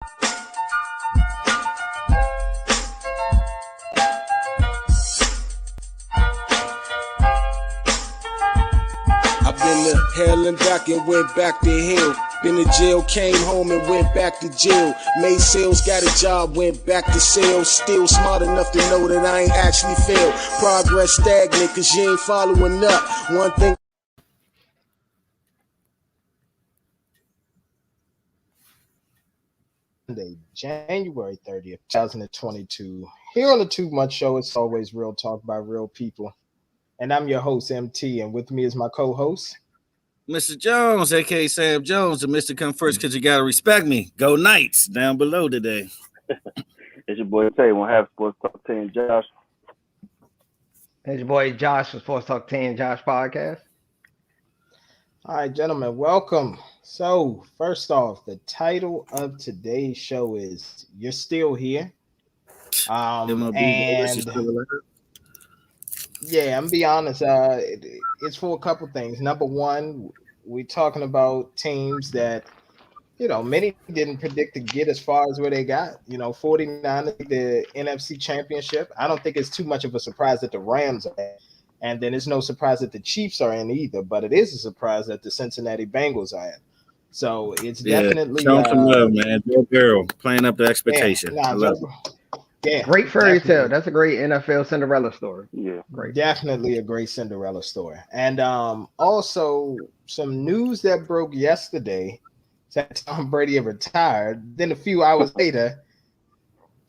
I've been to hell and back and went back to hell. Been to jail, came home and went back to jail. Made sales, got a job, went back to sales. Still smart enough to know that I ain't actually failed. Progress stagnant cause you ain't following up. One thing. Monday, January 30th, 2022. Here on the Too Much Show, it's always real talk by real people. And I'm your host, MT, and with me is my co-host, Mr. Jones, aka Sam Jones, and Mr. Come First because you gotta respect me. Go Knights down below today. It's your boy Tay, one half Sports Talk 10, Josh. It's your boy Josh from Sports Talk 10 Josh Podcast. All right, gentlemen, welcome. So, first off, the title of today's show is You're Still Here. Yeah, I'm gonna be honest. It's for a couple things. Number one, we're talking about teams that, many didn't predict to get as far as where they got. 49 the NFC Championship. I don't think it's too much of a surprise that the Rams are in. And then it's no surprise that the Chiefs are in either, but it is a surprise that the Cincinnati Bengals are in. So it's definitely show some love, man. Joe Burrow playing up the expectation. Great fairy tale. That's a great NFL Cinderella story. Yeah, great. Definitely a great Cinderella story. And also some news that broke yesterday that Tom Brady had retired. Then a few hours later,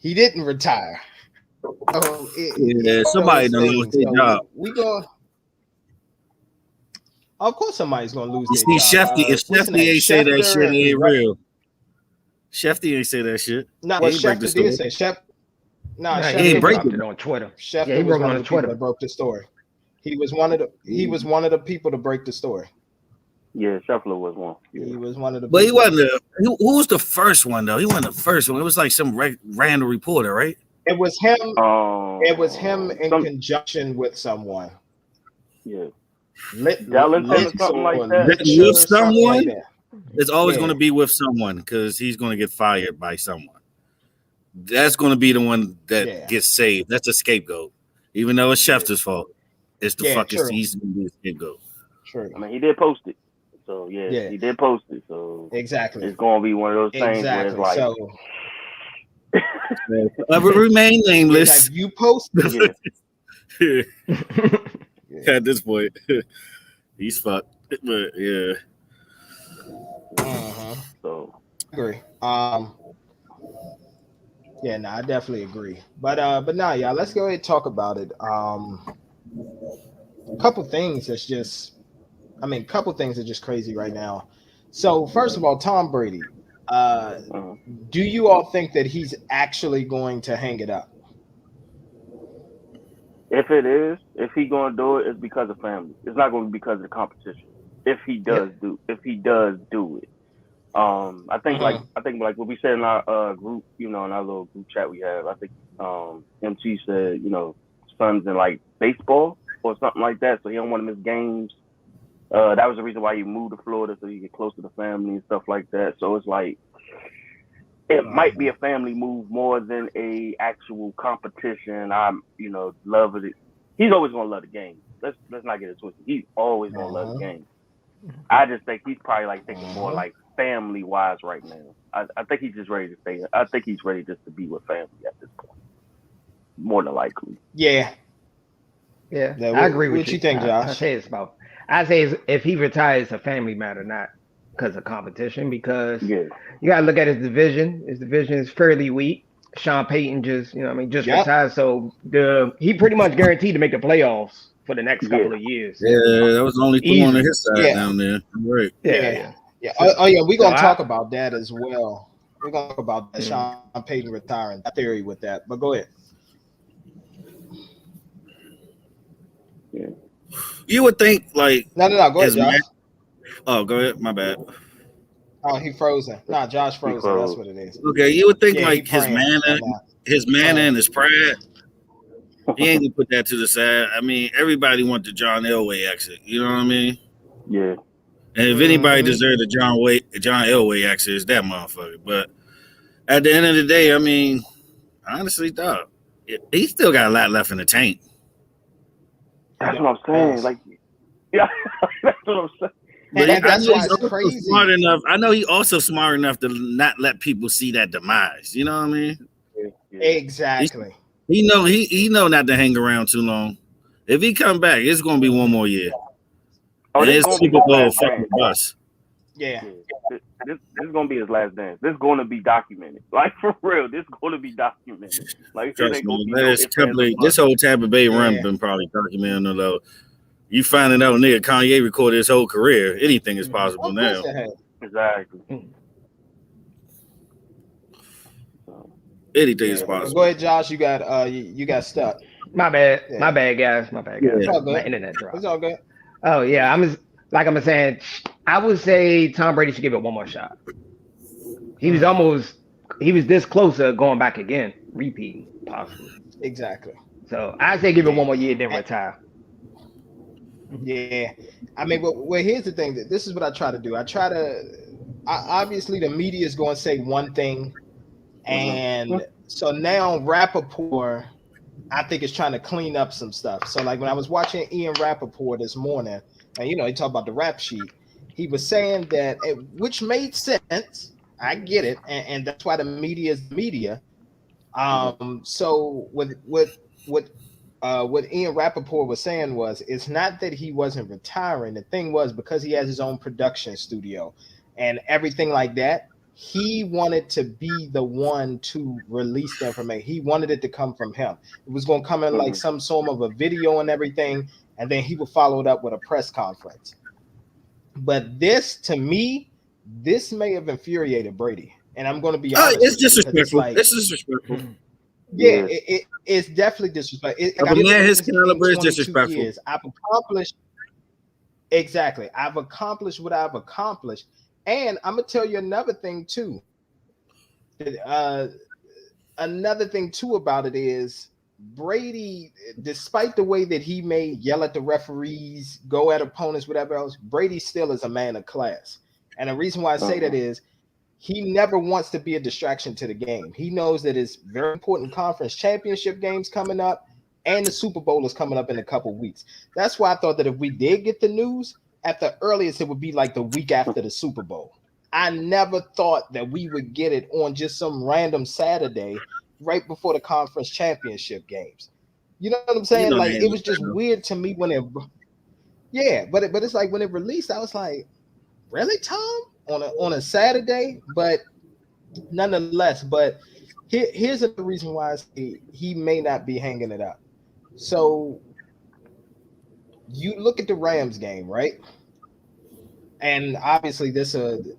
he didn't retire. Somebody done lose their job. Of course, somebody's gonna lose their job. If Shefty ain't say that shit, it ain't real. Shefty ain't say that shit. No, what Shefty did say. Shefty he broke it on Twitter. Shefty he broke it on Twitter. That broke the story. He was one of the people to break the story. Yeah, Scheffler was one. Yeah. He was one of the. But he wasn't. Who was the first one though? He wasn't the first one. It was like some random reporter, right? It was him. It was him in conjunction with someone. Yeah. Something like that. With someone? Like it's always going to be with someone because he's going to get fired by someone. That's going to be the one that gets saved. That's a scapegoat. Even though it's Schefter's fault. It's the fucking season to be a scapegoat. True. I mean, he did post it. So, he did post it. So, exactly. It's going to be one of those things where it's like. So, I will remain nameless. Like you posted it. At this point, he's fucked. But yeah. So agree. I definitely agree. But now, y'all, let's go ahead and talk about it. A couple things are just crazy right now. So first of all, Tom Brady. Do you all think that he's actually going to hang it up? If he going to do it, it's because of family. It's not going to be because of the competition. If he does do it, I think like what we said in our group, in our little group chat we have. I think MT said, son's in like baseball or something like that, so he don't want to miss games. That was the reason why he moved to Florida, so he get close to the family and stuff like that. So it's like it might be a family move more than a actual competition. I'm, loving it. He's always gonna love the game. Let's not get it twisted. He's always gonna love the game. I just think he's probably like thinking more like family wise right now. I think he's just ready to stay. I think he's ready just to be with family at this point. More than likely. Yeah. I agree with you. What you think, Josh? I say if he retires, it's a family matter, not because of competition. Because you gotta look at his division. His division is fairly weak. Sean Payton just retired, so he pretty much guaranteed to make the playoffs for the next couple of years. Yeah, that was the only thing on his side down there. Right. Yeah. We're gonna talk about that as well. We're gonna talk about that Sean Payton retiring theory with that. But go ahead. Yeah. You would think like no. Go ahead, Josh. Oh, go ahead. My bad. Oh, he frozen. Nah, Josh frozen. That's what it is. Okay, you would think like his mana and his pride. He ain't gonna put that to the side. I mean, everybody want the John Elway exit. You know what I mean? Yeah. And if anybody deserved the John Elway exit, it's that motherfucker. But at the end of the day, I mean, honestly, dog, he still got a lot left in the tank. That's what I'm saying. Like, yeah, that's what I'm saying. And that's why it's crazy. Smart enough. I know he also smart enough to not let people see that demise. You know what I mean? Yeah. Exactly. He know not to hang around too long. If he come back, it's gonna be one more year. Oh, and it's Super Bowl fucking bus. Yeah. This is gonna be his last dance. This is gonna be documented. Like, for real, this is gonna be documented. Like, trust me, this whole Tampa Bay run been probably documented. Although you finding out nigga Kanye recorded his whole career, anything is possible now. Exactly. Anything is possible. Go ahead, Josh. You got stuck. My bad. Yeah. My bad, guys. My bad, guys. It's all good. My internet dropped. It's all good. Oh yeah, I'm saying, I would say Tom Brady should give it one more shot. He was this close to going back again, repeating possibly. Exactly. So I say give it one more year, then retire. Yeah, I mean, well, here's the thing. This is what I try to do. Obviously the media is going to say one thing, and so now Rappaport, I think, is trying to clean up some stuff. So like when I was watching Ian Rappaport this morning, and he talked about the rap sheet, he was saying that, which made sense. I get it, and that's why the media is the media. So what Ian Rappaport was saying was, it's not that he wasn't retiring. The thing was, because he has his own production studio and everything like that, he wanted to be the one to release the information. He wanted it to come from him. It was going to come in like some sort of a video and everything, and then he would follow it up with a press conference. But this, to me, this may have infuriated Brady. And I'm going to be honest. It's disrespectful. It's disrespectful. Yeah, it's definitely disrespectful. His caliber is disrespectful. Years, I've accomplished what I've accomplished. And I'm going to tell you another thing, too. Another thing, too, about it is Brady, despite the way that he may yell at the referees, go at opponents, whatever else, Brady still is a man of class. And the reason why I say that is he never wants to be a distraction to the game. He knows that it's very important conference championship games coming up, and the Super Bowl is coming up in a couple weeks. That's why I thought that if we did get the news, at the earliest, it would be like the week after the Super Bowl. I never thought that we would get it on just some random Saturday right before the conference championship games. You know what I'm saying? Like, it was just weird to me when but it's like when it released, I was like, really, Tom? On a Saturday? But nonetheless, but here's the reason why I say he may not be hanging it up. So you look at the Rams game, right? And obviously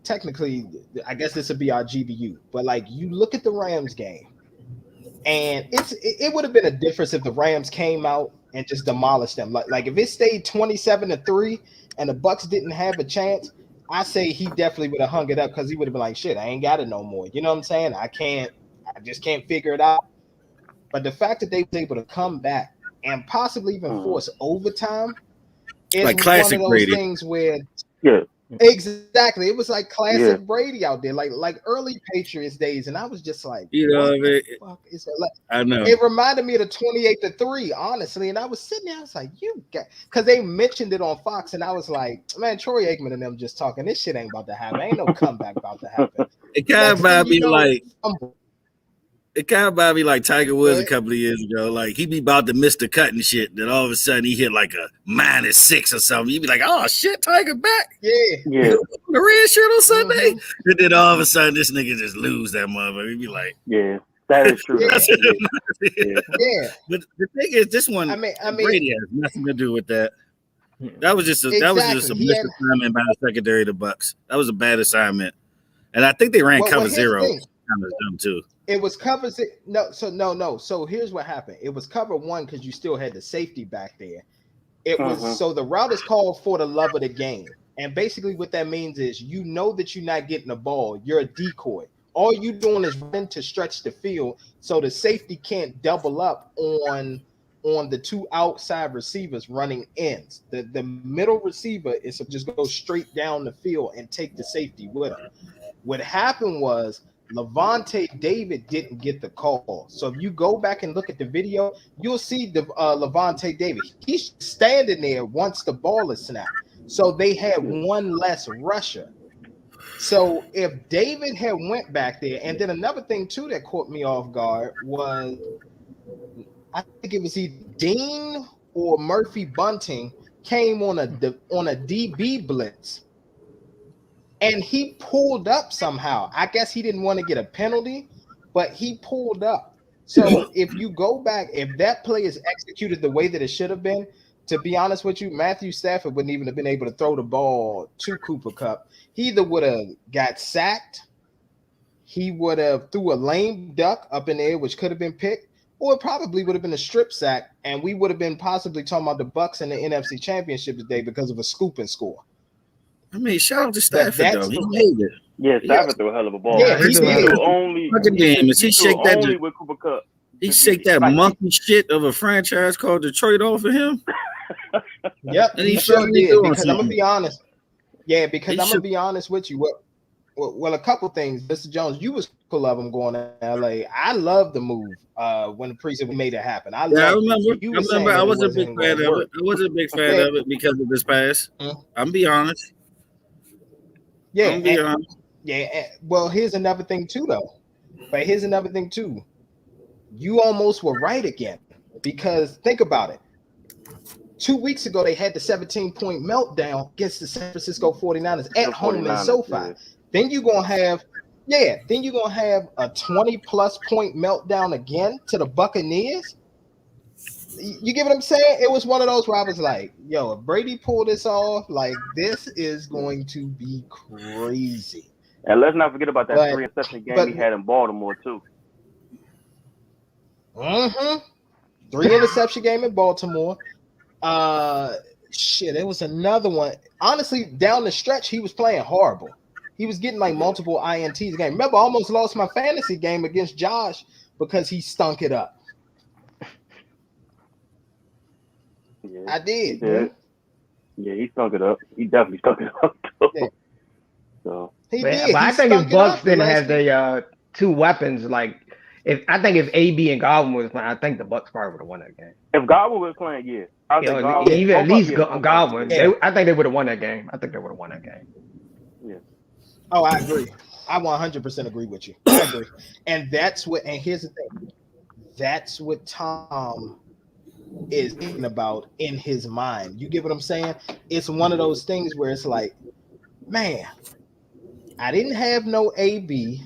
technically, I guess this would be our GBU, but like you look at the Rams game, and it would have been a difference if the Rams came out and just demolished them. Like if it stayed 27-3 and the Bucs didn't have a chance, I say he definitely would have hung it up, because he would have been like, shit, I ain't got it no more. You know what I'm saying? I just can't figure it out. But the fact that they were able to come back and possibly even force overtime is like classic one of those Brady things where exactly, it was like classic Brady out there, like early Patriots days, and I was just like, I know it reminded me of the 28-3, honestly. And I was sitting there, I was like, because they mentioned it on Fox, and I was like, man, Troy Aikman and them just talking, this shit ain't about to happen. Ain't no comeback about to happen. It kind of about me like. It kind of reminded me like Tiger Woods a couple of years ago. Like, he be about to miss the cut and shit. Then all of a sudden he hit like a -6 or something. You'd be like, oh shit, Tiger back. Yeah. The red shirt on Sunday. And then all of a sudden this nigga just lose that motherfucker. You'd be like, yeah, that is true. But the thing is, this one, Brady has nothing to do with that. That was just a missed assignment by the secondary of the Bucs. That was a bad assignment. And I think they ran cover zero. Kind of dumb too. It was cover no. So here's what happened. It was cover one because you still had the safety back there. It was so the route is called for the love of the game, and basically what that means is you know that you're not getting the ball. You're a decoy. All you doing is run to stretch the field, so the safety can't double up on the two outside receivers running ends. The middle receiver is to just go straight down the field and take the safety with him. What happened was Levante David didn't get the call. So if you go back and look at the video, you'll see the Levante David. He's standing there once the ball is snapped. So they had one less rusher. So if David had went back there, and then another thing too that caught me off guard was, I think it was either Dean or Murphy Bunting came on a DB blitz, and he pulled up somehow. I guess he didn't want to get a penalty, but he pulled up. So if you go back, if that play is executed the way that it should have been, to be honest with you, Matthew Stafford wouldn't even have been able to throw the ball to Cooper Kupp. He either would have got sacked, he would have threw a lame duck up in the air, which could have been picked, or it probably would have been a strip sack, and we would have been possibly talking about the Bucs in the NFC Championship today because of a scoop and score. I mean, shout out to Stafford though. He made it. Yeah, Stafford threw a hell of a ball. Yeah, he shake that with Cooper Kupp. He shake that monkey shit of a franchise called Detroit off of him. Yep, and he sure did. Because I'm gonna be honest. Yeah, because I'm gonna be honest with you. Well, a couple things. Mr. Jones, you was cool of him going to LA. I love the move when the president made it happen. I remember. I was a big fan of it. I was a big fan of it because of this pass. I'm be honest. Yeah, well, here's another thing too, though. But here's another thing too. You almost were right again, because think about it. 2 weeks ago, they had the 17-point meltdown against the San Francisco 49ers at home in SoFi. Yeah. Then you're gonna have a 20-plus point meltdown again to the Buccaneers. You get what I'm saying? It was one of those where I was like, yo, if Brady pulled this off, like, this is going to be crazy. And let's not forget about that 3-interception game he had in Baltimore, too. 3-interception game in Baltimore. It was another one. Honestly, down the stretch, he was playing horrible. He was getting like multiple INTs a game. Remember, I almost lost my fantasy game against Josh because he stunk it up. Yeah, I did. Yeah, he stunk it up. He definitely stunk it up. Yeah. So he did. But I think if Bucs didn't have the two weapons, like if AB and Godwin was playing, I think the Bucs probably would have won that game. If Godwin was playing, yeah. Even at least Godwin. Yeah. I think they would have won that game. Yeah. Oh, I agree. I 100% agree with you. I agree. And here's the thing. That's what Tom is thinking about in his mind. You get what I'm saying? It's one of those things where it's like, man, I didn't have no AB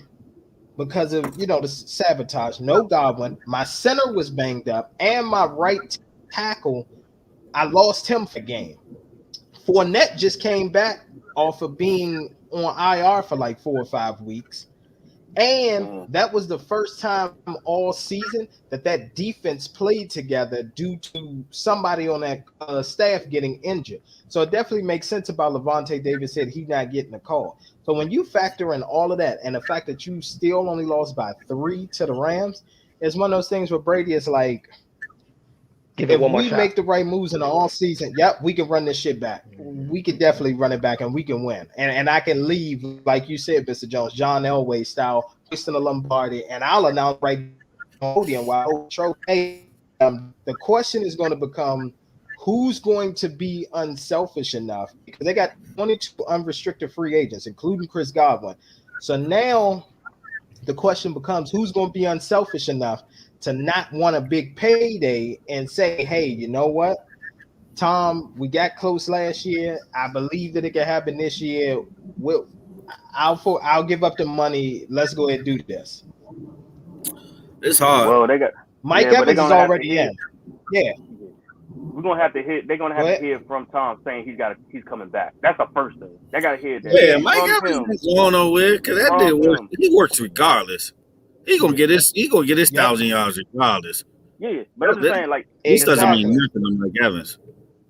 because of, the sabotage. No Godwin. My center was banged up, and my right tackle, I lost him for game. Fournette just came back off of being on IR for like 4 or 5 weeks. And that was the first time all season that defense played together due to somebody on that staff getting injured. So it definitely makes sense about Levante David said he's not getting a call. So when you factor in all of that and the fact that you still only lost by 3 to the Rams, it's one of those things where Brady is like, if we make the right moves in the all season, we can run this shit back. We could definitely run it back and we can win. And I can leave, like you said, Mr. Jones, John Elway style, hoisting the Lombardi, and I'll announce right on the podium while trophy. The question is going to become, who's going to be unselfish enough? Because they got 22 unrestricted free agents, including Chris Godwin. So now the question becomes, who's going to be unselfish enough to not want a big payday and say, hey, you know what, Tom, we got close last year. I believe that it can happen this year. I'll give up the money. Let's go ahead and do this. It's hard. Well, they got Mike Evans is already in. Yeah. We're gonna have to hit. They're gonna have to hear from Tom saying he's coming back. That's the first thing. They gotta hear that. Yeah, Mike Evans is going nowhere because that didn't work. He works regardless. He gonna get his 1,000 yards regardless. Yeah, but I'm just saying, like, he doesn't mean nothing to Mike Evans.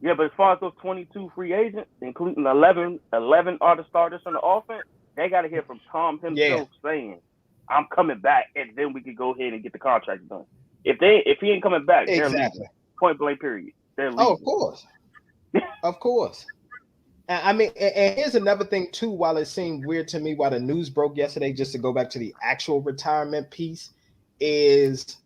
Yeah, but as far as those 22 free agents, including 11 are the starters on the offense, they got to hear from Tom himself saying, "I'm coming back," and then we could go ahead and get the contract done. If he ain't coming back, they're leaving. Point blank. Period. Of course, of course. I mean, and here's another thing too. While it seemed weird to me, while the news broke yesterday, just to go back to the actual retirement piece, is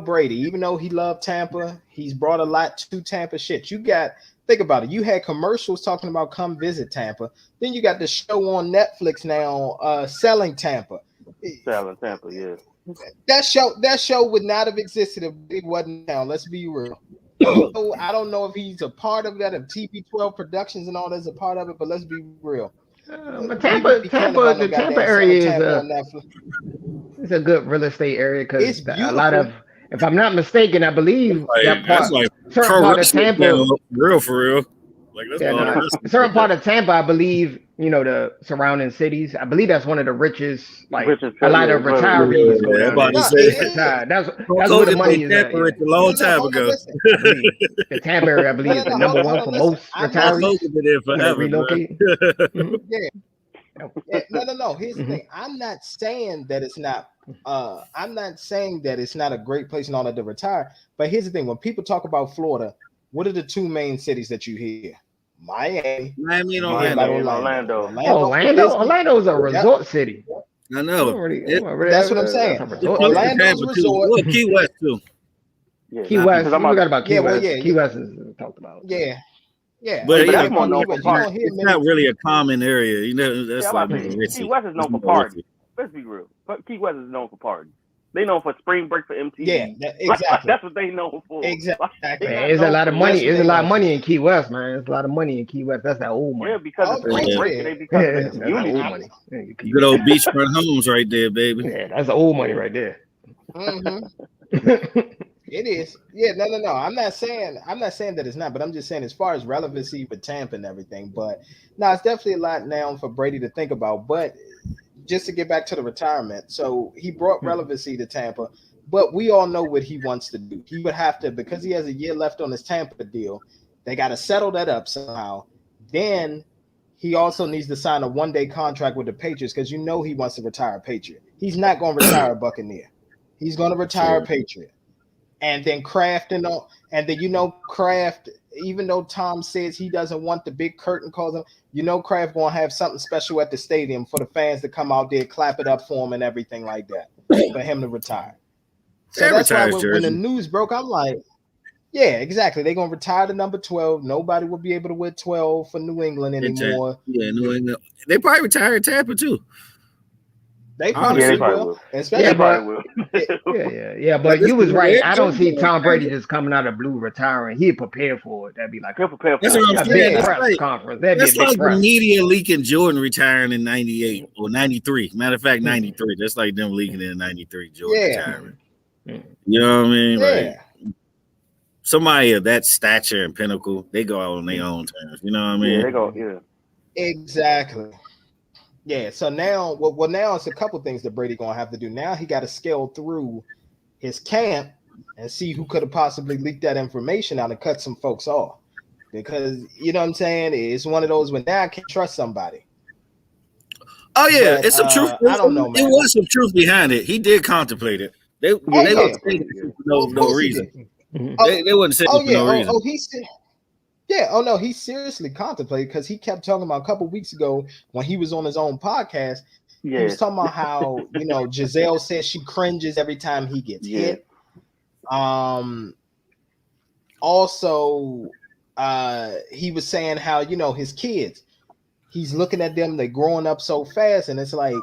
Brady, even though he loved Tampa, he's brought a lot to Tampa. Shit, think about it. You had commercials talking about come visit Tampa. Then you got the show on Netflix now, selling Tampa. Selling Tampa, yeah. That show would not have existed if it wasn't now. Let's be real. So I don't know if he's a part of that, if TB12 Productions and all that's a part of it, but let's be real. The Tampa area is a good real estate area because a lot of, if I'm not mistaken, I believe that's like certain part of Tampa, real for real. Like that's certain part of Tampa, I believe, the surrounding cities. I believe that's one of the richest, a lot of retirees go down there. That's where the money is at. A long time ago. The Tampa area, I believe, is the number one for most retirees. Relocate. No. Here's the thing. I'm not saying that it's not. I'm not saying that it's not a great place and all that to retire. But here's the thing: when people talk about Florida, what are the two main cities that you hear? Miami and Orlando. Orlando is a resort city. I know. That's what I'm saying. Orlando's resort. Well, Key West too. Yeah, Key West. We forgot about Key West. Key West is talked about. Yeah. But it's not really a common area. That's Key West is known for parties. Let's be real. Key West is known for parties. They known for spring break for MTV. Yeah, exactly. That's what they know for. Exactly. There's a lot of money. There's a lot of money in Key West, man. There's a lot of money in Key West. That's that old money. Yeah, because of spring break. Because of old money. Good old beachfront homes right there, baby. Yeah, that's the old money right there. Mm-hmm. It is. Yeah, no. I'm not saying that it's not, but I'm just saying as far as relevancy with Tampa and everything. But no, it's definitely a lot now for Brady to think about. But just to get back to the retirement, so he brought relevancy to Tampa, but we all know what he wants to do. He would have to, because he has a year left on his Tampa deal, they got to settle that up somehow. Then he also needs to sign a one-day contract with the Patriots because he wants to retire a Patriot. He's not going to retire a Buccaneer. He's going to retire a Patriot. And then Kraft Kraft, even though Tom says he doesn't want the big curtain calls, Kraft gonna have something special at the stadium for the fans to come out there, clap it up for him and everything like that for him to retire. So that's why when the news broke, I'm like, yeah, exactly. They're gonna retire the number 12. Nobody will be able to wear 12 for New England anymore. Yeah, New England. They probably retire Tampa too. They probably will. Yeah. But you was right. I don't see Tom Brady just coming out of blue retiring. He'd prepare for it. That'd be like he'll prepare for a big press conference. That's like the media leaking Jordan retiring in 98 or 93. Matter of fact, 93. That's like them leaking in 93. Jordan retiring. You know what I mean? Yeah. Like, somebody of that stature and pinnacle, they go out on their own terms. You know what I mean? Yeah, they go. Yeah. Exactly. Yeah, so now, now it's a couple things that Brady gonna have to do. Now he got to scale through his camp and see who could have possibly leaked that information out and cut some folks off. Because you know what I'm saying, it's one of those when now I can't trust somebody. Oh yeah, it's some truth. I don't know, man. It was some truth behind it. He did contemplate it. They wouldn't say it for no reason. They wouldn't say it for no reason. He seriously contemplated because he kept talking about a couple weeks ago when he was on his own podcast. He was talking about how Giselle says she cringes every time he gets hit. Also, he was saying how his kids, he's looking at them, they're growing up so fast, and it's like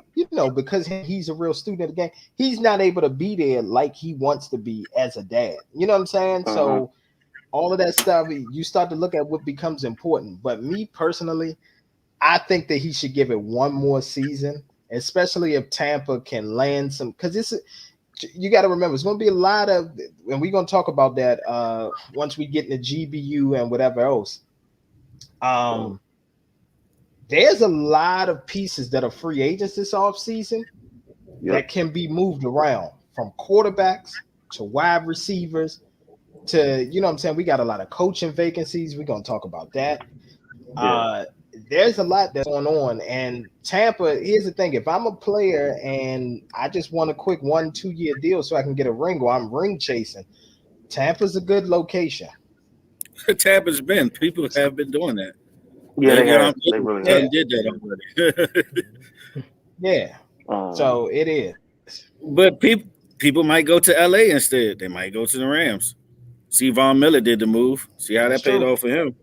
because he's a real student of the game, he's not able to be there like he wants to be as a dad. You know what I'm saying? So all of that stuff, you start to look at what becomes important. But me personally, I think that he should give it one more season, especially if Tampa can land some. Because you got to remember, it's going to be a lot of, and we're going to talk about that once we get into GBU and whatever else. There's a lot of pieces that are free agents this offseason that can be moved around, from quarterbacks to wide receivers to, what I'm saying? We got a lot of coaching vacancies. We're going to talk about that. There's a lot that's going on. And Tampa, here's the thing. If I'm a player and I just want a quick 1-2 year deal so I can get a ring or I'm ring chasing, Tampa's a good location. Tampa's been. People have been doing that. Yeah, they really did that already. Yeah. So it is. But people might go to LA instead. They might go to the Rams. See, Von Miller did the move. See how that paid off for him.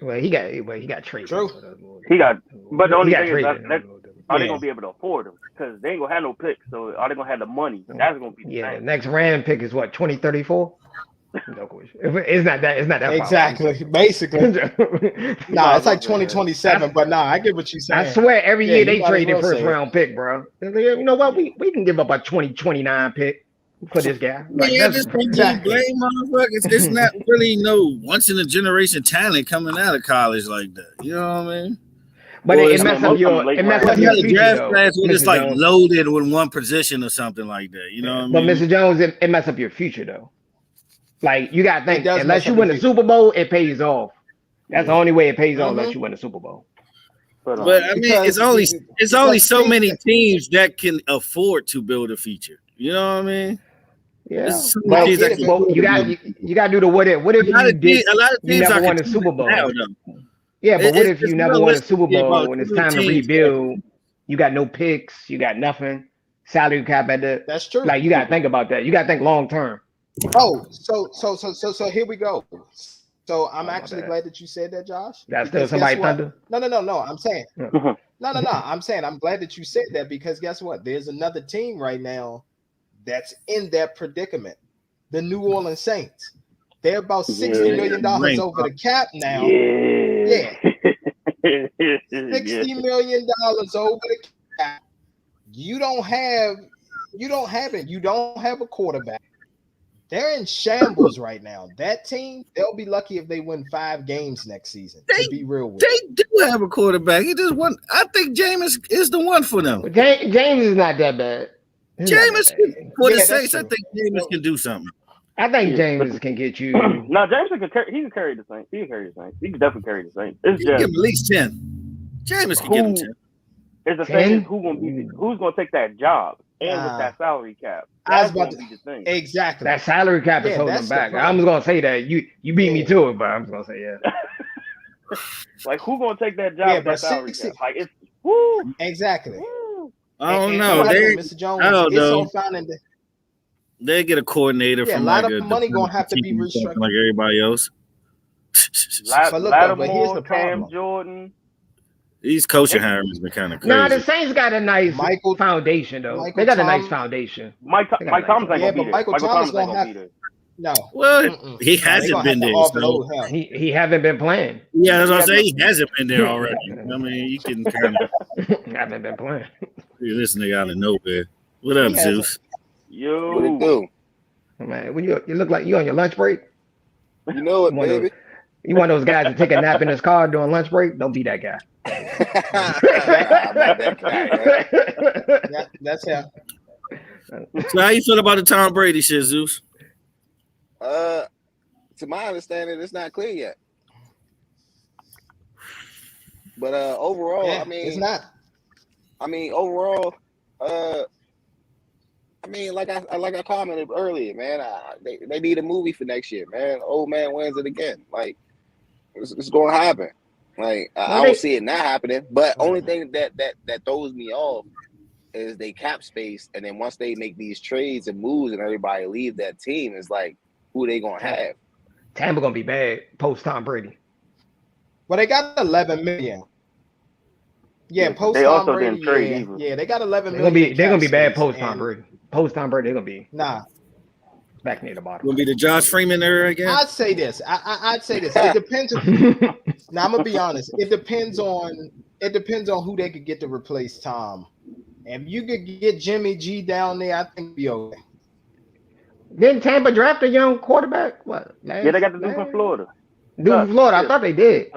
Well, he got traded. True. He got, but the only thing is are they gonna be able to afford him? Because they ain't gonna have no picks. So are they gonna have the money? That's gonna be the next Ram pick is what, 2034? No question. It's not that. It's not that. Exactly. Far. Basically. Nah, it's like 2027. But nah, I get what you're saying. I swear, every year they trade their first round pick, bro. You know what? We can give up a 2029 pick for this guy. Like, this exactly. Blame motherfuckers. It's not really no once in a generation talent coming out of college like that. You know what I mean? But it messes up your future, draft class when it's like loaded with one position or something like that. You know what I mean? But Mr. Jones, it messes up your future though. Like, you gotta think, unless you win the Super Bowl, it pays off. That's the only way it pays off, unless you win the Super Bowl. But I mean, it's only so many teams that can afford to build a feature. You know what I mean? Yeah. But you got to do the what if. What if you never won a Super Bowl? Yeah, but what if you never won a Super Bowl when it's time to rebuild? You got no picks. You got nothing. Salary cap at the. That's true. Like, you got to think about that. You got to think long term. Oh, so here we go. So I'm actually glad that you said that, Josh. That's still somebody thunder. No. I'm saying no. I'm saying I'm glad that you said that, because guess what? There's another team right now that's in that predicament. The New Orleans Saints. They're about $60 million over the cap now. Yeah. $60 million over the cap. You don't have a quarterback. They're in shambles right now. That team, they'll be lucky if they win 5 games next season. To be real with you. They do have a quarterback. He just won. I think Jameis is the one for them. James is not that bad. Jameis for the Saints, I think Jameis can do something. I think James can get you. No, James can carry the Saints. He can carry the Saints. He can definitely carry the Saints. It's just give him at least 10. James can give him 10. It's the thing is who's gonna take that job, and with that salary cap. I was about to be the thing. Exactly. That salary cap is holding them back. I'm just gonna say that you beat me to it, but I'm just gonna say Like, who gonna take that job with that salary cap? Like, it's woo. Exactly. Woo. I don't know. Mr. Jones, I don't know. They get a coordinator from a lot of money gonna have to be restructured like everybody else. Lattimore, Cam Jordan. These coaching hiring has been kind of crazy. Nah, the Saints got a nice foundation though. They got a nice foundation. Mike Thomas ain't gonna be there. Michael Thomas ain't gonna be there. No. Well, he hasn't been there. So. He haven't been playing. Yeah, that's what I'm saying. He hasn't been there already. I mean, you can kind of haven't been playing. This nigga out of nowhere. What up, Zeus? Yo. What it do? Man, when you look like you on your lunch break. You know it, baby. You want those guys to take a nap in his car during lunch break? Don't be that guy. That's him. So how you feel about the Tom Brady shit, Zeus? To my understanding, it's not clear yet. But overall, I mean, it's not. I mean, overall, I mean, like I commented earlier, man. They need a movie for next year, man. Old man wins it again. Like, it's going to happen. Like, I don't see it not happening. But only thing that throws me off is they cap space, and then once they make these trades and moves, and everybody leave that team, is like, who they gonna have? Tampa gonna be bad post Tom Brady. Well, they got 11 million. Yeah, post Tom Brady. Yeah, they got 11 million. They're gonna be bad post Tom Brady. Post Tom Brady, they're gonna be back near the bottom. Will be the Josh Freeman era again? I'd say this. I'd say this. It depends. Now I'm gonna be honest. It depends on who they could get to replace Tom. If you could get Jimmy G down there, I think it'd be okay. Didn't Tampa draft a young quarterback? What? Yeah, they got the dude from Florida. I thought they did.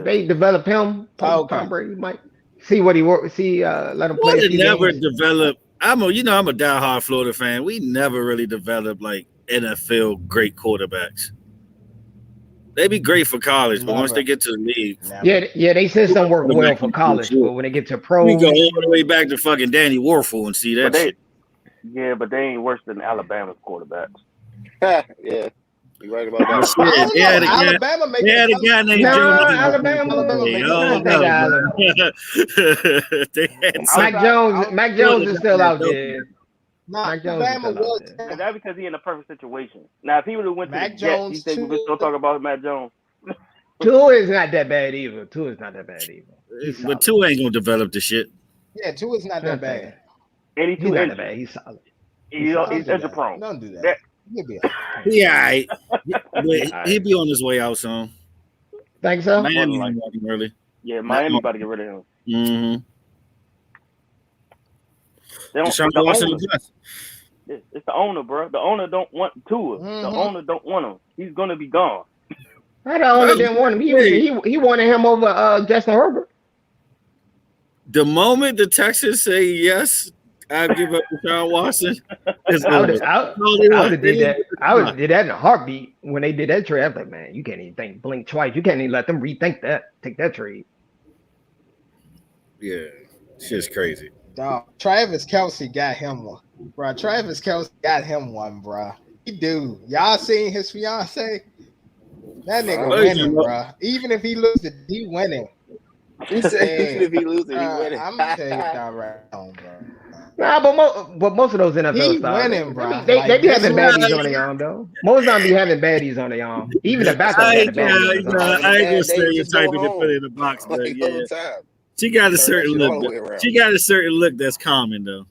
They developed him. Tom Brady might see what he worked. Let him play. They never developed. I'm a diehard Florida fan. We never really developed like NFL great quarterbacks. They be great for college, but once they get to the league, they system work well for college, but when they get to pro, we go all the way back to fucking Danny Warfel and see that shit. Yeah, but they ain't worse than Alabama's quarterbacks. Yeah. You right about that. Alabama they had a guy named Alabama. Mac Jones is still out there. Mac Jones was. That's because he in a perfect situation. Now, if he would have went to the Jets, you think we would still talk about Mac Jones? Tua is not that bad either. But Tua ain't gonna develop the shit. Yeah, Tua is not that bad. And he's not that bad. He's solid. He's injury prone. Don't do that. Yeah, he'll be on his way out soon. Think so? Miami early. Yeah, Miami about to get rid of him. Mm-hmm. It's the owner, bro. The owner don't want Tua. The owner don't want him. He's gonna be gone. I the owner didn't want him. He wanted him over Justin Herbert. The moment the Texans say yes, I'll give up to Sean Watson. I would have did that. I would did that in a heartbeat when they did that trade. I was like, man, you can't even blink twice. You can't even let them rethink that. Take that trade. Yeah, shit's crazy. Dog, Travis Kelce got him one, bro. Travis Kelce got him one, bro. He do. Y'all seen his fiance? That nigga winning, bro. Even if he loses, he winning. He said even if he loses, he winning. I'm gonna tell you that right now, bro. Nah, but most of those NFL stars, winning, bro. They be having baddies on their arm, though. Most of them be having baddies on their arm. Even the backup had the baddies. I ain't gonna stereotype it and put it in the box, but yeah. She got a certain look. She got a certain look that's common though,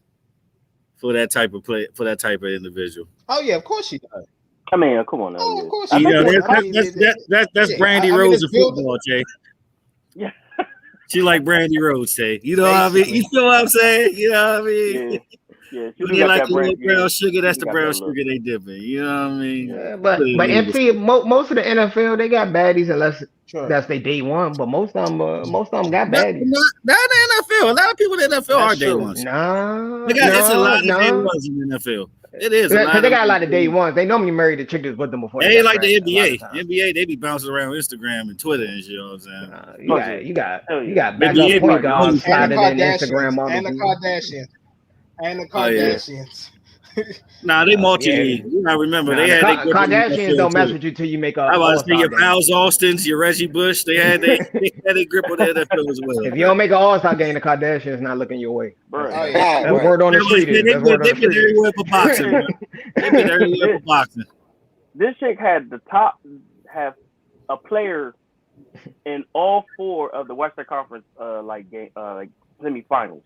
for that type of play, for that type of individual. Oh yeah, of course she does. I mean, come on now. Oh, of course she does. That's Brandy Rose of football, Jay. Yeah. She like Brandy Rose, Jay. You know what I mean? You feel what I'm saying? You know what I mean? Yeah. They like the little brown sugar. That's the brown sugar they dip in. You know what I mean? Yeah, but MC, most of the NFL they got baddies unless that's their day one. But most of them got baddies. Not in the NFL. A lot of people in the NFL are day ones. It's a lot of day ones in the NFL. It is because they got a lot of day ones. They normally marry the chick that's with them before. They ain't like the NBA. NBA they be bouncing around Instagram and Twitter and shit. You know what I'm saying? You got backup point guards sliding in Instagram and the Kardashians. Nah, they multi-league. You gotta remember they had Kardashians don't mess with you till you make a. I was your Miles Austins, your Reggie Bush. They had their grip on the NFL as well. If you don't make an All-Star game, the Kardashians not looking your way. That's word on the street. They've been everywhere for boxing. They've been everywhere for boxing. This chick have a player in all 4 of the Western Conference semifinals.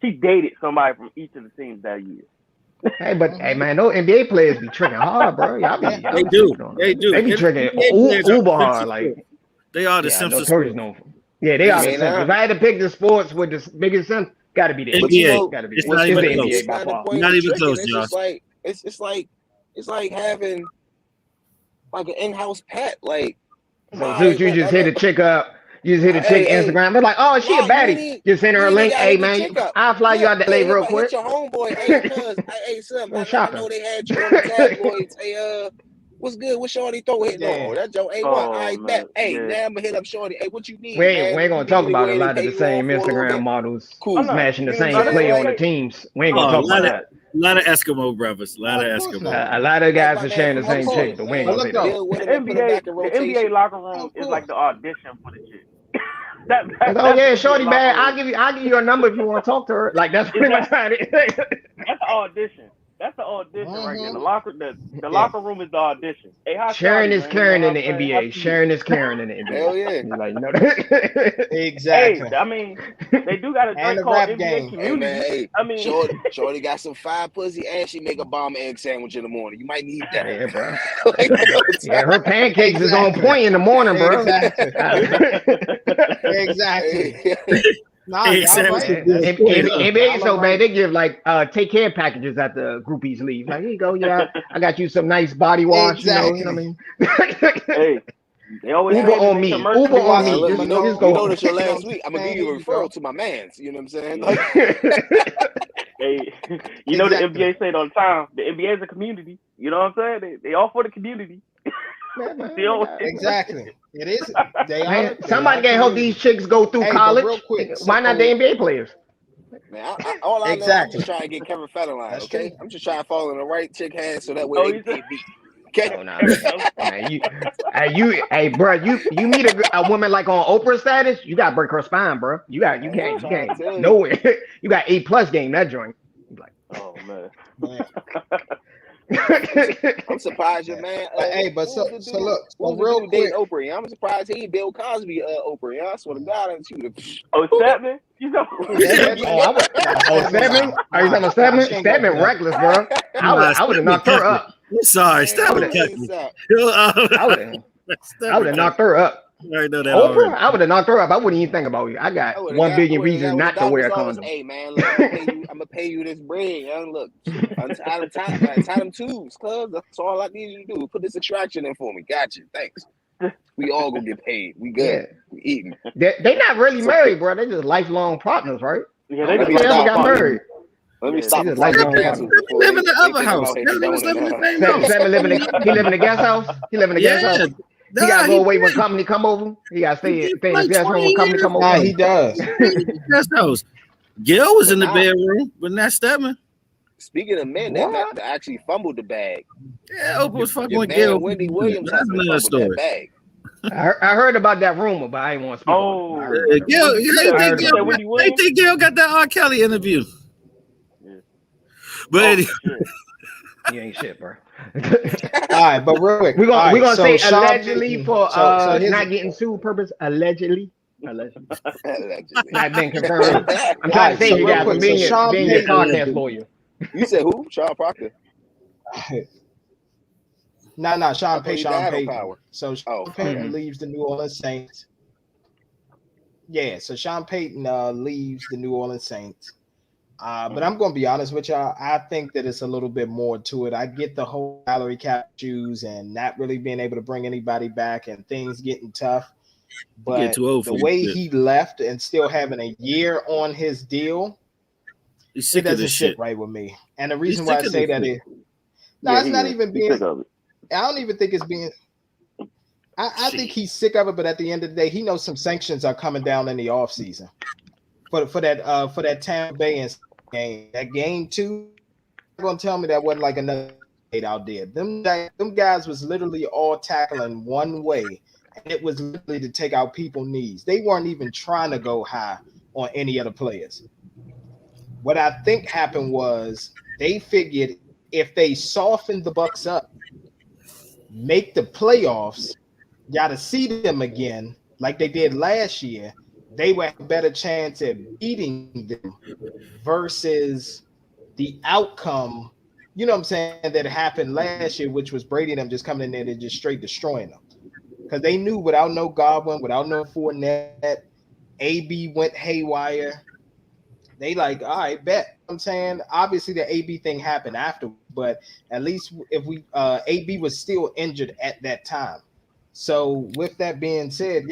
She dated somebody from each of the teams that year. Hey, man, those NBA players be tricking hard, bro. They do. They be tricking uber hard. Like they are the Simpsons. Yeah, they are the Simpsons. If I had to pick the sports with the biggest sense, got to be the NBA. Got to be it's not even close. Not even close, Josh. It's like having like an in-house pet. Like, you just hit a chick up. You just hit a chick Instagram. They're like, oh, she a baddie. Just send her a link. Hey, man, I'll fly you out to LA real quick. Your homeboy. Hey, son, I know they had you on the tag boys. Hey, what's good? What Shorty throw hitting on? That Joe A1. I bet. Hey, now I'm gonna hit up Shorty. Hey, what you need? We ain't gonna talk about a lot of the same Instagram models smashing the same play on the teams. We ain't gonna talk about that. A lot of Eskimo brothers. A lot of guys are sharing the same chick. The NBA locker room is like the audition for the chick. Shorty bad. I'll give you her number if you want to talk to her. Like that's pretty much how it is. That's the audition. That's the audition right there. The locker room is the audition. Hey, Sharon is Karen in the NBA. Sharon is Karen in the NBA. Hell yeah. Like, exactly. Hey, I mean, they do got a drink called NBA Community. Hey, man, Shorty got some fire pussy and she make a bomb egg sandwich in the morning. You might need that. Yeah, bro. Her pancakes is on point in the morning, bro. Exactly. NBA so bad they give like take care packages at the groupies leave. Like, here you go, I got you some nice body wash. Exactly. You know what I mean? Hey, they always Uber on me. Uber on me. You know this your last week. I'm gonna give you a referral to my mans. You know what I'm saying? Hey, you know the NBA say it all the time. The NBA is a community. You know what I'm saying? They all for the community. Exactly. It is. Somebody can help these chicks go through college. Real quick, why not the NBA players? Man, all I know, I'm just trying to get Kevin Federline. Okay, I'm just trying to fall in the right chick hands so that way they can't beat. Oh no, hey, bro, you meet a woman like on Oprah status, you gotta break her spine, bro. You can't nowhere. You got A+ game that joint. Like, oh man. I'm surprised your man. Hey, but so look, real quick, Oprah. I'm surprised he ain't Bill Cosby. Oprah. I swear to God, and she would have. Stedman? You know? Stedman? Are you talking about Stedman? Stedman reckless, bro. I would have knocked her up. Sorry, Stedman. I would have knocked her up. Oprah, I would have knocked her up. I wouldn't even think about you. I got 1 billion reasons not to wear a condom. Hey man, look, I'm gonna pay you this bread, young. Look, untie them tubes, cuz that's all I need you to do. Put this extraction in for me. Got you. Thanks. We all gonna get paid. We good. Yeah. We eating. They not really married, bro. They just lifelong partners, right? Yeah, they never got married. Let me stop. They live in the other house. He live in the guest house. He live in the guest house. He gotta go away when company come over. He gotta stay in his guest room when company come over. Nah, he does. Guest house. Gil was in the bedroom, but not Stedman. Speaking of men, that actually fumbled the bag. Yeah, Oprah was fucking with Gil. Wendy Williams has another story. Bag. I heard about that rumor, but I ain't want to speak. Oh, they think Gil got that R. Kelly interview. Yeah. But anyway. You ain't shit, bro. All right, but real quick, we're gonna say allegedly for not getting sued purpose. Allegedly. Not being confirmed. I'm trying to say you guys for being your podcast lawyer. You said who? Sean Proctor. No, Sean Payton. So Sean Payton leaves the New Orleans Saints. Yeah, so Sean Payton leaves the New Orleans Saints. But I'm going to be honest with y'all. I think that it's a little bit more to it. I get the whole salary cap issues and not really being able to bring anybody back and things getting tough. But the way he left and still having a year on his deal, it doesn't sit right with me. And the reason why I say that is, it's not even being. I don't even think it's being. I think he's sick of it, but at the end of the day, he knows some sanctions are coming down in the offseason for that Tampa Bay game. That game 2, you're gonna tell me that wasn't like another out there. Them guys was literally all tackling one way, and it was literally to take out people's knees. They weren't even trying to go high on any other players. What I think happened was they figured if they softened the Bucks up, make the playoffs, got to see them again like they did last year, they would have a better chance at beating them versus the outcome, you know what I'm saying, that happened last year, which was Brady and them just coming in there and just straight destroying them. Because they knew without no Godwin, without no Fournette, AB went haywire. They like, all right, bet. I'm saying obviously the AB thing happened after, but at least if we AB was still injured at that time. So with that being said,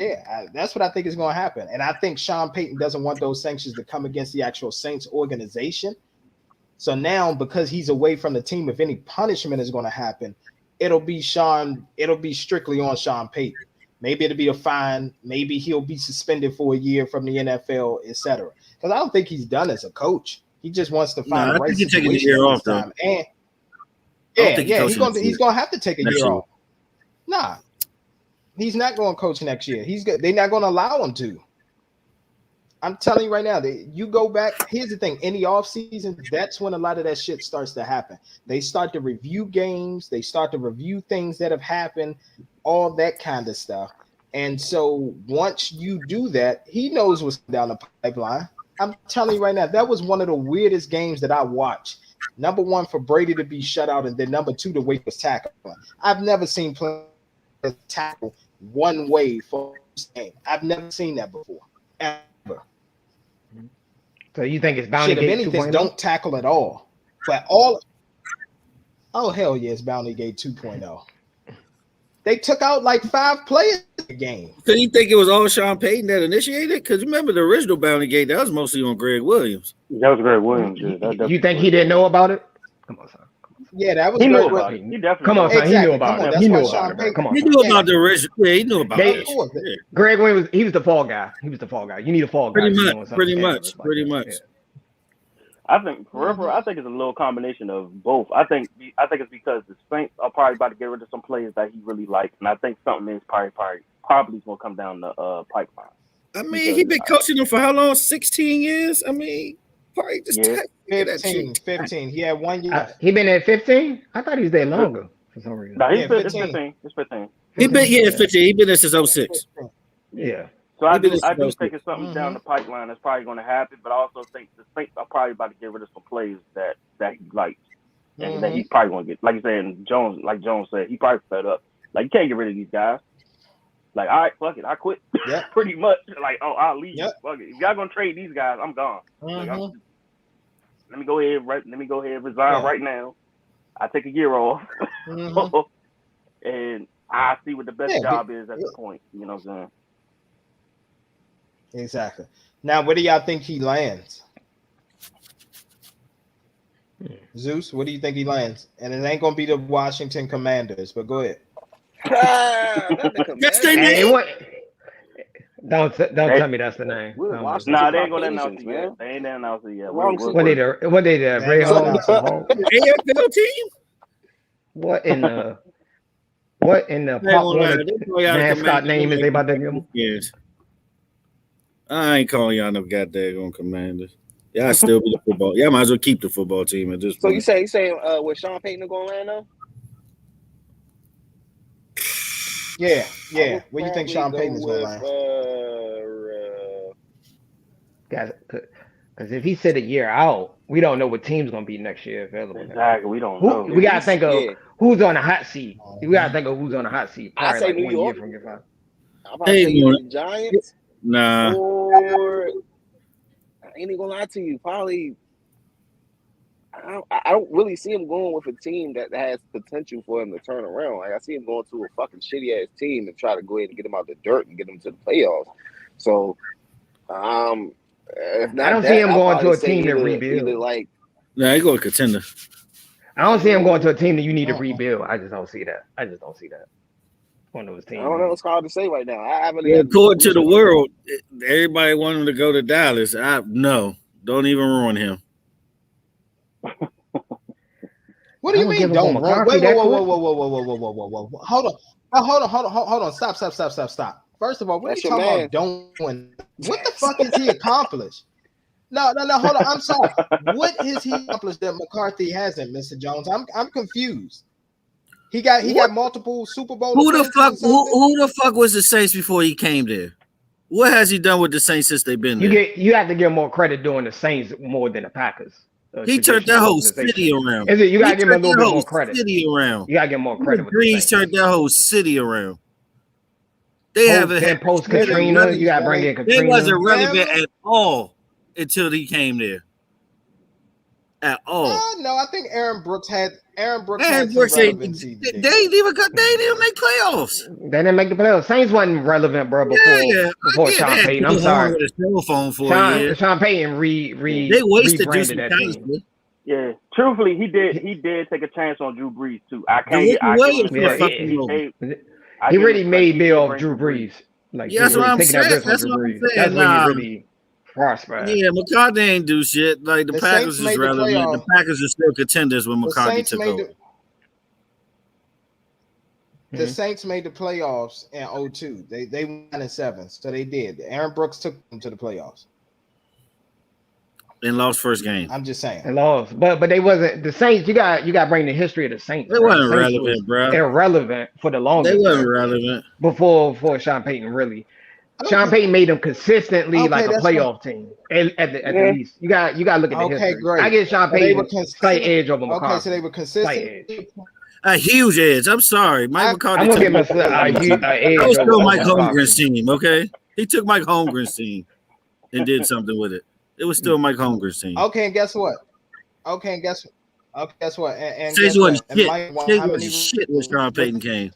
that's what I think is going to happen. And I think Sean Payton doesn't want those sanctions to come against the actual Saints organization. So now, because he's away from the team, if any punishment is going to happen, it'll be strictly on Sean Payton. Maybe it'll be a fine. Maybe he'll be suspended for a year from the NFL, etc. Because I don't think he's done as a coach. He just wants to find the right situation taking a year off, though. And he's gonna have to take a year off. Nah, he's not going to coach next year. They're not going to allow him to. I'm telling you right now, you go back. Here's the thing: in the offseason, that's when a lot of that shit starts to happen. They start to review games. They start to review things that have happened, all that kind of stuff. And so once you do that, he knows what's down the pipeline. I'm telling you right now, that was one of the weirdest games that I watched. Number one, for Brady to be shut out, and then number two, the way he was tackling. I've never seen players tackle one way for this game. I've never seen that before, ever. So you think it's Bounty Gate 2.0? If anything, don't tackle at all. But oh hell yeah, it's Bounty Gate 2.0. They took out like 5 players in the game. So you think it was all Sean Payton that initiated? Because remember the original Bounty Gate, that was mostly on Greg Williams. That was Greg Williams. Yeah. You think he didn't know about it? Come on, son. Yeah, that was he Greg knew about it. He definitely come on, son. Exactly. He knew about it. He knew about it. Come on. He knew about the original. Yeah, he knew about it. Yeah. Greg Williams, he was the fall guy. He was the fall guy. You need a fall guy. Pretty much. Yeah. I think I think it's a little combination of both. I think it's because the Saints are probably about to get rid of some players that he really likes, and I think something is probably going to come down the pipeline. I mean, he been coaching them for how long? 16 years. I mean, probably just 15. He had 1 year. He been at 15. I thought he was there longer for some reason. No, it's 15. It's 15. He been 15. He been there since 06. Yeah. So I do think it's something down the pipeline that's probably going to happen, but I also think the Saints are probably about to get rid of some players that he likes and that he's probably going to get. Like you said, Jones said, he probably fed up. Like, you can't get rid of these guys. Like, all right, fuck it, I quit. Yep. Pretty much. Like, I'll leave. Yep. Fuck it. If y'all gonna trade these guys, I'm gone. Like, let me go ahead and resign right now. I take a year off, and I see what the best job is at the point. You know what I'm saying? Exactly. Now, where do y'all think he lands? Zeus, what do you think he lands? And it ain't gonna be the Washington Commanders, but go ahead. That's their name. Don't tell me that's the name. Nah, they ain't gonna announce it yet. They ain't announced it yet. What they the Ray AFL team? What in the mascot name is they about to give them? Yes. I ain't calling y'all no goddamn Commanders. Y'all still be the football. Y'all might as well keep the football team at this point. So you saying with Sean Payton going to land though? Yeah. Where do you think Sean Payton is going to land? Guys, because if he said a year out, we don't know what team's going to be next year available. Exactly, we don't know. We got to think of who's on the hot seat. We got to think of who's on the hot seat. I say like New York. From your I'm about to say the Giants. Nah. Or I ain't even gonna lie to you. Probably. I don't really see him going with a team that has potential for him to turn around. Like, I see him going to a fucking shitty ass team and try to go ahead and get him out the dirt and get him to the playoffs. So, if not, I don't see him going to a team to rebuild. Nah, he go to contender. I don't see him going to a team that you need to rebuild. I just don't see that. One of those teams. I don't know. It's hard to say right now. According to the world, everybody want him to go to Dallas. No, don't even ruin him. What do you mean? Don't run? Wait, whoa. Hold on. Stop. First of all, what are you talking about? Doing? What the fuck has he accomplished? No. Hold on. I'm sorry. What has he accomplished that McCarthy hasn't, Mr. Jones? I'm confused. He got multiple Super Bowl. Who the fuck was the Saints before he came there? What has he done with the Saints since they've been there? You have to give more credit doing the Saints more than the Packers. He turned that whole city around. You gotta give him a little bit more credit. City around. You gotta give him more credit. Breeze turned that whole city around. They haven't had post Katrina. You gotta bring in Katrina. They wasn't relevant at all until he came there. At all. No, I think Aaron Brooks had they didn't even make playoffs. They didn't make the playoffs. Saints wasn't relevant, bro. Before Sean Payton. I'm sorry. Sean Payton they wasted that team. Yeah, truthfully, he did take a chance on Drew Brees too. He really made Bill of Drew Brees. Like, that's what I'm saying. That's what I'm saying. That's when he really prospered. Yeah, McCarthy ain't do shit. Like, the Packers is relevant. The Packers are still contenders when McCarthy took over. The Saints made the playoffs in 2002. They won in 7, so they did. Aaron Brooks took them to the playoffs. And lost first game. I'm just saying. And lost. But they wasn't the Saints. You got to bring the history of the Saints. They wasn't relevant, bro. Irrelevant for the longest. They wasn't relevant. Before Sean Payton, really. Sean Payton made them consistently like a playoff team. At the least. You got to look at the history. Great. I get Sean Payton slight edge over McCarthy. Okay, so they were consistent. A huge edge. I'm sorry. Mike McCarthy. I'm going to give him a huge edge. That was still Mike Holmgren's team, okay? He took Mike Holmgren's team and did something with it. It was still Mike Holmgren's team. Okay, and guess what? And guess what? Shit when Sean Payton came.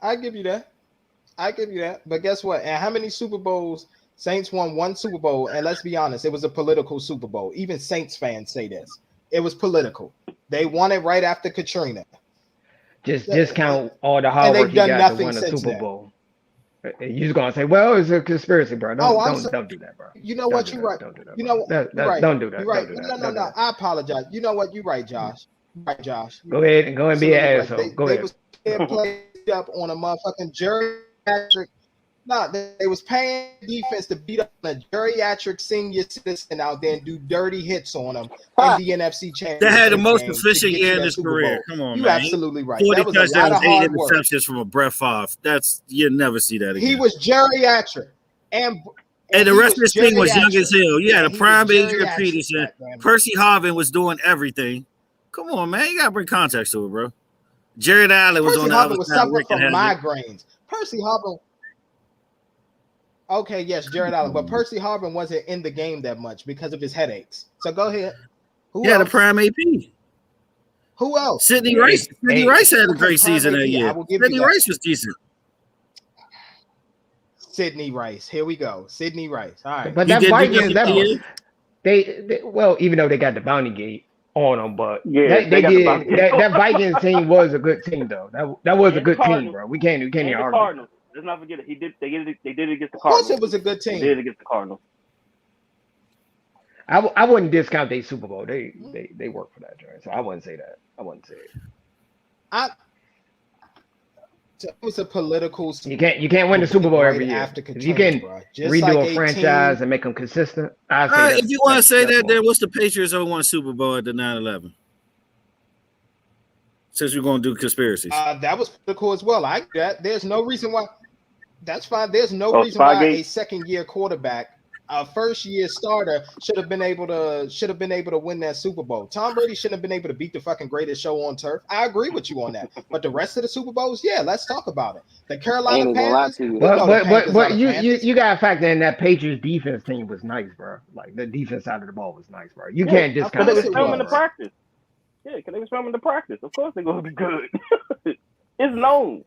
I give you that. But guess what? And how many Super Bowls? Saints won 1 Super Bowl, and let's be honest, it was a political Super Bowl. Even Saints fans say this. It was political. They won it right after Katrina. Just count all the hard work you got to win a Super Bowl. You just gonna say, well, it's a conspiracy, bro. Don't do that, bro. You know what? You're right. Don't do that. You know what? You're right. Don't do that. You're right. Don't do that. No. I apologize. You know what? You're right, Josh. Right, Josh. Go ahead and be an asshole. Right. Go ahead. They was played up on a motherfucking geriatric. No, they was paying defense to beat up a geriatric senior citizen out there and do dirty hits on them in the NFC Championship. That had the most efficient year in his career. Come on, you man. Absolutely right. 40 that was a lot of 8 hard interceptions work. from a Brett Favre. You'll never see that again. He was geriatric. And the rest of this thing was young as hell. You had a prime Adrian Peterson. Percy Harvin was doing everything. Come on, man. You got to bring context to it, bro. Jared Allen was on the other side. Percy Harvin was suffering from migraines. Percy Harvin. Okay, yes, Jared Allen. But Percy Harvin wasn't in the game that much because of his headaches. So go ahead. Who else? The prime AP. Who else? Sidney Rice. Sidney Rice had a great season that year. Sidney Rice was decent. Sidney Rice. Here we go. Sidney Rice. All right. But that Vikings, they well, even though they got the bounty gate on them, but that Vikings team was a good team though. That was a good team, bro. We can't even argue. Cardinals. Let's not forget it. They did it against the Cardinals. Of course, it was a good team. They did it against the Cardinals. I wouldn't discount their Super Bowl. They work for that, so I wouldn't say that. I wouldn't say it. It was a political. You can't win the Super Bowl every year. If you can redo a franchise and make them consistent, I say if you want to say that, then what's the Patriots 0-1 Super Bowl at the 9/11? Since we're going to do conspiracies, that was political as well. There's no reason why. That's fine. There's no reason why a second-year quarterback, a first-year starter, should have been able to win that Super Bowl. Tom Brady shouldn't have been able to beat the fucking greatest show on turf. I agree with you on that. But the rest of the Super Bowls, yeah, let's talk about it. The Carolina Panthers. But you got to factor in that Patriots defense team was nice, bro. Like the defense side of the ball was nice, bro. You can't discount it. They was filming the practice. Yeah, because they was filming the practice. Of course they're going to be good. It's known.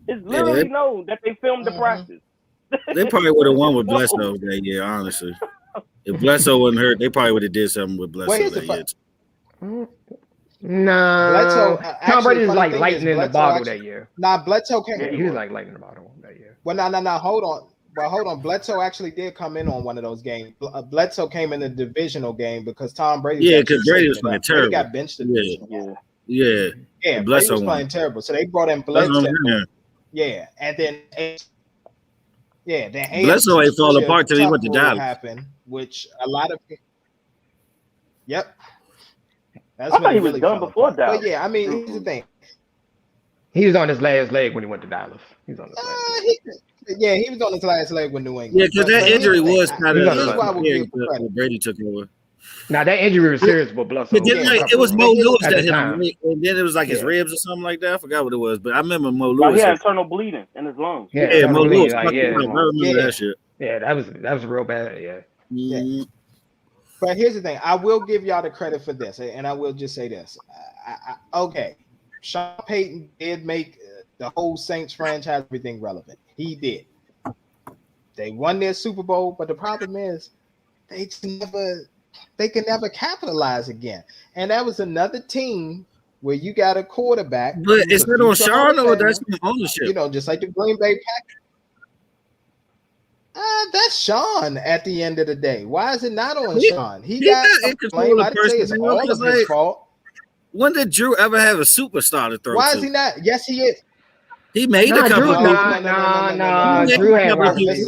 It's literally known that they filmed the practice. They probably would have won with Bledsoe that year, honestly. If Bledsoe wasn't hurt, they probably would have did something with Bledsoe that year. Nah, Tom Brady is like lightning in the bottle that year. Nah, Bledsoe came. Yeah, he was like lightning in the bottle that year. Well, no, hold on. Well, hold on. Bledsoe actually did come in on one of those games. Bledsoe came in the divisional game because Tom Brady. Yeah, because Brady was playing terrible. He got benched. Yeah. Brady was playing terrible. So they brought in Bledsoe. Yeah, and then Bledsoe ain't fall apart till he went to Dallas. Happened, which a lot of. Yep. That's I thought he was done before Dallas. But yeah, I mean, here's the thing. He was on his last leg when he went to Dallas. He was on his last leg. He was on his last leg with New England. Yeah, because that injury was kind of Brady took over. Now that injury was serious, but Bledsoe. It was Mo Lewis that hit him, and then it was like his ribs or something like that. I forgot what it was, but I remember Mo Lewis. He had internal bleeding in his lungs. Yeah, Mo Lewis. I remember that shit. Yeah, that was real bad. Yeah. But here's the thing: I will give y'all the credit for this, and I will just say this. Okay, Sean Payton did make the whole Saints franchise everything relevant. He did. They won their Super Bowl, but the problem is they can never capitalize again. And that was another team where you got a quarterback. But is it on Sean or that's the ownership? Just like the Green Bay Packers. That's Sean at the end of the day. Why is it not on Sean? He got in control of his fault. When did Drew ever have a superstar to throw? Why is he not? Yes, he is. He made a couple. Drew had wide receivers.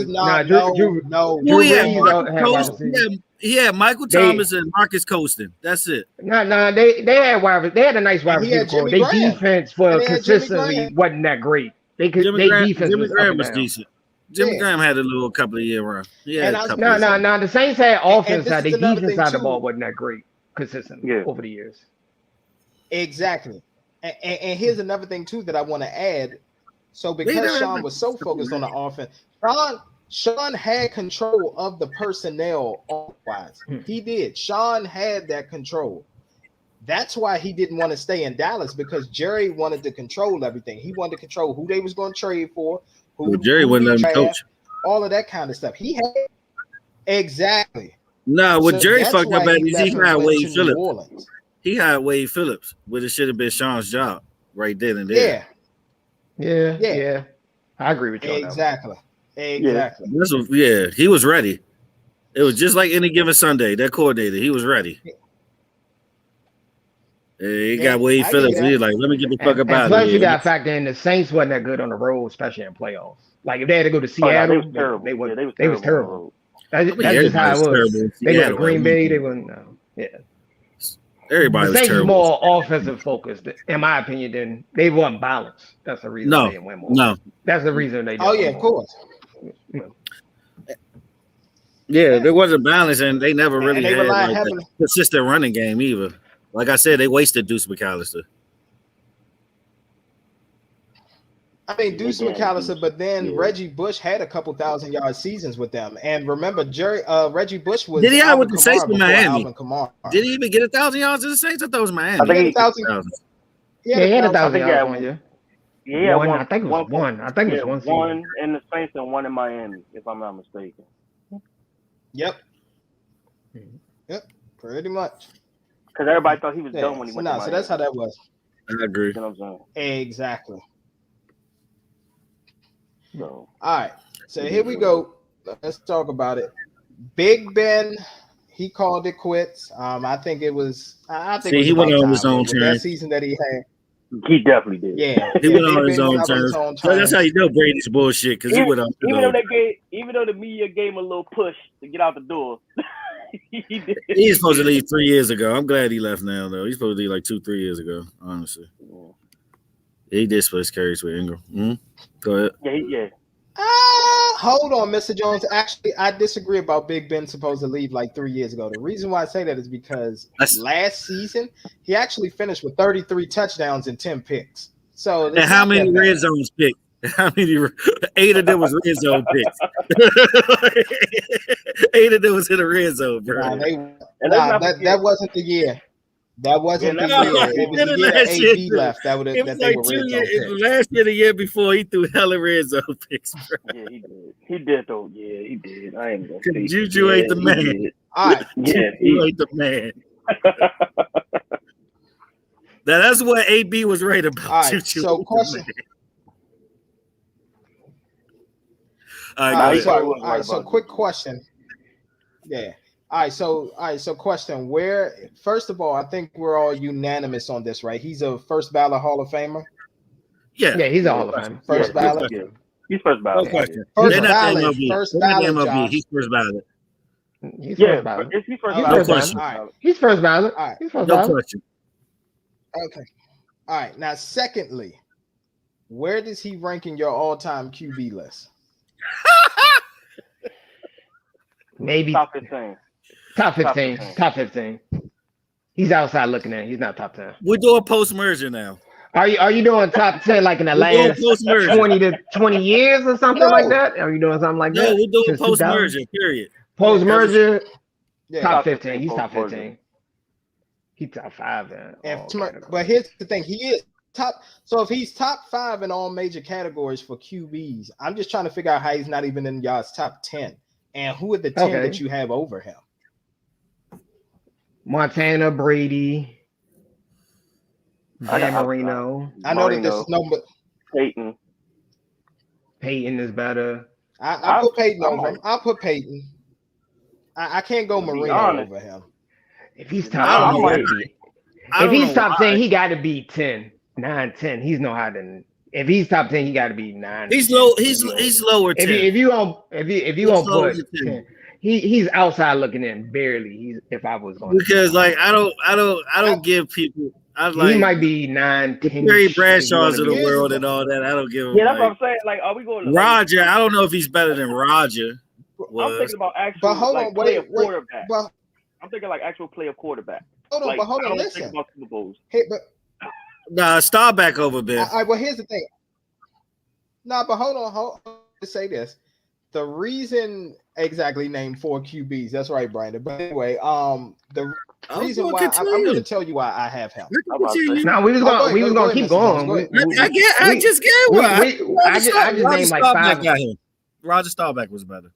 He had Michael Thomas and Marcus Colston. That's it. They had a nice wide receiver. Their defense was consistently wasn't that great. Jimmy Graham was decent. Jimmy Graham had a little couple of year run. No. The Saints had offense side. The defense side of the ball wasn't that great consistently over the years. Exactly. And here's another thing too that I want to add. So because Sean was so focused on the offense, Sean had control of the personnel offense. He did. Sean had that control. That's why he didn't want to stay in Dallas, because Jerry wanted to control everything. He wanted to control who they was going to trade for. Jerry wouldn't let him coach. All of that kind of stuff. He had exactly. No, what Jerry fucked up at is he hired Wade Phillips. He hired Wade Phillips, but it should have been Sean's job right then and there. Yeah. I agree with you. Exactly. Exactly. Yeah, he was ready. It was just like any given Sunday. That coordinator, he was ready. He got Wade Phillips. He was like, let me get the fuck about it. And plus, you got to factor in the Saints wasn't that good on the road, especially in playoffs. Like if they had to go to Seattle, they was terrible. That's just how it was. They go to Green Bay, they wouldn't know. Yeah. Everybody the was terrible. More offensive focused, in my opinion, than they wasn't balanced. That's the reason they didn't win more. No. That's the reason they didn't win more. Of course. Yeah, there wasn't balance, and they never really had like a consistent running game either. Like I said, they wasted Deuce McAllister. I mean, Deuce McAllister, but then Reggie Bush had a couple 1,000-yard seasons with them. And remember, Reggie Bush was. Did he have with the Saints with Miami? Did he even get 1,000 yards in the Saints? I thought it was Miami. I think he had 1,000. Yeah, he had 1,000 yards one year. Yeah, one. I think it was one. I think it was one. One in the Saints and one in Miami, if I'm not mistaken. Yep. Pretty much. Because everybody thought he was done when he went to Miami. So that's how that was. I agree. You know what I'm saying? Exactly. So. All right. So here we go. Let's talk about it. Big Ben, he called it quits. I think it was. He went on his own terms. That season that he had. He definitely did. Yeah, he went on his own terms. So that's how you know Brady's bullshit because he went on. Even though the media gave him a little push to get out the door, he did. He's supposed to leave 3 years ago. I'm glad he left now, though. He's supposed to leave like 2-3 years ago. Honestly, he did split carries with Ingram. Mm-hmm. Go ahead. Yeah. Hold on, Mr. Jones. Actually, I disagree about Big Ben supposed to leave like 3 years ago. The reason why I say that is because last season he actually finished with 33 touchdowns and 10 picks. So and how many red zones picked? How many? 8 of them was red zone picks. 8 of them was in the red zone, bro. That wasn't the year. That wasn't the year. It was the year that AB left. That would have. That they were red zone picks. Last year, the year before, he threw hella red zone picks, bro. Yeah, he did. He did though. Yeah, he did. I ain't gonna say. Juju ain't the man. All right. Yeah, Juju ain't the man. Now that's what AB was right about. All right. Juju so question. All right. So quick question. Yeah. All right, so question. First of all, I think we're all unanimous on this, right? He's a first ballot Hall of Famer. Yeah, he's a Hall of Famer. First ballot. Yeah. He's first ballot. No question. First ballot. First ballot. MLB. He's first ballot. He's first ballot. He's first ballot. No question. All right. He's first ballot. All right. He's first no ballot. question. Okay. All right. Now, secondly, where does he rank in your all-time QB list? Maybe top 15. Top 15. Top 15. He's outside looking at it. He's not top 10. We're doing post-merger now. Are you doing top 10 like in the last 20 to 20 years or something like that? Are you doing something like that? No, we're doing post-merger, period. Post-merger, top 15. He's top 15. He's top 5 then. But here's the thing. He is top. So if he's top 5 in all major categories for QBs, I'm just trying to figure out how he's not even in y'all's top 10. And who are the 10 that you have over him? Montana, Brady, Dan Marino. I know that this is number. Peyton is better. I put Peyton over him. I'll put Peyton. I can't go Marino over him. If he's top 10, if he's top 10, he got to be 10, 9, 10. He's no higher than. If he's top 10, he got to be 9. He's low. He's lower 10. If you won't put 10. He's outside looking in barely. If I was going because like I don't give people. He might be 9, 10. Terry Bradshaw's of the world and all that. I don't give him. Yeah, that's what I'm saying. Like, are we going? Roger, I don't know if he's better than Roger. I'm thinking about actual. But hold on, wait. But I'm thinking like actual play of quarterback. Hold on, listen. Hey, but star back over Ben. All right, well, here's the thing. But hold on. To say this. The reason exactly named 4 QBs. That's right, Brandon. But anyway, the reason why I'm going to tell you why I have him. No, we was going to keep going. I just gave one. I just named like 5. Roger Staubach was better.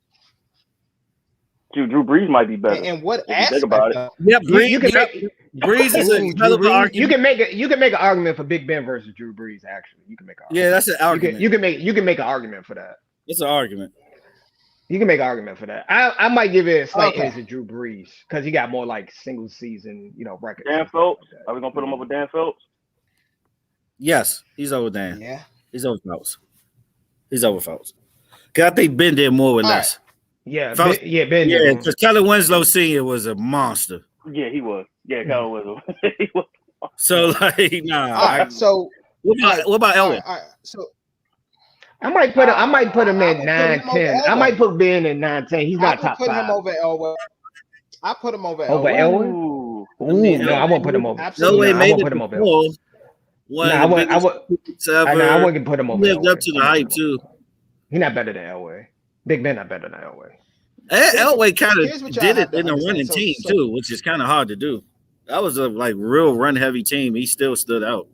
Drew Brees might be better. And what aspect about it? Yep, Brees is a hell of an argument. You can make an argument for Big Ben versus Drew Brees. Actually, you can make an argument. Yeah, that's an argument. You can make an argument for that. It's an argument. You can make an argument for that. I might give it a slight edge to Drew Brees because he got more like single season, records. Dan Phelps. Are we gonna put him over Dan Phelps? Yes, he's over Dan. Yeah, he's over Phelps. He's over Phelps. Cause I think Ben did more with less. Yeah, Phelps, Ben. Yeah, because Kelly Winslow Sr. was a monster. Yeah, he was. Yeah, Kelly Winslow. He was. So like, nah. So what about Elway? So I might put him in 9-10. I might put Ben in 9-10. He's not top 5. I put him over Elway. I put him over Elway. Ooh, no, I won't put him over. Elway made it before. I wouldn't put him over. Lived up to the hype too. He's not better than Elway. Big Ben not better than Elway. Elway kind of did it in a running team too, which is kind of hard to do. That was a real run heavy team. He still stood out.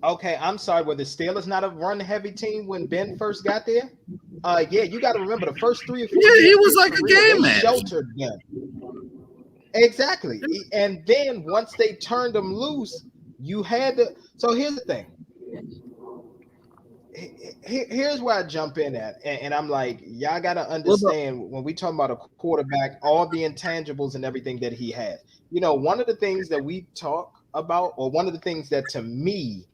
Okay, I'm sorry. Were the Steelers not a run heavy team when Ben first got there? Yeah, you got to remember the first 3 or 4 years. Yeah, he was like a game man. Sheltered them. Exactly. And then once they turned him loose, you had to. So here's the thing. Here's where I jump in at. And I'm like, y'all got to understand when we talk about a quarterback, all the intangibles and everything that he has. One of the things that we talk about, or one of the things that to me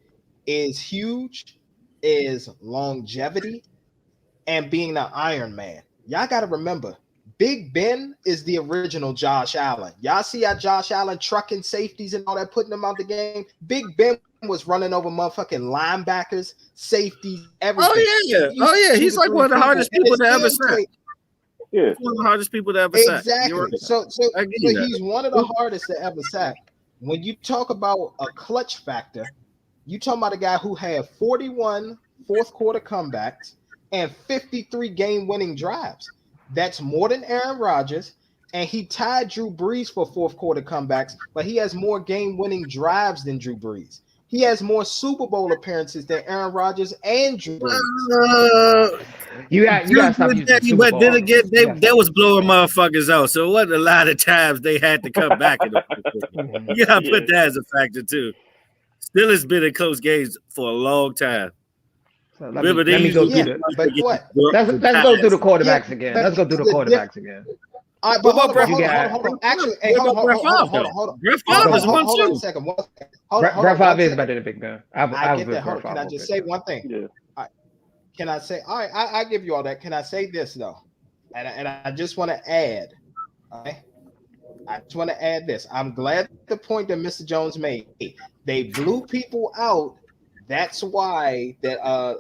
is huge, is longevity and being an Iron Man. Y'all got to remember, Big Ben is the original Josh Allen. Y'all see how Josh Allen trucking safeties and all that, putting them out the game? Big Ben was running over motherfucking linebackers, safeties, everything. Oh yeah. He's like one of the hardest people to ever sack. Yeah, one of the hardest people to ever sack. Exactly. Right. So he's one of the hardest to ever sack. When you talk about a clutch factor, you talking about a guy who had 41 fourth quarter comebacks and 53 game-winning drives. That's more than Aaron Rodgers, and he tied Drew Brees for fourth quarter comebacks, but he has more game-winning drives than Drew Brees. He has more Super Bowl appearances than Aaron Rodgers and Drew Brees. You got to stop using Super But Bowl. then again, they was blowing motherfuckers out, so it wasn't a lot of times they had to come back. You got to put that as a factor too. Still has been in close games for a long time. So let me go through let's go through the quarterbacks again. Let's go through the quarterbacks again. All right, but hold on. Actually, hold on. Brett Favre is one too. Hold on a second. Brett Favre is better than Big Ben. I get that. Can I just say one thing? Yeah. Can I say? All right, I give you all that. Can I say this though? And I just want to add. Okay. I just want to add this. I'm glad the point that Mr. Jones made. They blew people out. That's why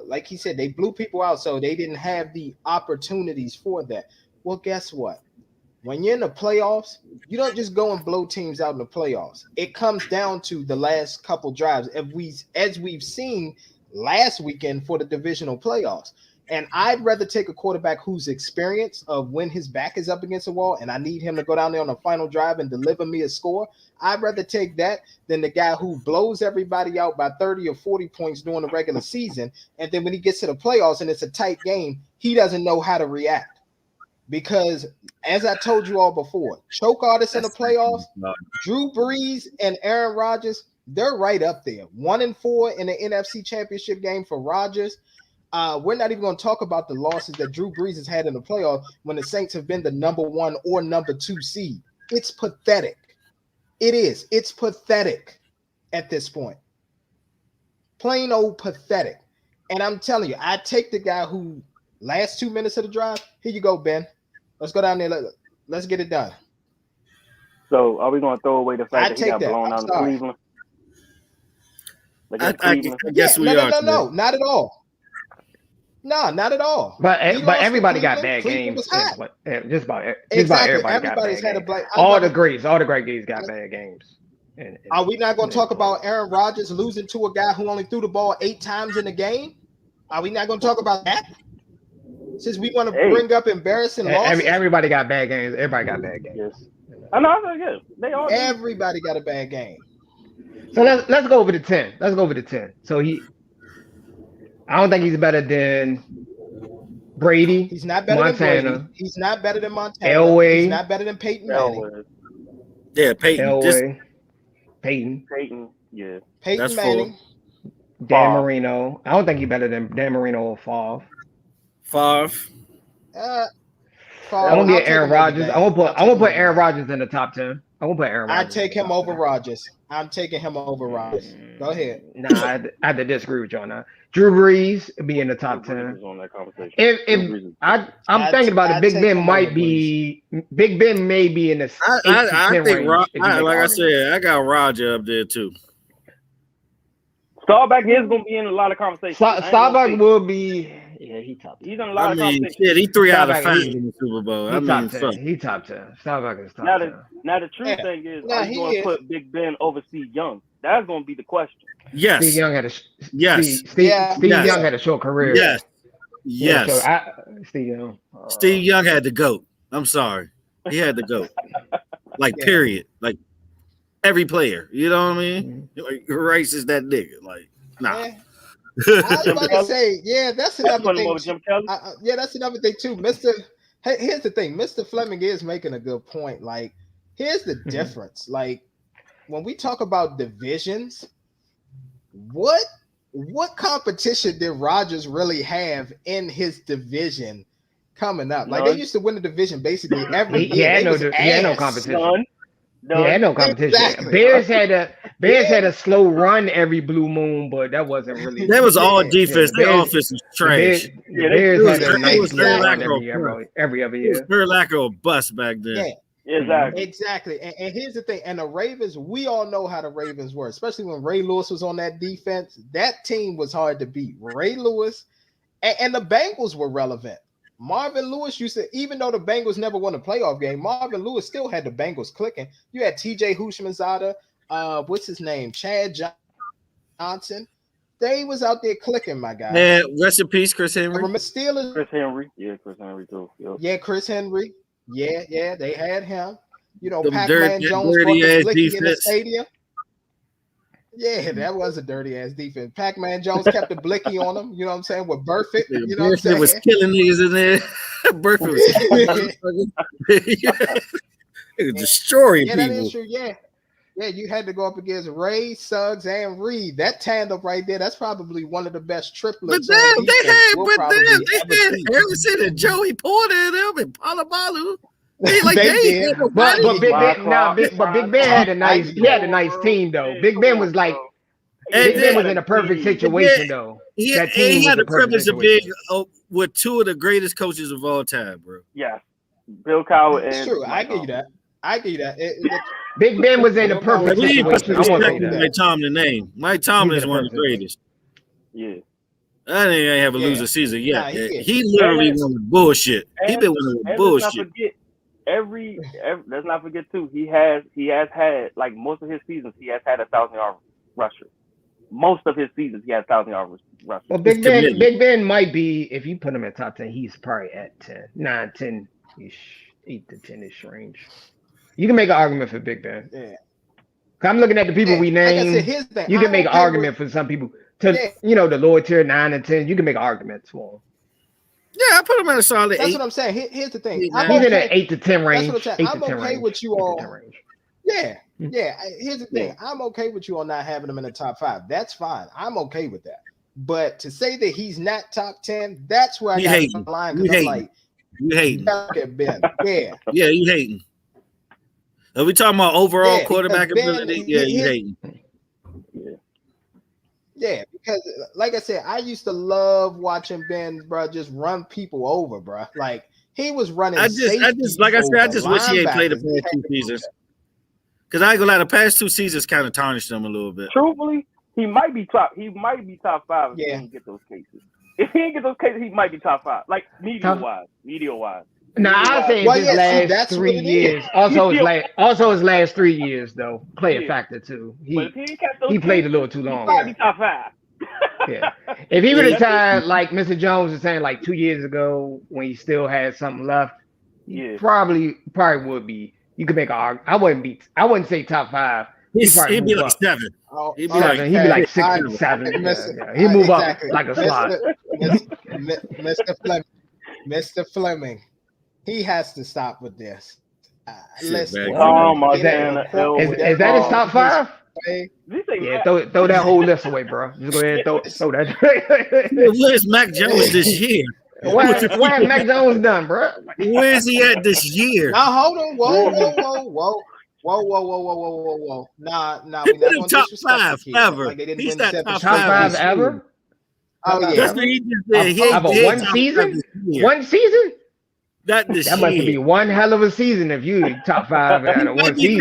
like he said, they blew people out, so they didn't have the opportunities for that. Well, guess what? When you're in the playoffs, you don't just go and blow teams out in the playoffs. It comes down to the last couple drives, as we've seen last weekend for the divisional playoffs. And I'd rather take a quarterback who's experienced of when his back is up against the wall and I need him to go down there on the final drive and deliver me a score. I'd rather take that than the guy who blows everybody out by 30 or 40 points during the regular season. And then when he gets to the playoffs and it's a tight game, he doesn't know how to react. Because as I told you all before, choke artists in the playoffs, Drew Brees and Aaron Rodgers, they're right up there. 1-4 in the NFC Championship game for Rodgers. We're not even going to talk about the losses that Drew Brees has had in the playoffs when the Saints have been the number 1 or number 2 seed. It's pathetic. It is. It's pathetic at this point. Plain old pathetic. And I'm telling you, I take the guy who last 2 minutes of the drive. Here you go, Ben. Let's go down there. Let's get it done. So are we going to throw away the fact that he got blown out of Cleveland? I guess we are. No, not at all. No, not at all. But everybody got bad games. Just about everybody got bad games. All the great games got bad games. Are we not going to talk about Aaron Rodgers losing to a guy who only threw the ball 8 times in the game? Are we not going to talk about that? Since we want to bring up embarrassing losses. Everybody got bad games. Everybody got bad games. Yes. I know. Good. They all. Everybody got a bad game. So let's go over the 10. Let's go over the 10. So I don't think he's better than Brady. He's not better than Brady. He's not better than Montana. Elway. He's not better than Peyton Manning. Yeah, Peyton. Elway. Peyton. Yeah. Peyton That's Manning. Dan Marino. I don't think he's better than Dan Marino or Favre. Favre. I'm gonna get Aaron Rodgers. I won't put Aaron Rodgers in the top 10. I won't put Aaron Rodgers. I take him over Rodgers. I'm taking him over Rodgers. Go ahead. Nah, I had to disagree with you on that. Drew Brees be in the top 10. On that conversation. If I'm thinking about it, Big Ben might be. Big Ben may be in the. I think like I said, I got Roger up there too. Staubach is going to be in a lot of conversations. Staubach will be. Yeah, he top 10. He's in a lot of conversations. Shit, he 3 out of 5 in the Super Bowl. He top 10. Staubach is top 10. Now the true thing is, are you going to put Big Ben over Steve Young? That's going to be the question. Yes. Steve Young had a Young had a short career. Yes. Steve Young. Steve Young had the GOAT. I'm sorry. He had the GOAT. Like, period. Like, every player. You know what I mean? Like, racist that nigga. Like, nah. I was about to say, that's another thing. That's another thing too. Here's the thing. Mr. Fleming is making a good point. Like, here's the difference. Like, when we talk about divisions, what competition did Rodgers really have in his division coming up? Like, they used to win the division basically every year. He had no competition. None. He had no competition. Exactly. Bears had a slow run every blue moon, but that wasn't really. That was all defense. Their offense was trash. Bears had a nice run every other year. It was Urlacher bust back then. Yeah. Exactly. And here's the thing. And the Ravens, we all know how the Ravens were, especially when Ray Lewis was on that defense. That team was hard to beat. Ray Lewis and the Bengals were relevant. Marvin Lewis used to, even though the Bengals never won a playoff game, Marvin Lewis still had the Bengals clicking. You had TJ Houshmandzadeh, what's his name? Chad Johnson. They was out there clicking, my guy. Man, rest in peace, Chris Henry. Steelers. Chris Henry. Yeah, Chris Henry too. Yep. Yeah, Chris Henry. Yeah, they had him. You know, Pac-Man Jones brought the blicky in the stadium. Yeah, that was a dirty ass defense. Pac-Man Jones kept the blicky on him. You know what I'm saying? With Burfitt. You know what I'm saying? Was killing niggas in there. Burfitt was destroying people. That is true. Yeah, you had to go up against Ray, Suggs, and Reed. That tandem right there, that's probably one of the best triplets. But then they had Harrison and Joey Porter and them and Palomalu. But Big Ben had a nice team though. Big Ben was like Big Ben was in a perfect situation though. He had the privilege of being with two of the greatest coaches of all time, bro. Yeah, Bill Cowher. It's true. I give you that. Big Ben was in a perfect situation. Mike Tomlin name. Mike Tomlin is one of the greatest. Yeah. I didn't have a loser season yet. He literally won with bullshit. He been winning with bullshit. Let's not forget too. He has had, like, most of his seasons. He has had 1,000-yard rusher. Most of his seasons, he has 1,000-yard rusher. Well, Big Ben might be, if you put him in top 10, he's probably at 10, 9, 10 ish, 8 to 10 ish range. You can make an argument for Big Ben. Yeah. I'm looking at the people we named. You can make an argument for some people. The lower tier 9 and 10. You can make arguments for them. Yeah, I put him in a solid 8. That's what I'm saying. Here's the thing. He's in an 8 to 10 range. That's what I'm saying. I'm okay with you all. Yeah. Here's the thing. I'm okay with you all not having him in the top 5. That's fine. I'm okay with that. But to say that he's not top 10, that's where I got the line. Because I'm like, you hating. Ben. Yeah. Yeah, you hating. Are we talking about overall quarterback ability? Yeah, you hating. Yeah, because like I said, I used to love watching Ben, bro, just run people over, bro. Like, he was running. I just wish he had played the past 2 seasons. Because I ain't gonna lie, the past 2 seasons kind of tarnished him a little bit. Truthfully, he might be top 5 if he didn't get those cases. If he didn't get those cases, he might be top 5. Like, media wise. Now I say his last 3 years. Also his last 3 years though play a factor too. He played a little too long. He probably top 5. Yeah. If he would have retired like Mr. Jones was saying like 2 years ago when he still had something left, probably would be. You could make an argument. I wouldn't say top 5. He'd be like 7. He'd be like 6 or 7. He'd move up like a slot. Mr. Fleming. He has to stop with this. Listen, is that his top 5? Yeah, throw that whole list away, bro. Just go ahead and throw that. Where's Mac Jones this year? What have Mac Jones done, bro? Where is he at this year? Now hold on, whoa. Nah, we're not gonna top disrespect five the kid. ever. Like they didn't He's win not top Top five this ever? year. Oh yeah. That's what he just said. He ain't Of one top season? five this year. One season? Not this That year. must be one hell of a season if you top five out of one season. He You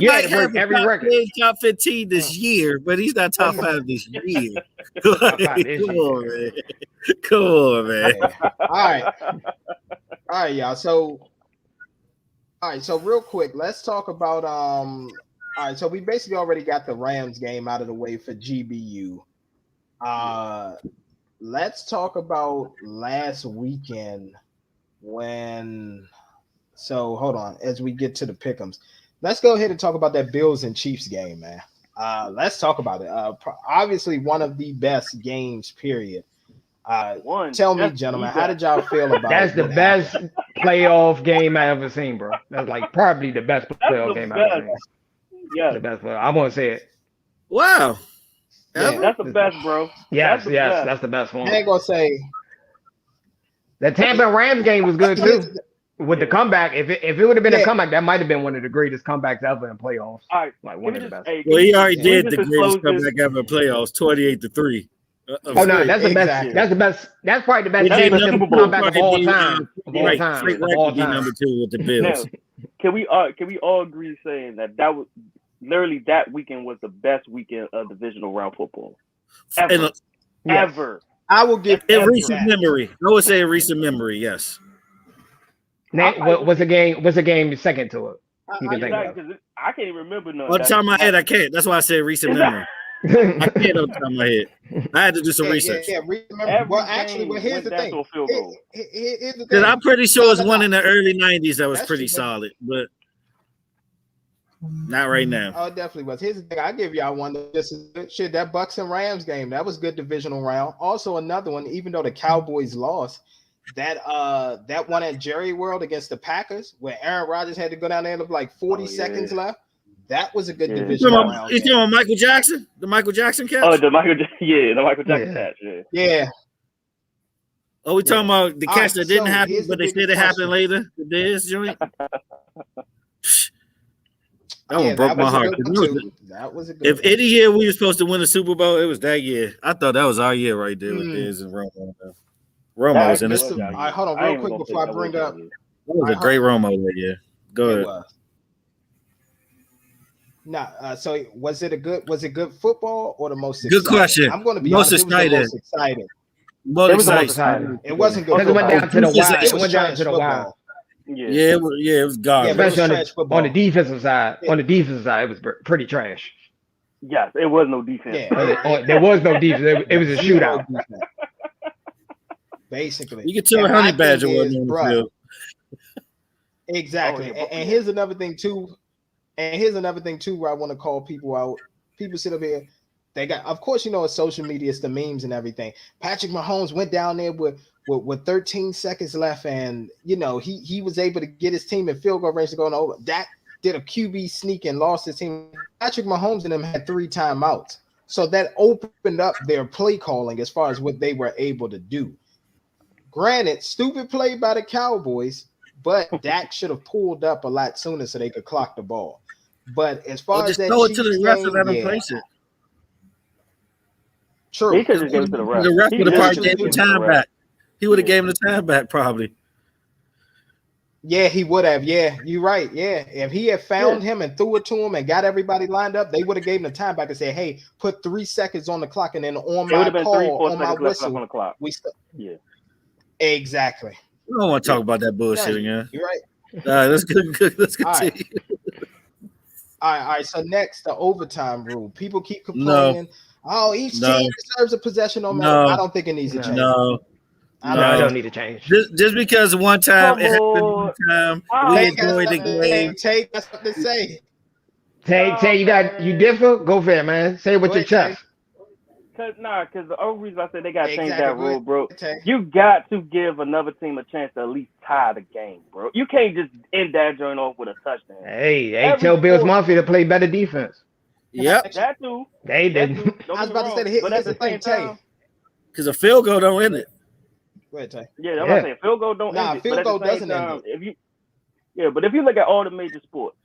might had to have work every top record. 10, top 15 this year, but he's not top 5 this year. Top five this Come year. on, man. Come on, man. Yeah. All right, y'all. So real quick, let's talk about all right, so we basically already got the Rams game out of the way for GBU. Let's talk about last weekend hold on, as we get to the pick'ems. Let's go ahead and talk about that Bills and Chiefs game, man. Let's talk about it. Obviously one of the best games, period. Tell me, gentlemen, how did y'all feel about That's it? the best playoff game I ever seen, bro. That's like probably the best playoff game I ever seen. Yeah, the best playoff. I want to say it. Wow. Yeah, that's the best, bro. Yes, that's the best one. I ain't gonna say the Tampa Rams game was good too. With the comeback, if it would have been a comeback, that might have been one of the greatest comebacks ever in playoffs. All right, like one of the best. Well, he already did the greatest comeback ever in playoffs, 28-3. Oh no, that's the best. That's the best. That's probably the best defensive comeback of all time. Of all time. Of all time. Number 2 with the Bills. Now, can we all agree saying that was literally that weekend was the best weekend of divisional round football ever? Ever. I will give in recent memory. I would say in recent memory, yes. What's a game second to it? You can think of. I can't even remember none. On the top of my head, I can't. That's why I said recent memory. I can't on the top of my head. I had to do some research. Well, actually, here's the thing. Because I'm pretty sure it's one in the early 90s that was pretty solid, but not right now. Oh, it definitely was. Here's the thing. I give y'all one. This is good shit. That Bucks and Rams game, that was good divisional round. Also, another one, even though the Cowboys lost, that one at Jerry World against the Packers, where Aaron Rodgers had to go down there with like 40 seconds left. That was a good divisional round. You talking about Michael Jackson? The Michael Jackson catch? Oh, the Michael Jackson catch. Yeah. Oh, we talking about the catch that didn't happen, but they said it happened later. The Dez joint. That one broke my heart. That was a good. If any year we were supposed to win the Super Bowl, it was that year. I thought that was our year right there with Dez and Romo. Romo was in this. All right, hold on real quick before I bring up. That was a great Romo that year. Go ahead. So was it good football or the most exciting? Good question. I'm going to be most honest, excited. It was the most exciting. It was the most exciting. It wasn't good. Because it went down to the wire. It went down to the wire. Yeah, it was garbage. Especially on the defensive side. On the defensive side, it was pretty trash. Yes, it was no defense. There was no defense. It was a shootout. Basically, you could tell Honey Badger wasn't on the field. Exactly. And here's another thing too. Where I want to call people out. People sit up here. They got, of course, it's social media, it's the memes and everything. Patrick Mahomes went down there with 13 seconds left, and he was able to get his team in field goal range to go over. Dak did a QB sneak and lost his team. Patrick Mahomes and them had 3 timeouts, so that opened up their play calling as far as what they were able to do. Granted, stupid play by the Cowboys, but Dak should have pulled up a lot sooner so they could clock the ball. But as far as that throw it to the rest of them and place it. True. He could have given it to the ref. The ref would have probably gave him time back. He would have gave him the time back probably. Yeah, he would have. Yeah, you're right. Yeah, if he had found him and threw it to him and got everybody lined up, they would have gave him the time back and said, "Hey, put 3 seconds on the clock, and then on my call, on my whistle, on the clock." Exactly. We don't want to talk about that bullshit again. You're right. All right, let's continue. All right. So next, the overtime rule. People keep complaining. Oh, each team deserves a possession on matter. I don't think it needs to change. I don't need to change. Just because one time it happened one time, we enjoyed the game. Take that's what they say. Tay, you differ? Go for it, man. Say it with your chest. Because the only reason I said they got to change that rule, bro, you got to give another team a chance to at least tie the game, bro. You can't just end that joint off with a touchdown. Hey, tell Bills Mafia to play better defense. Yep. That too. They did. I was about to say, here's the thing, Tay. Because a field goal don't end it. Go ahead, Ty. Yeah, I'm not saying field goal don't end it. Field but goal at the same doesn't time, end it. But if you look at all the major sports,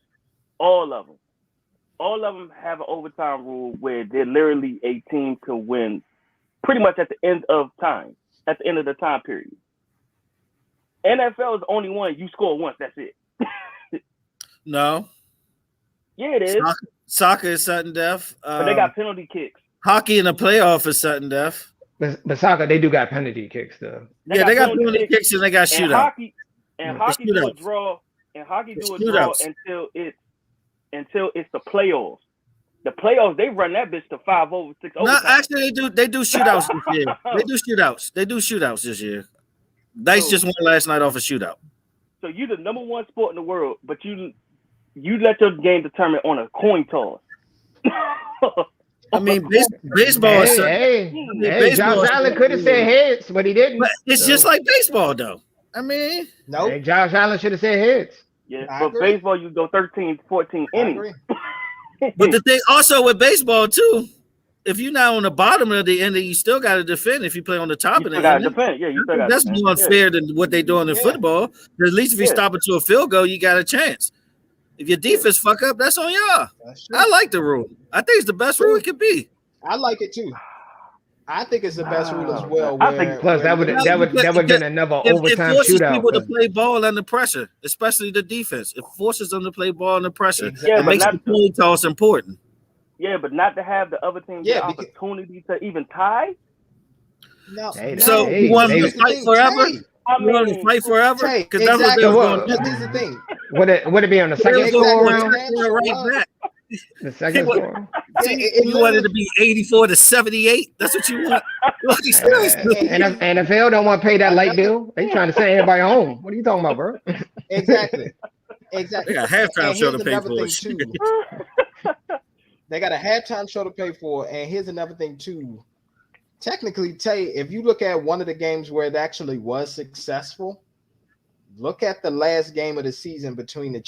all of them have an overtime rule where they're literally a team to win pretty much at the end of time, at the end of the time period. NFL is the only one you score once, that's it. No. Yeah, it is. Soccer is sudden death. But they got penalty kicks. Hockey in the playoff is sudden death. But soccer, they do got penalty kicks though. They got penalty kicks and they got shootout. Hockey do a draw. And hockey do a draw until it's the playoffs. The playoffs, they run that bitch to 5 over 6 over. No, actually they do shootouts this year. They do shootouts this year. Dice just won last night off a shootout. So you the number one sport in the world, but you let your game determine on a coin toss. I mean, baseball. Josh Allen could have said heads, but he didn't. But it's just like baseball, though. I mean, no. Hey, Josh Allen should have said heads. Yeah, but baseball, you go 13, 14 innings. But the thing also with baseball too, if you're not on the bottom of the end, you still got to defend. If you play on the top of the end, defend. Yeah, you still got. That's more unfair than what they're doing in football. At least if you stop it to a field goal, you got a chance. If your defense fuck up, that's on y'all. I like the rule. I think it's the best rule it could be. I like it too. I think it's the best rule as well. Plus, that would been another overtime forces shootout. People to play ball under pressure, especially the defense. It forces them to play ball under pressure. Exactly. It makes the coin toss important. Yeah, but not to have the other team get opportunity to even tie. No. So you want to fight forever? You want to fight forever? Because that's what they're going to do. Here's the thing. Would it be on the second score round? Right back. The second score. You wanted to be 84 to 78. That's what you want. NFL don't want to pay that light bill. They trying to send everybody home. What are you talking about, bro? Exactly. They got halftime show to pay for. They got a halftime show to pay for, and here's another thing too. Technically, Tay, if you look at one of the games where it actually was successful, look at the last game of the season between the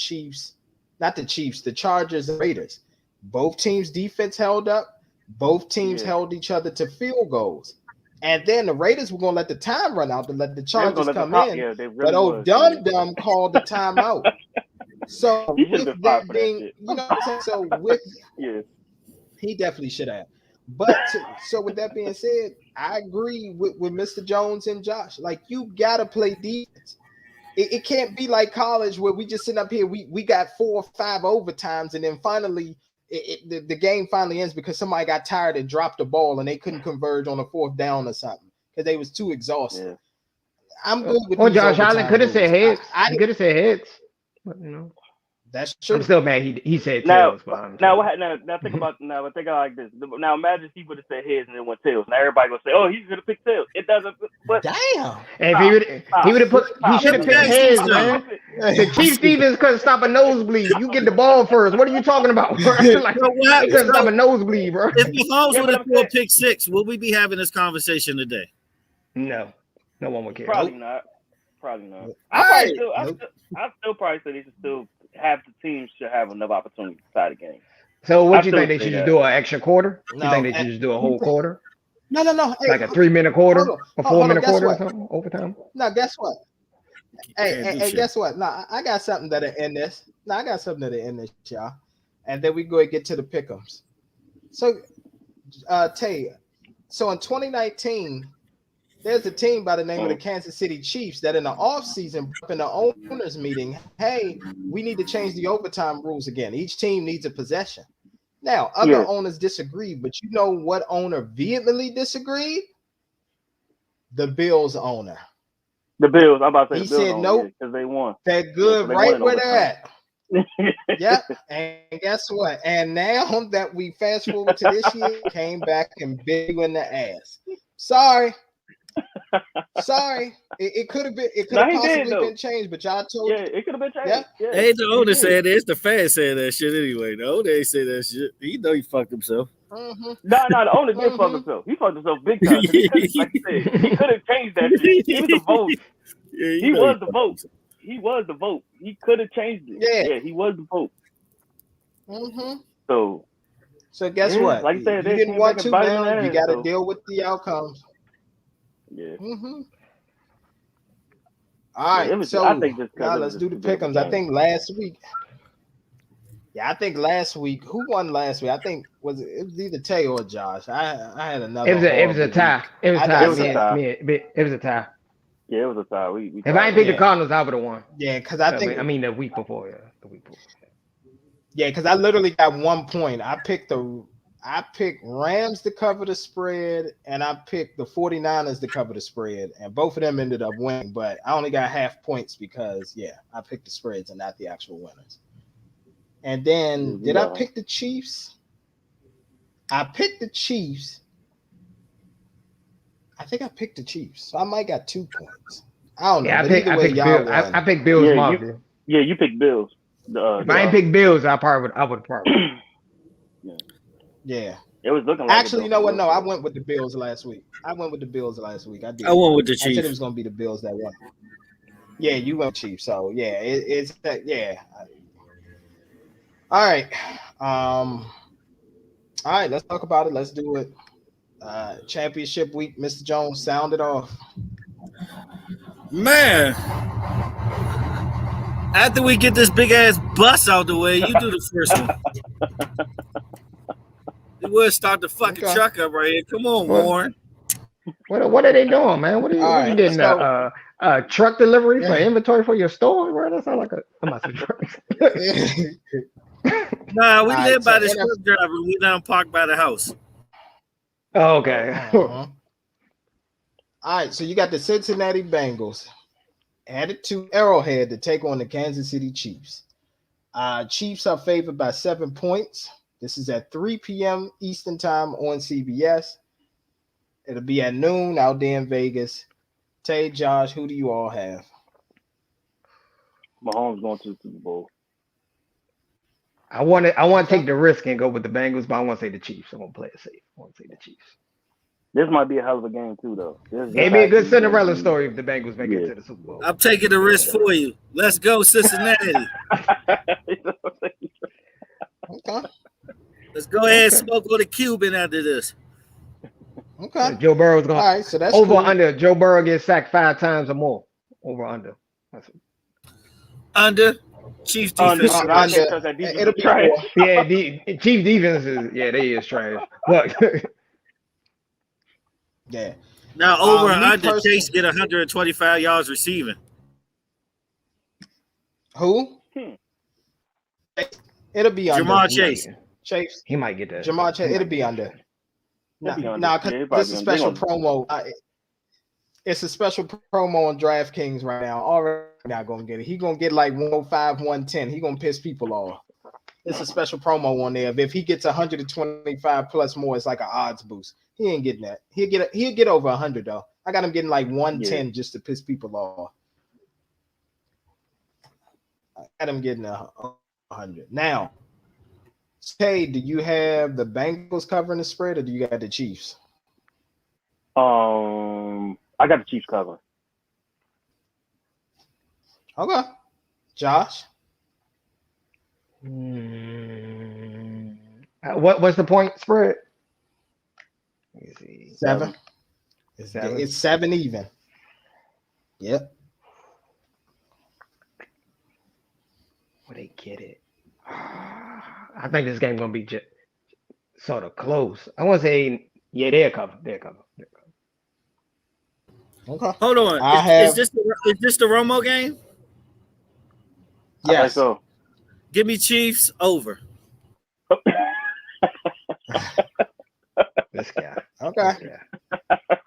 Chargers and Raiders. Both teams' defense held up. Both teams held each other to field goals. And then the Raiders were going to let the time run out to let the Chargers come in. But Dum called the timeout. So with that being, he definitely should have. But so with that being said, I agree with Mr. Jones and Josh. Like, you got to play defense. It can't be like college where we just sit up here. We got 4 or 5 overtimes, and then finally the game finally ends because somebody got tired and dropped the ball and they couldn't converge on a 4th down or something because they was too exhausted. Yeah. I'm good with. Well, Josh Allen could have said heads. He could have said heads. But, that's true. I'm still mad. He said tails. Now think about it like this. Now imagine he would have said heads and then went tails. Now everybody gonna say, "Oh, he's gonna pick tails." It doesn't. But damn. And he would have put. He should have picked heads, man. The Chief Stevens couldn't stop a nosebleed. You get the ball first. What are you talking about? Like, he couldn't stop a nosebleed, bro. If Mahomes would have threw a pick 6, will we be having this conversation today? No one would care. Probably not. I still probably say they should still have the teams should have enough opportunity to tie the game. So what you think they should just do an extra quarter? You think they should just do a whole quarter? No. Hey, like a 3-minute quarter, a 4-minute quarter or something, overtime? No, guess what? Hey, guess what? No, I got something that'll end this. Y'all. And then we go and get to the pick'ems. So, Tay, so in 2019, there's a team by the name of the Kansas City Chiefs that in the offseason, in the owners meeting, hey, we need to change the overtime rules again. Each team needs a possession. Now, other owners disagreed, but you know what owner vehemently disagreed? The Bills owner. The Bills. I'm about to say he said nope because they won. They're good right where they're at. Yep. And guess what? And now that we fast forward to this year, came back and bit you in the ass. Sorry. It could have been. It could have possibly been changed, but y'all told. Yeah, it could have been changed. Yeah. Ain't the owner saying this. The fans saying that shit anyway. The owner ain't say that shit. He know he fucked himself. No, the owner did fuck himself. He fucked himself big time. Like you said, he could have changed that shit. He was the vote. Yeah, he was the vote. He was the vote. He could have changed it. Yeah, he was the vote. So guess what? Like you said, you didn't want to, man. You got to deal with the outcomes. Yeah. All right, so I think just now let's do the pick'ems. I think last week. Yeah, I think last week. Who won last week? I think it was either Tay or Josh. I had another. It was a tie. It was a tie. It was a tie. It was a tie. Yeah, it was a tie. We if I ain't picked the Cardinals, I would have won. Yeah, because I think. I mean, the week before. Yeah, the week before. Yeah, because I literally got 1 point. I picked Rams to cover the spread, and I picked the 49ers to cover the spread, and both of them ended up winning. But I only got half points because I picked the spreads and not the actual winners. And then, did I pick the Chiefs? I picked the Chiefs. I think I picked the Chiefs, so I might got 2 points. I don't know. Yeah, I picked Bills. You picked Bills. If I ain't picked Bills, I would probably. Yeah. It was looking like actually, you know what? No, I went with the Bills last week. I did. I did. I went with the Chiefs. I said it was going to be the Bills that won. Yeah, you went Chiefs. So yeah, it's that. Yeah. All right. All right. Let's talk about it. Let's do it. Championship week. Mr. Jones, sound it off. Man, after we get this big ass bus out the way, you do the first one. You would start the fucking truck up right here. Come on, Warren. What are they doing, man? What are you getting? Truck delivery for inventory for your store? Bro? That sounds like a massive truck. Nah, we live by the screwdriver. We down parked by the house. Oh, okay. All right, so you got the Cincinnati Bengals headed to Arrowhead to take on the Kansas City Chiefs. Chiefs are favored by 7 points. This is at 3 p.m. Eastern time on CBS. It'll be at noon out there in Vegas. Tay, Josh, who do you all have? Mahomes going to the Super Bowl. I want to take the risk and go with the Bengals, but I want to say the Chiefs. I'm going to play it safe. I want to say the Chiefs. This might be a hell of a game, too, though. It'd be a good Cinderella story if the Bengals make it to the Super Bowl. I'm taking the risk for you. Let's go, Cincinnati. Okay. Let's go ahead and smoke on the Cuban after this. Okay. So Joe Burrow's going. All right, so that's over cool. Under. Joe Burrow gets sacked 5 times or more. Over under. Under. Chiefs defense. It'll be trash. Yeah, Chiefs defense is they is trash. But yeah. Now over under Chase get 125 yards receiving. Who? It'll be under. Jamar Chase. Chase. He might get that. Jamar Chase. It'll be under. Nah, because this is a special promo. It's a special promo on DraftKings right now. Already not gonna get it. He gonna get like 105, 110. He gonna piss people off. It's a special promo on there. If he gets 125 plus more, it's like an odds boost. He ain't getting that. He'll get over 100 though. I got him getting like 110 just to piss people off. I got him getting 100. Now, Tay, do you have the Bengals covering the spread, or do you got the Chiefs? I got the Chiefs cover. Okay. Josh? What's the point spread? Let me see. 7. It's 7 even. Yep. Well, they get it. I think this game's gonna be just sort of close. I want to say, they're covered. Okay. Hold on. Is this the Romo game? Yes. So. Give me Chiefs over. This guy. Okay.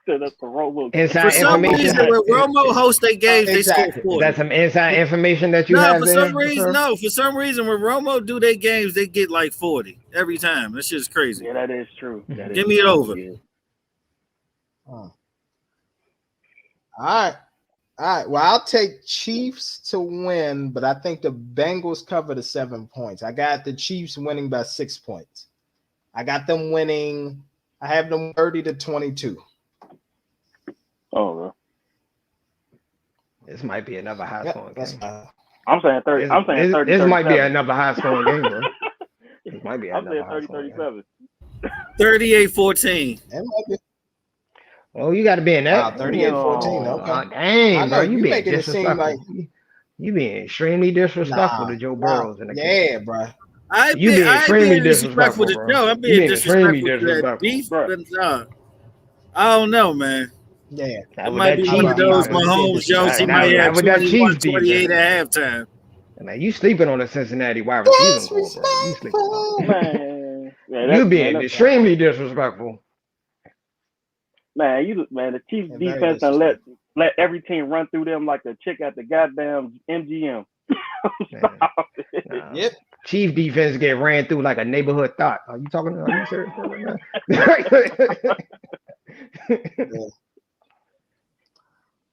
That's the Romo. Inside for some reason, when Romo hosts their games, they score 40. That's some inside information that you have for there? For some reason, when Romo do their games, they get like 40 every time. That shit's crazy. Yeah, that is true. Give me it over. Yeah. All right. Well, I'll take Chiefs to win, but I think the Bengals cover the 7 points. I got the Chiefs winning by 6 points. I got them winning. I have them 30-22. Oh, man. This might be another high scoring game. I'm saying 30. I'm saying 30. This might be another high scoring game, bro. This might be another high scoring game. 38-14. Oh, you got to be in that. 38-14. Okay. Dang, bro, you being making it seem like you being extremely disrespectful to Joe Burrows in the case. Bro. You being extremely disrespectful, to bro. Joe. I'm being extremely disrespectful to that defense. I don't know, man. Yeah. It might be one of those Mahomes Jones. He might have 21, 28 at halftime. Man, you sleeping on the Cincinnati wide receiving core, bro. You sleeping, man. You being extremely disrespectful. Man, the Chiefs defense and let every team run through them like a chick at the goddamn MGM. Yep. Chief defense get ran through like a neighborhood thought. Are you serious right now?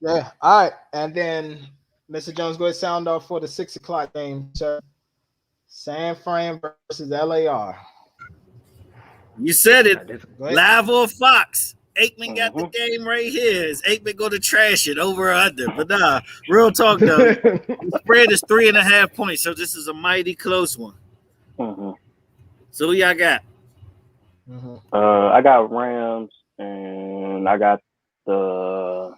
Yeah. All right. And then Mr. Jones, go ahead sound off for the 6 o'clock game, sir. San Fran versus LAR. You said it. Live on Fox. Aikman got the game right here. Is Aikman going to trash it over or under? But nah, real talk though. The spread is 3.5 points, so this is a mighty close one. So who y'all got? I got Rams, and I got the.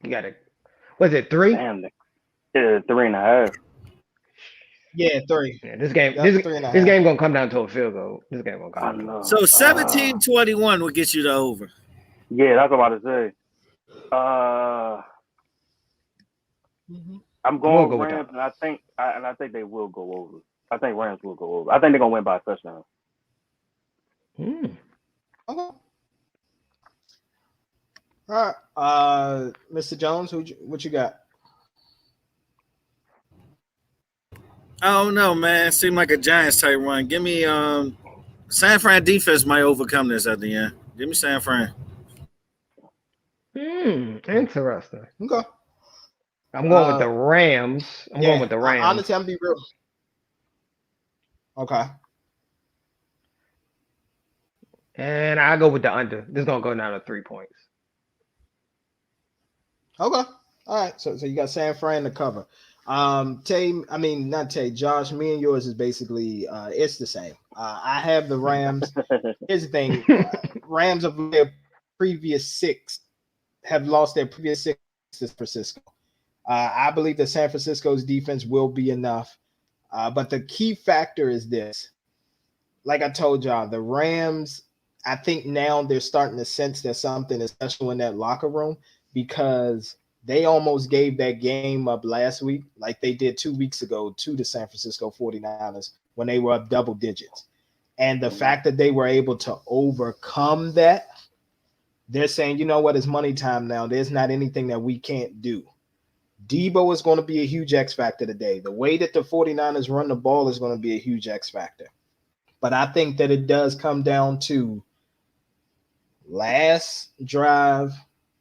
You got it. Was it 3? Damn, 3.5. Yeah, 3. Yeah, this game gonna come down to a field goal. This game gonna come down. So 17-21 will get you the over. Yeah, that's what I'm about to say. I'm going Rams, and I think they will go over. I think Rams will go over. I think they're gonna win by a touchdown. Okay. All right, Mr. Jones, what you got? I don't know, man. Seemed like a Giants type run. Give me San Fran defense might overcome this at the end. Give me San Fran. Interesting. Okay. I'm going with the Rams. Going with the Rams. Honestly, I'm be real. Okay. And I go with the under. This is gonna go down to 3 points. Okay. All right. So you got San Fran to cover. Josh, me and yours is basically it's the same. I have the Rams. Here's the thing. Rams of their previous 6 have lost their previous 6 to Francisco. I believe that San Francisco's defense will be enough. But the key factor is this. Like I told y'all, the Rams, I think now they're starting to sense there's something special in that locker room because they almost gave that game up last week like they did 2 weeks ago to the San Francisco 49ers when they were up double digits. And the fact that they were able to overcome that, they're saying, you know what, it's money time now. There's not anything that we can't do. Debo is going to be a huge X factor today. The way that the 49ers run the ball is going to be a huge X factor. But I think that it does come down to last drive,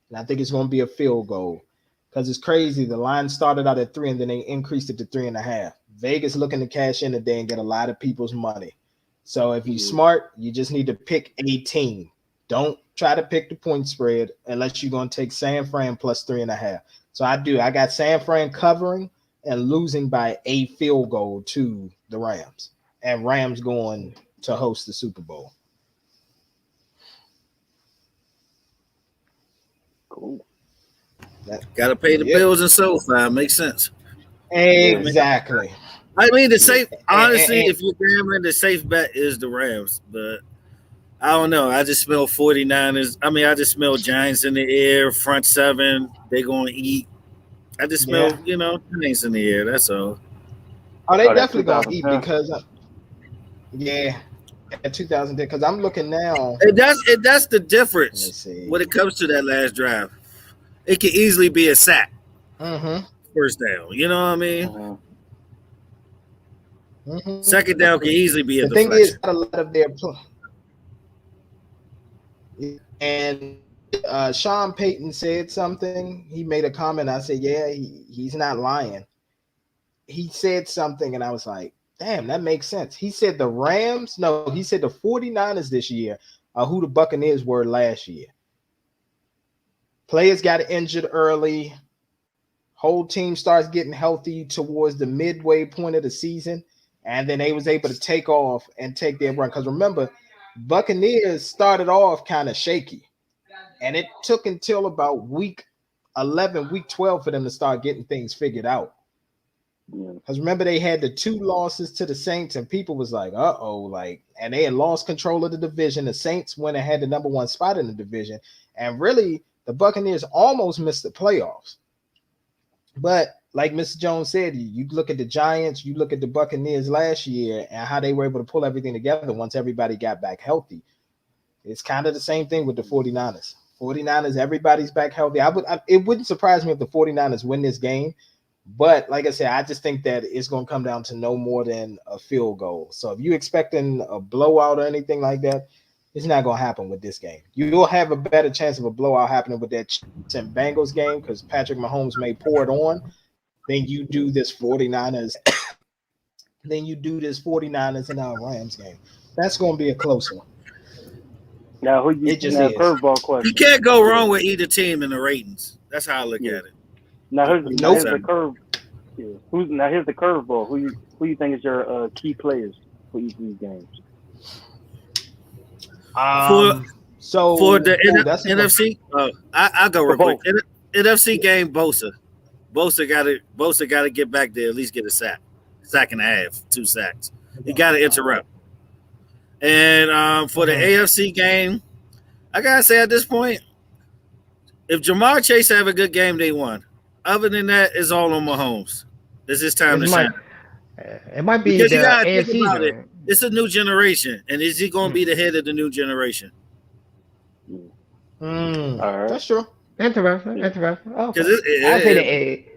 and I think it's going to be a field goal because it's crazy. The line started out at 3, and then they increased it to 3.5. Vegas looking to cash in today and get a lot of people's money. So if you're smart, you just need to pick a team. Don't try to pick the point spread unless you're going to take San Fran plus 3.5. So I got San Fran covering and losing by a field goal to the Rams, and Rams going to host the Super Bowl. Cool. Got to pay the bills and so far. Makes sense. Exactly. I mean, the safe. Honestly, if you're gambling, the safe bet is the Rams. But I don't know. I just smell 49ers. I mean, I just smell Giants in the air, front 7. They're going to eat. I just smell, Giants in the air. That's all. Oh, they definitely going to eat because, 2010. Because I'm looking now. That's the difference when it comes to that last drive. It can easily be a sack. First down. You know what I mean? Second down can easily be a deflection. The thing is, a lot of their and Sean Payton said something. He made a comment. I said, yeah, he's not lying. He said something, and I was like, damn, that makes sense. He said the Rams. No, he said the 49ers this year are who the Buccaneers were last year. Players got injured early. Whole team starts getting healthy towards the midway point of the season. and then they was able to take off and take their run. Because remember, Buccaneers started off kind of shaky, and it took until about week 11, week 12 for them to start getting things figured out. Because remember, they had the 2 losses to the Saints, and people was like, and they had lost control of the division. The Saints went and had the number 1 spot in the division, and really, the Buccaneers almost missed the playoffs. But like Mr. Jones said, you look at the Giants, you look at the Buccaneers last year, and how they were able to pull everything together once everybody got back healthy. It's kind of the same thing with the 49ers. 49ers, everybody's back healthy. It wouldn't surprise me if the 49ers win this game. But like I said, I just think that it's going to come down to no more than a field goal. So if you're expecting a blowout or anything like that, it's not going to happen with this game. You'll have a better chance of a blowout happening with that Chiefs and Bengals game because Patrick Mahomes may pour it on than you do this 49ers. Then you do this 49ers and our Rams game. That's going to be a close one. Now, curveball question. You can't go wrong with either team in the ratings. That's how I look at it. Now here's the curve. Yeah. Here's the curveball. Who you think is your key players for each of these games? For the NFC, I'll go real quick. NFC game, Bosa got to get back there, at least get a sack and a half, 2 sacks. He got to interrupt. And for the AFC game, I gotta say at this point, if Jamar Chase have a good game, they won. Other than that, it's all on Mahomes. This is time to shine. It might be because the you gotta AFC think about it. It's a new generation, and is he going to be the head of the new generation? All right. That's true. Interesting. Oh, I say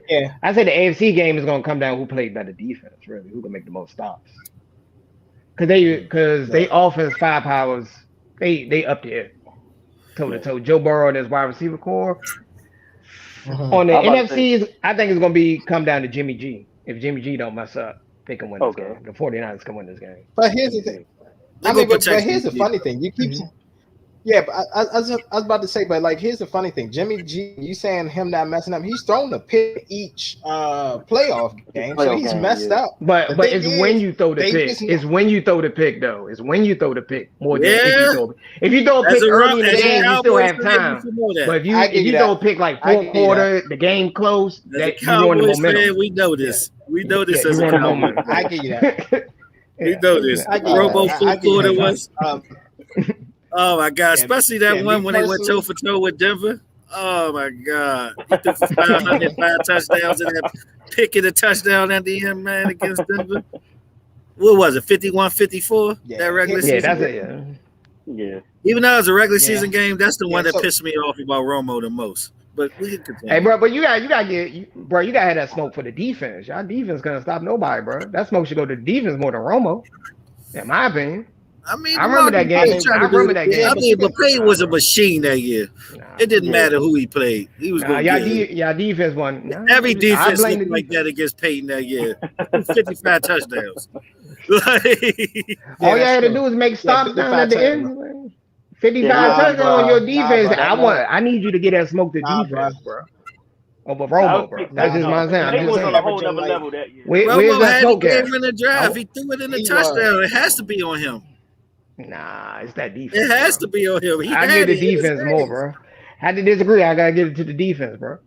the AFC game is going to come down who played better defense. Really, who can make the most stops? Because they offense firepower, they up there toe to toe. Joe Burrow and his wide receiver core. On the NFC, I think it's going to come down to Jimmy G. If Jimmy G don't mess up, they can win this game. The 49ers can win this game. But here's the thing. But here's the funny thing. You keep Yeah, but I was about to say, but like, here's the funny thing: Jimmy G, you saying him not messing up? He's thrown a pick each playoff game, so he's messed up. But it's when you throw the pick. It's when you throw the pick, though. It's when you throw the pick more than if you throw a pick early in the game, you still have time. But if you throw a pick like fourth quarter, the game close, that you ruin the momentum. We know this. We know this as a Cowboy. I give you that. We know this. Robo fourth quarter was. Oh my God! Especially that one when they went toe for toe with Denver. Oh my God! He threw for 500, 5 touchdowns and that pick and a touchdown at the end, man, against Denver. What was it? 51-54? Yeah. That regular season. That's it. Yeah. Even though it was a regular season game, that's the one that pissed me off about Romo the most. But we can continue. Hey, bro, but you gotta have that smoke for the defense. Y'all defense gonna stop nobody, bro. That smoke should go to the defense more than Romo, in my opinion. I mean, I remember that game. I mean, but Payne was a machine that year. It didn't matter who he played. He was going to get y'all defense won. Every defense looked like that against Payton that year. 55 touchdowns. All y'all had to do is make stops down at the end. 55 touchdowns on your defense. I need you to get that smoke to defense, bro. Over Romo, bro. That's just my sound. He was on a whole other level that year. Romo had the game in the drive. He threw it in the touchdown. It has to be on him. Nah, it's that defense. It has to be on him. I give the defense more, bro. I had to disagree. I gotta give it to the defense, bro.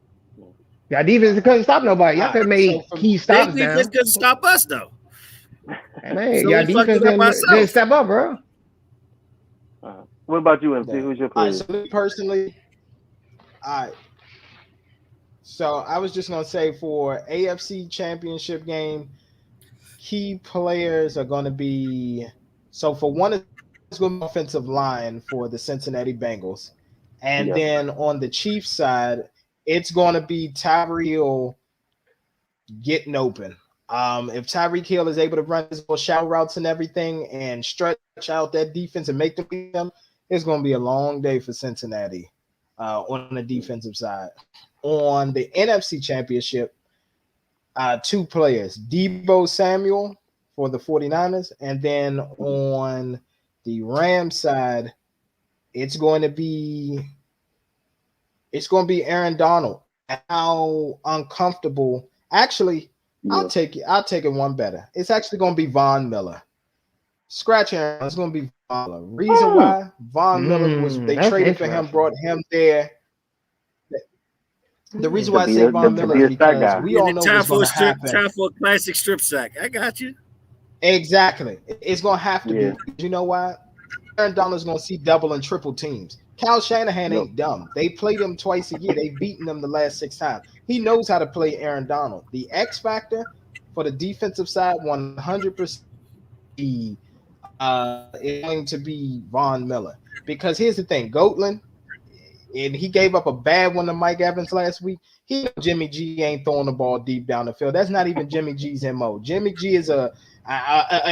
Y'all defense couldn't stop nobody. Y'all could have made key stops down. Defense couldn't stop us though. Hey, y'all defense didn't step up, bro. What about you, MC? Who's your player? So me personally, so I was just gonna say for AFC Championship game, key players are gonna be. So for one, it's going to be offensive line for the Cincinnati Bengals. And then on the Chiefs side, it's going to be Tyreek Hill getting open. If Tyreek Hill is able to run his little shallow routes and everything and stretch out that defense and make them beat them, it's going to be a long day for Cincinnati on the defensive side. On the NFC Championship, 2 players, Deebo Samuel for the 49ers, and then on the Rams side, it's going to be Aaron Donald. How uncomfortable. Actually, Yeah. I'll take it one better. It's actually going to be Von Miller. Scratch Aaron. It's going to be Von Miller. Reason why Von Miller was they traded for him, brought him there. The reason why I say Von Miller is because we all know what's going to happen. Time for a classic strip sack. I got you. Exactly. It's going to have to be. You know why? Aaron Donald's going to see double and triple teams. Cal Shanahan ain't dumb. They played him twice a year. They've beaten him the last 6 times. He knows how to play Aaron Donald. The X factor for the defensive side, 100% is going to be Von Miller. Because here's the thing, Goatland, and he gave up a bad one to Mike Evans last week. He know Jimmy G ain't throwing the ball deep down the field. That's not even Jimmy G's MO. Jimmy G is an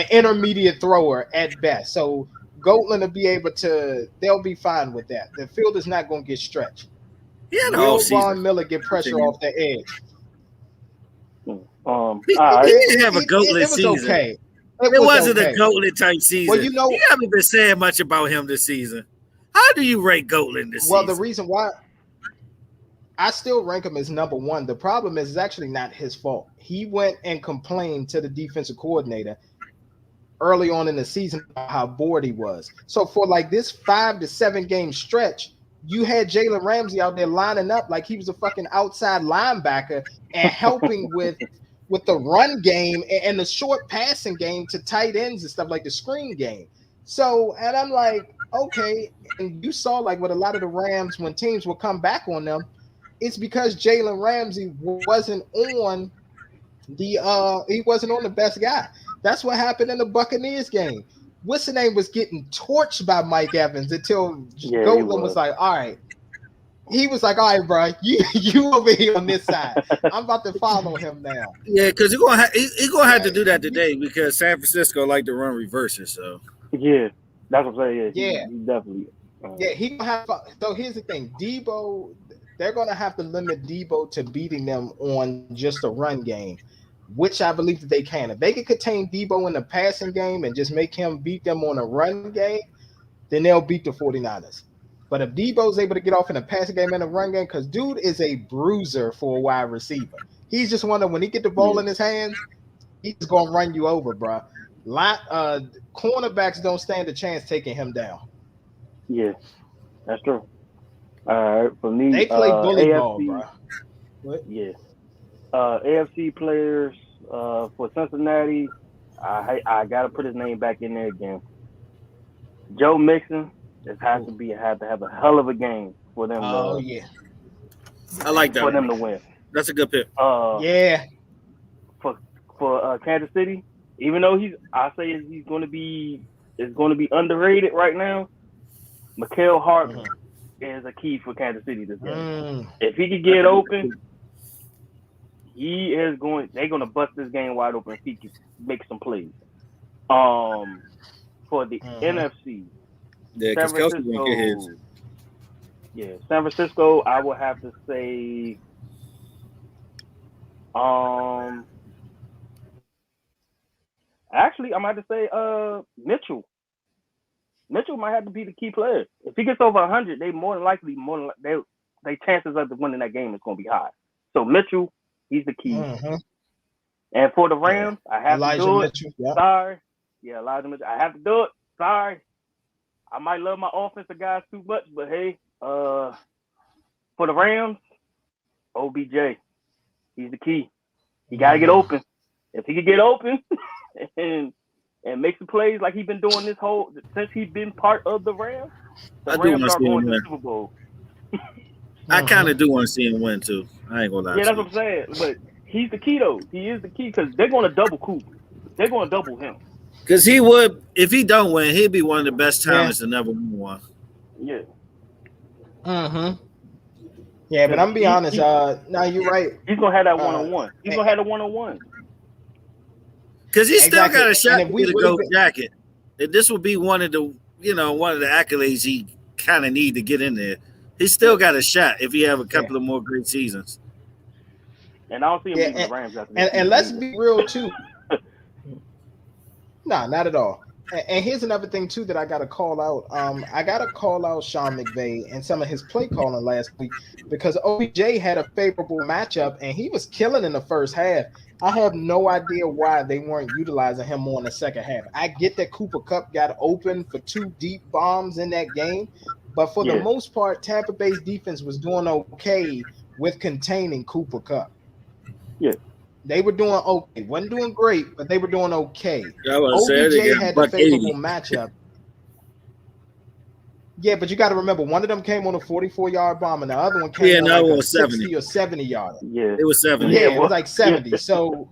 intermediate thrower at best. So Goatland will be able to, they'll be fine with that. The field is not going to get stretched. Yeah, Will Von Miller get pressure off the edge? He didn't have a Goatland season. It was okay. It wasn't a Goatland type season. Well, you haven't been saying much about him this season. How do you rate Goatland this season? Well, the reason why I still rank him as number 1. The problem is it's actually not his fault. He went and complained to the defensive coordinator early on in the season about how bored he was. So for like this 5 to 7 game stretch, you had Jalen Ramsey out there lining up like he was a fucking outside linebacker and helping with the run game and the short passing game to tight ends and stuff like the screen game. So, and I'm like, okay, and you saw like with a lot of the Rams when teams would come back on them, it's because Jalen Ramsey wasn't on the best guy. That's what happened in the Buccaneers game. What's the name was getting torched by Mike Evans until Goatland was like, all right. He was like, all right, bro, you over here on this side. I'm about to follow him now. Yeah, because he's gonna have to do that today because San Francisco like to run reverses. So yeah, that's what I'm saying. Yeah, he definitely. He gonna have. So here's the thing, Debo. They're gonna have to limit Debo to beating them on just a run game, which I believe that they can. If they can contain Debo in the passing game and just make him beat them on a run game, then they'll beat the 49ers. But if Debo's able to get off in a passing game and a run game, because dude is a bruiser for a wide receiver. He's just one of when he get the ball in his hands, he's gonna run you over, bro. Cornerbacks don't stand a chance taking him down. Yeah, that's true. All right, for me, they play bully AFC, ball, bro. What? Yeah, AFC players for Cincinnati. I gotta put his name back in there again. Joe Mixon. It has to have a hell of a game for them. Oh yeah, I like that for them to win. That's a good pick. Yeah, for Kansas City, even though he's going to be underrated right now. Mikael Hardman is a key for Kansas City this game. If he can get open, they're going to bust this game wide open if he can make some plays. For the NFC. Yeah, because Kelsey won't get his. Yeah, San Francisco, I would have to say actually I might have to say Mitchell. Mitchell might have to be the key player. If he gets over 100, they more than likely they chances of winning that game is going to be high. So Mitchell, he's the key. And for the Rams, I have to do it. Mitchell, yeah. Sorry. Yeah, Elijah Mitchell. I have to do it. Sorry. I might love my offensive guys too much, but hey, for the Rams, OBJ, he's the key. He got to get open. If he can get open and make some plays like he's been doing since he's been part of the Rams, the Rams are going to the Super Bowl. I kind of do want to see him win too. I ain't gonna lie. Yeah, that's what I'm saying. But he's the key though. He is the key because they're going to double Cooper. They're going to double him. Because he would, if he don't win, he'd be one of the best talents to never win one. Yeah. Yeah, but I'm gonna be honest. No, you're right. He's gonna have that one-on-one. He's gonna have the one-on-one. Because he still got a shot to get a gold jacket. This would be one of the accolades he kind of need to get in there. He still got a shot if he have a couple of more great seasons. And I don't see him beating the Rams after this. And let's be real too. No, not at all. And here's another thing too that I got to call out. I got to call out Sean McVay and some of his play calling last week because OBJ had a favorable matchup and he was killing in the first half. I have no idea why they weren't utilizing him more in the second half. I get that Cooper Kupp got open for 2 deep bombs in that game, but for the most part, Tampa Bay's defense was doing okay with containing Cooper Kupp. Yeah. They were doing okay. Wasn't doing great, but they were doing okay. OBJ had the favorable matchup. Yeah, but you got to remember, one of them came on a 44-yard bomb, and the other one came on like a 60 or 70-yard. Yeah, it was 70. Yeah, it was like 70. So,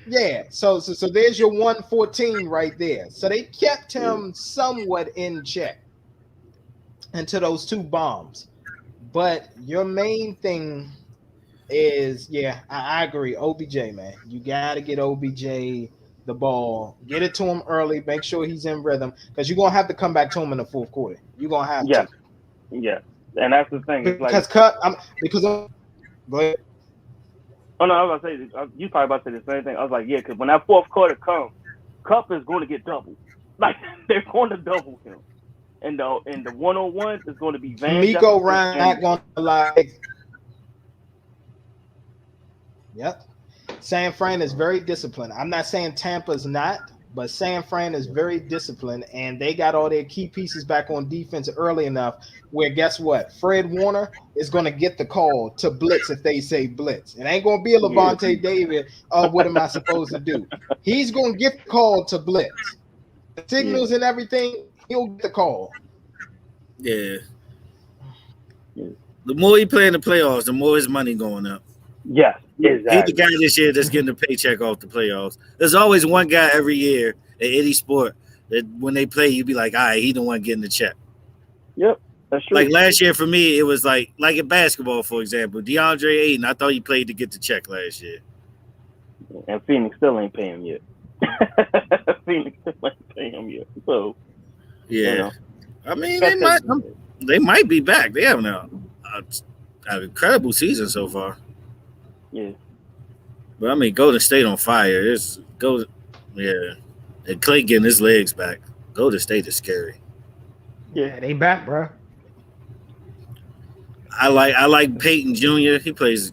yeah, so there's your 114 right there. So they kept him somewhat in check until those 2 bombs. But your main thing is, I agree. OBJ, man. You got to get OBJ the ball. Get it to him early. Make sure he's in rhythm because you're going to have to come back to him in the fourth quarter. You're going to have to. Yeah. And that's the thing. Because go ahead. Oh, no, I was about to say, you probably about to say the same thing. I was like, because when that fourth quarter comes, Kupp is going to get doubled. Like, they're going to double him. And the one-on-one is going to be Van Miko Ryan not going to lie. Yep. San Fran is very disciplined. I'm not saying Tampa's not, but San Fran is very disciplined, and they got all their key pieces back on defense early enough where, guess what? Fred Warner is going to get the call to blitz if they say blitz. It ain't going to be a Levante David, what am I supposed to do? He's going to get the call to blitz. The signals and everything, he'll get the call. Yeah. The more he play in the playoffs, the more his money going up. Yeah, exactly. He's the guy this year that's getting a paycheck off the playoffs. There's always one guy every year at any sport that when they play, you'd be like, all right, he the one getting the check. Yep, that's true. Like last year for me, it was like in basketball, for example, DeAndre Ayton, I thought he played to get the check last year. And Phoenix still ain't paying him yet. Phoenix still ain't paying him yet. So, yeah. I mean, they might be back. They have an incredible season so far. Yeah. But I mean, Golden State on fire. And Clay getting his legs back. Golden State is scary. Yeah, they back, bro. I like Peyton Jr. He plays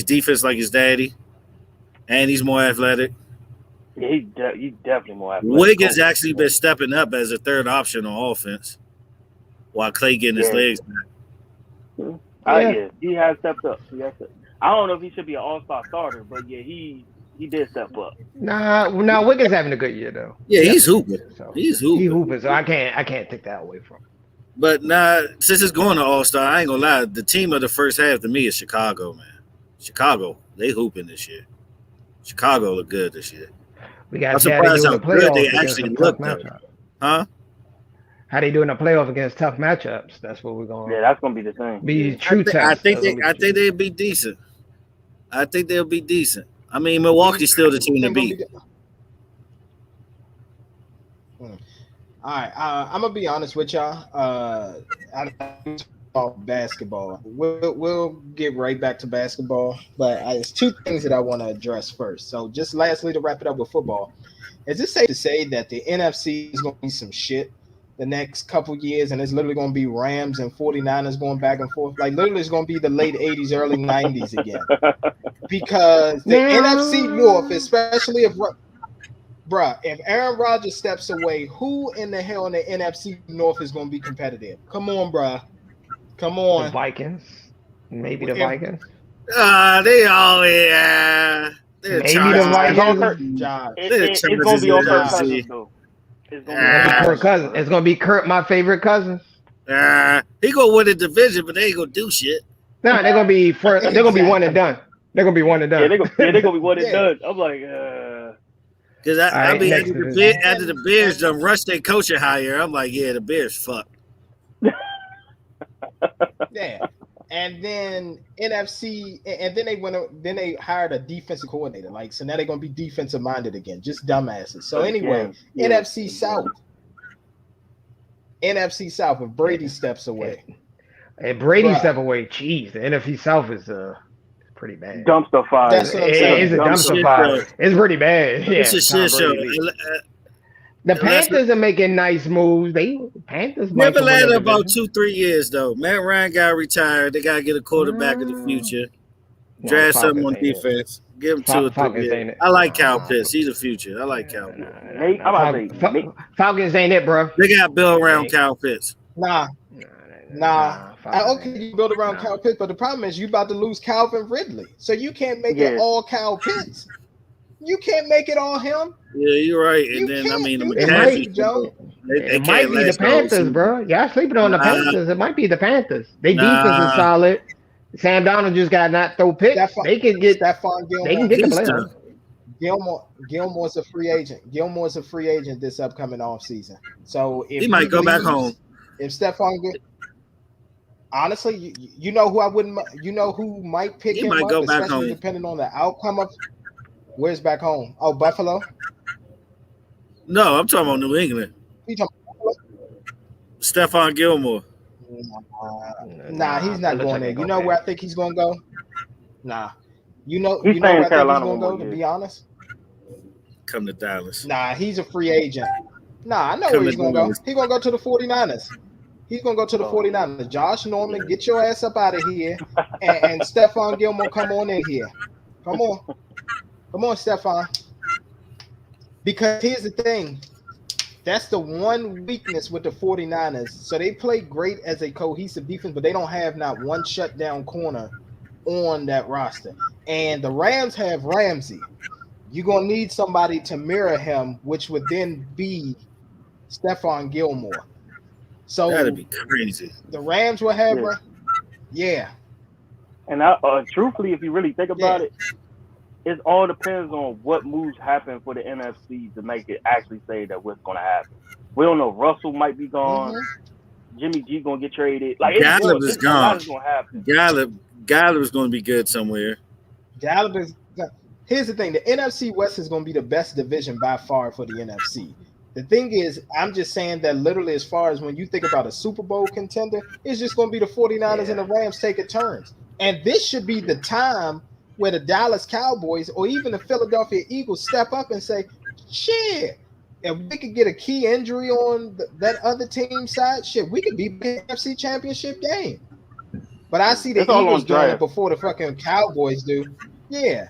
defense like his daddy, and he's more athletic. Yeah, he's definitely more athletic. Wiggins actually been stepping up as a third option on offense, while Clay getting his legs back. He has stepped up. I don't know if he should be an all-star starter, but he did step up. Nah, Wiggins having a good year though. Yeah, he's hooping. So he's hooping. So I can't take that away from him. But since it's going to all-star, I ain't gonna lie. The team of the first half to me is Chicago, man. Chicago, they hooping this year. Chicago look good this year. I'm surprised how good they actually look. Huh? How they do in the playoff against tough matchups? That's what we're going. Yeah, that's gonna be the thing. Be true test. I think they'll be decent. I think they'll be decent. I mean, Milwaukee's still the team to beat. All right, I'm gonna be honest with y'all. I talk basketball. We'll get right back to basketball, but it's 2 things that I want to address first. So, just lastly, to wrap it up with football, is it safe to say that the NFC is gonna be some shit the next couple years, and it's literally going to be Rams and 49ers going back and forth? Like, literally, it's going to be the late 80s, early 90s again. Because the NFC North, especially if Aaron Rodgers steps away, who in the hell in the NFC North is going to be competitive? Come on, bruh. Come on. The Vikings. Maybe the Vikings. They all, Maybe the Vikings. It's going to be on Kirk Cousins, though. It's Kirk Cousins. It's gonna be Kirk, my favorite cousin. He gonna win the division, but they ain't gonna do shit. No, they're gonna be first. They're gonna be one and done. They're gonna be one and done. Yeah, they're gonna be one and done. I'm like, because I mean, after the Bears done rushed their coaching hire, I'm like, the Bears fucked. Yeah. And then NFC, and then they hired a defensive coordinator. Like, so now they're gonna be defensive minded again, just dumbasses. So anyway, NFC South, if Brady steps away, and Brady step away, geez, the NFC South is pretty bad. Dumpster fire. That's what I'm saying. It's a dumpster fire. It's pretty bad. It's a shit show. The Panthers are making nice moves. Panthers might never lasted about 2-3 years though. Matt Ryan got retired. They gotta get a quarterback in the future. Draft something on defense. Give him 2 or 3 years. I like Kyle Pitts. He's the future. I like Kyle Pitts. Falcons ain't it, bro. They got built around Kyle Pitts. Nah. Okay, you build around Kyle Pitts, but the problem is you about to lose Calvin Ridley, so you can't make it all Kyle Pitts. You can't make it all him. Yeah, you're right. And then the McCaffrey, it might be the Panthers, bro. Y'all sleeping on the Panthers. It might be the Panthers. They defense is solid. Sam Donald just got not throw picks. They can get Stephon Gilmore. They can get the playoffs. Gilmore's a free agent. Gilmore's a free agent this upcoming offseason. So if he might go back home. If Stephon honestly, you know who I wouldn't. You know who might pick him might up, go back especially home. depending on the outcome of. Where's back home? Oh, Buffalo. No, I'm talking about New England. Stephon Gilmore. Nah, he's not going there. You know where I think he's going to go? Nah. You know he's where I think Carolina he's going to go, to be honest? Come to Dallas. Nah, he's a free agent. Nah, I know where he's going to go. He's going to go to the 49ers. He's going to go to the 49ers. Josh Norman, get your ass up out of here. And Stephon Gilmore, come on in here. Come on. Come on, Stephon. Because here's the thing. That's the one weakness with the 49ers. So they play great as a cohesive defense, but they don't have not one shutdown corner on that roster. And the Rams have Ramsey. You're going to need somebody to mirror him, which would then be Stephon Gilmore. So that'd be crazy. The Rams will have And truthfully, if you really think about it, it all depends on what moves happen for the NFC to make it actually say that what's going to happen. We don't know. Russell might be gone. Mm-hmm. Jimmy G going to get traded. Like Gallup is gone. Gallup is going to be good somewhere. Gallup is. Here's the thing: the NFC West is going to be the best division by far for the NFC. The thing is, I'm just saying that literally, as far as when you think about a Super Bowl contender, it's just going to be the 49ers and the Rams taking turns. And this should be the time where the Dallas Cowboys or even the Philadelphia Eagles step up and say, shit, if we could get a key injury on that other team side, shit, we could be the NFC Championship game. But I see the Eagles doing it before the fucking Cowboys do. Yeah.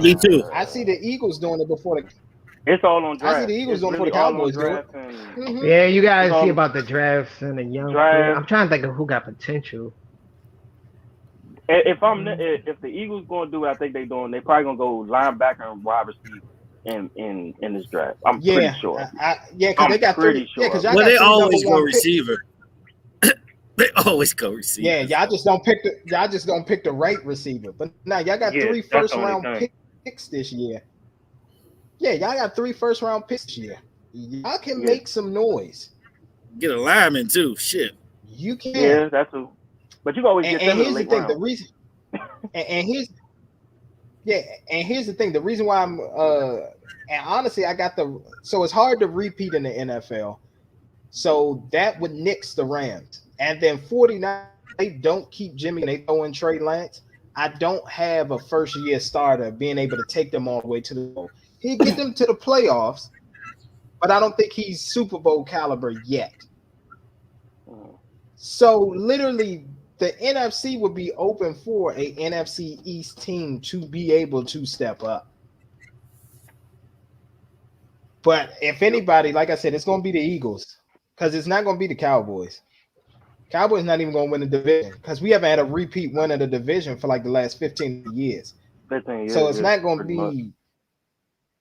Me too. I see the Eagles doing it before the It's all on draft. I see the Eagles doing it before the Cowboys do it. Mm-hmm. Yeah, you guys see about the drafts and the young players. I'm trying to think of who got potential. If the Eagles going to do what I think they're doing, they probably going to go linebacker and wide receiver in this draft. I'm pretty sure. Because they got pretty sure. Well, they always go receiver. They always go receiver. Yeah, y'all just don't pick the right receiver. But now y'all got 3 first-round picks this year. Yeah, y'all got 3 first-round picks this year. Y'all can make some noise. Get a lineman too. Shit. You can. Yeah, that's a. But you can always get them in the late round. The reason, and here's the thing. The reason why I'm and honestly, so it's hard to repeat in the NFL. So that would nix the Rams, and then 49. They don't keep Jimmy and they throw in Trey Lance. I don't have a first-year starter being able to take them all the way to the bowl. He'd get them to the playoffs, but I don't think he's Super Bowl caliber yet. So literally, the NFC would be open for a NFC East team to be able to step up. But if anybody, like I said, it's going to be the Eagles because it's not going to be the Cowboys. Cowboys not even going to win the division because we haven't had a repeat win of the division for like the last 15 years. 15 years so it's not going to be much.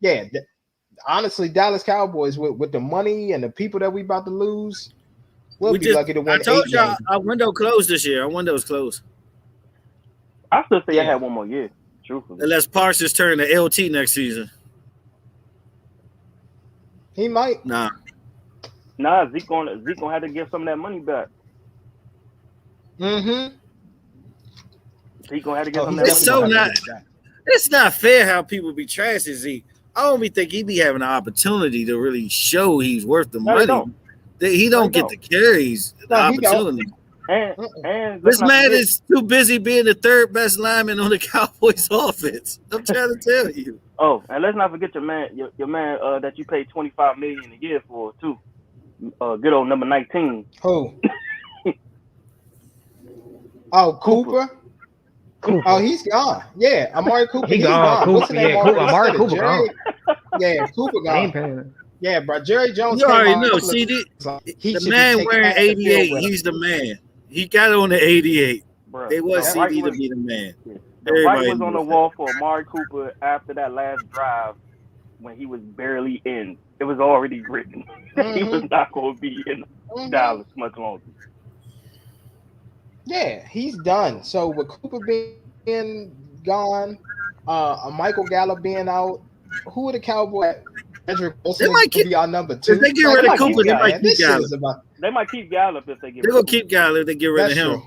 Yeah, honestly, Dallas Cowboys with the money and the people that we about to lose, we'll be lucky to win. I told y'all our window closed this year. Our window's closed. I still say I had one more year, truthfully. Unless Parsons turn to LT next season. He might. Nah, Zeke gonna have to give some of that money back. Mm-hmm. Zeke gonna have to give some of that money back. It's not fair how people be trashing Zeke. I don't think he be having an opportunity to really show he's worth the money. He don't get the carries, the opportunity. And this man is too busy being the third best lineman on the Cowboys offense. I'm trying to tell you. Oh, and let's not forget your man that you paid $25 million a year for too. Good old number 19. Who? Oh, Cooper. Oh, he's gone. Yeah, Amari Cooper. He's gone. What's the name? Amari Cooper gone. Yeah, Cooper gone. Yeah, bro. Jerry Jones. You already know. See, the man wearing 88. He's the man. He got on the 88. Bruh, they want CD to be the man. Yeah. The writing was on the wall for Amari Cooper after that last drive when he was barely in. It was already written. He was not going to be in Dallas much longer. Yeah, he's done. So with Cooper being gone, Michael Gallup being out, who are the Cowboys? Andrew Wilson might be our number 2. If they get rid of Cooper, they might keep Gallup. They might keep Gallup if they get. They're gonna keep Gallup if they get rid of him.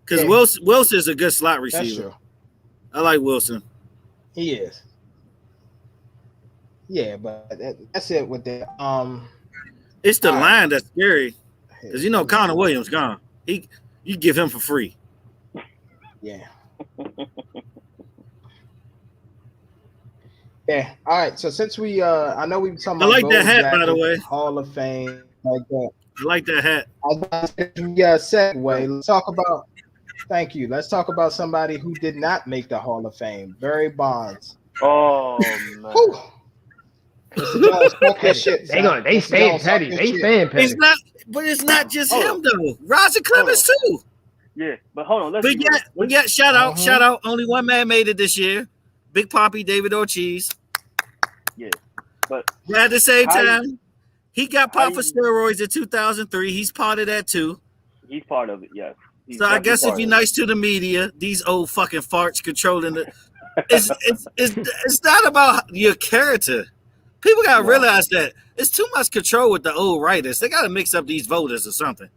Because Wilson is a good slot receiver. That's true. I like Wilson. He is. Yeah, but that's it with that. It's the line that's scary. Because Connor Williams gone. You give him for free. Yeah. Yeah. All right. So since we I know we've talking about I like that hat, by the way. Hall of Fame, like that. I like that hat. Segue. Let's talk about. Thank you. Let's talk about somebody who did not make the Hall of Fame. Barry Bonds. Oh man. Mr. Jones, fuck your shit. They staying petty. They staying petty. It's not just him though. Roger Clemens too. Yeah, but hold on. We got shout out. Only one man made it this year. Big Papi David Ortiz. Yeah, but at the same time, he got popped for steroids in 2003. He's part of that too. He's part of it. Yes. So I guess if you're nice to the media, these old fucking farts controlling it. It's not about your character. People gotta realize that it's too much control with the old writers. They gotta mix up these voters or something.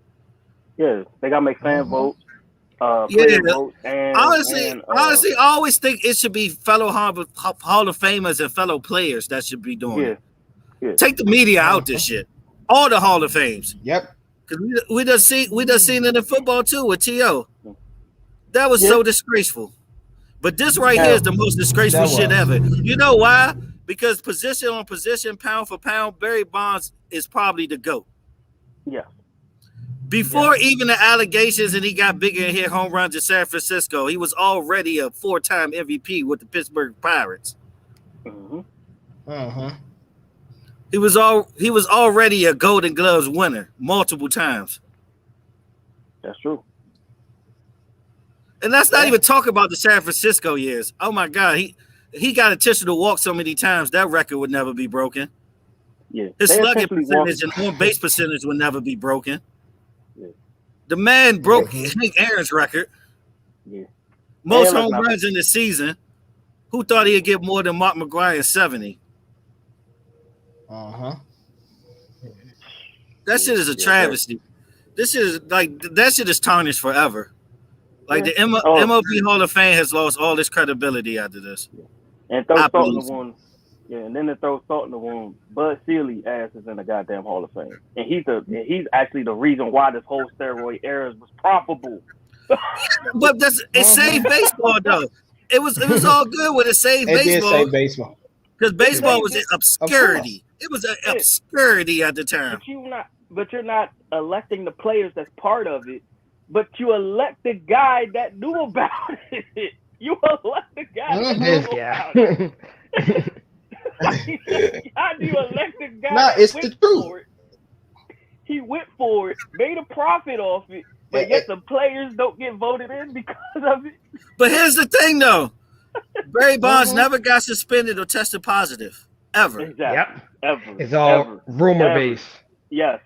Yeah, they gotta make fan votes. Votes and honestly, I always think it should be fellow Hall of Famers and fellow players that should be doing it. Yeah. Take the media out this shit. All the Hall of Fames. Yep. Because we done seen it in football too with T.O. That was so disgraceful. But this right here is the most disgraceful shit ever. You know why? Because position on position, pound for pound, Barry Bonds is probably the GOAT. Yeah. Before even the allegations and he got bigger and hit home runs in San Francisco, he was already a 4-time MVP with the Pittsburgh Pirates. He was already a Golden Gloves winner multiple times. That's true. And let's not even talk about the San Francisco years. Oh my God, he got attention to walk so many times that record would never be broken. Yeah, his slugging percentage and on base percentage would never be broken. Yeah. The man broke Hank Aaron's record. Yeah. Most home runs in the season. Who thought he'd get more than Mark McGwire 70? That shit is a travesty. This is like that shit is tarnished forever. Like the MLB Hall of Fame has lost all its credibility after this. And throw salt in the wound. Yeah, and then they throw salt in the wound. Bud Sealy ass is in the goddamn Hall of Fame, and he's actually the reason why this whole steroid era was profitable. But it saved baseball though. It was all good when it saved baseball. It did save baseball because baseball was in obscurity. It was an obscurity at the time. But you're not electing the players that's part of it. But you elect the guy that knew about it. You elect the guy that knew about it. How do you elect the guy? No, it's the truth. He went for it, made a profit off it, but yet the players don't get voted in because of it. But here's the thing, though. Barry Bonds never got suspended or tested positive. Ever. Exactly. Yep. Ever. It's all rumor-based. Yes.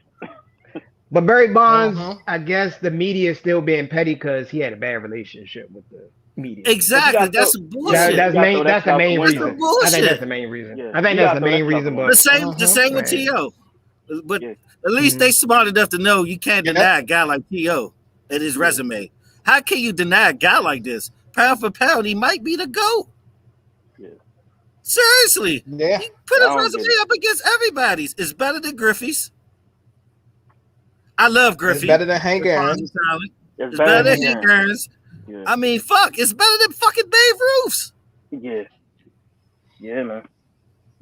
But Barry Bonds, I guess the media is still being petty because he had a bad relationship with the media. Exactly. That's bullshit. That's the main reason. I think that's the main reason. Yeah. I think that's the main reason. But the same with T.O. But at least they smart enough to know you can't deny a guy like T.O. and his resume. How can you deny a guy like this? Pound for pound, he might be the GOAT. Yeah. Seriously. Yeah. He put his resume up against everybody's. It's better than Griffey's. I love Griffey. It's better than Hank Aaron. It's better than Hank Aaron's. Yeah. I mean, fuck, it's better than fucking Babe Ruth's. Yeah. Yeah, man.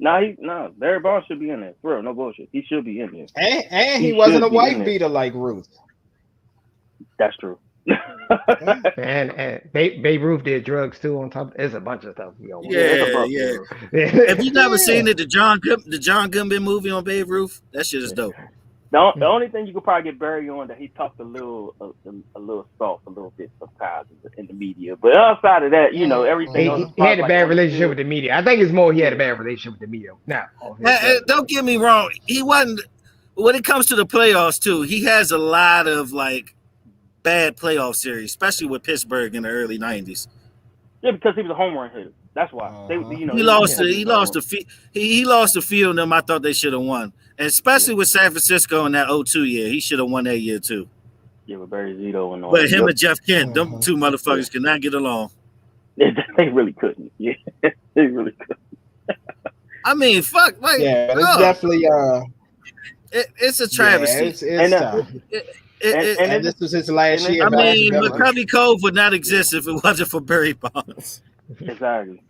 Nah, Barry Bonds should be in there. For real, no bullshit. He should be in there. And he wasn't a wife beater like Ruth. That's true. and Babe Ruth did drugs too. On top, there's a bunch of stuff. Yeah. Have you never seen the John Goodman movie on Babe Ruth? That shit is dope. The only thing you could probably get Barry on that he talked a little soft, a little bit sometimes in the media. But outside of that, everything. He had a bad relationship with the media. I think it's more he had a bad relationship with the media. Now, don't get me wrong. He wasn't. When it comes to the playoffs too, he has a lot of like bad playoff series, especially with Pittsburgh in the early '90s. Yeah, because he was a home run hitter. That's why. He lost the field. Them I thought they should have won, and especially with San Francisco in that 2002 year, he should have won that year too. Yeah, with Barry Zito and all. But him and Jeff Kent, them two motherfuckers could not get along. They really couldn't. Yeah, they really couldn't. I mean, fuck. Like, it's definitely it's a travesty. It's tough. And this was his last year. I mean, McCovey Cove would not exist if it wasn't for Barry Bonds. Exactly.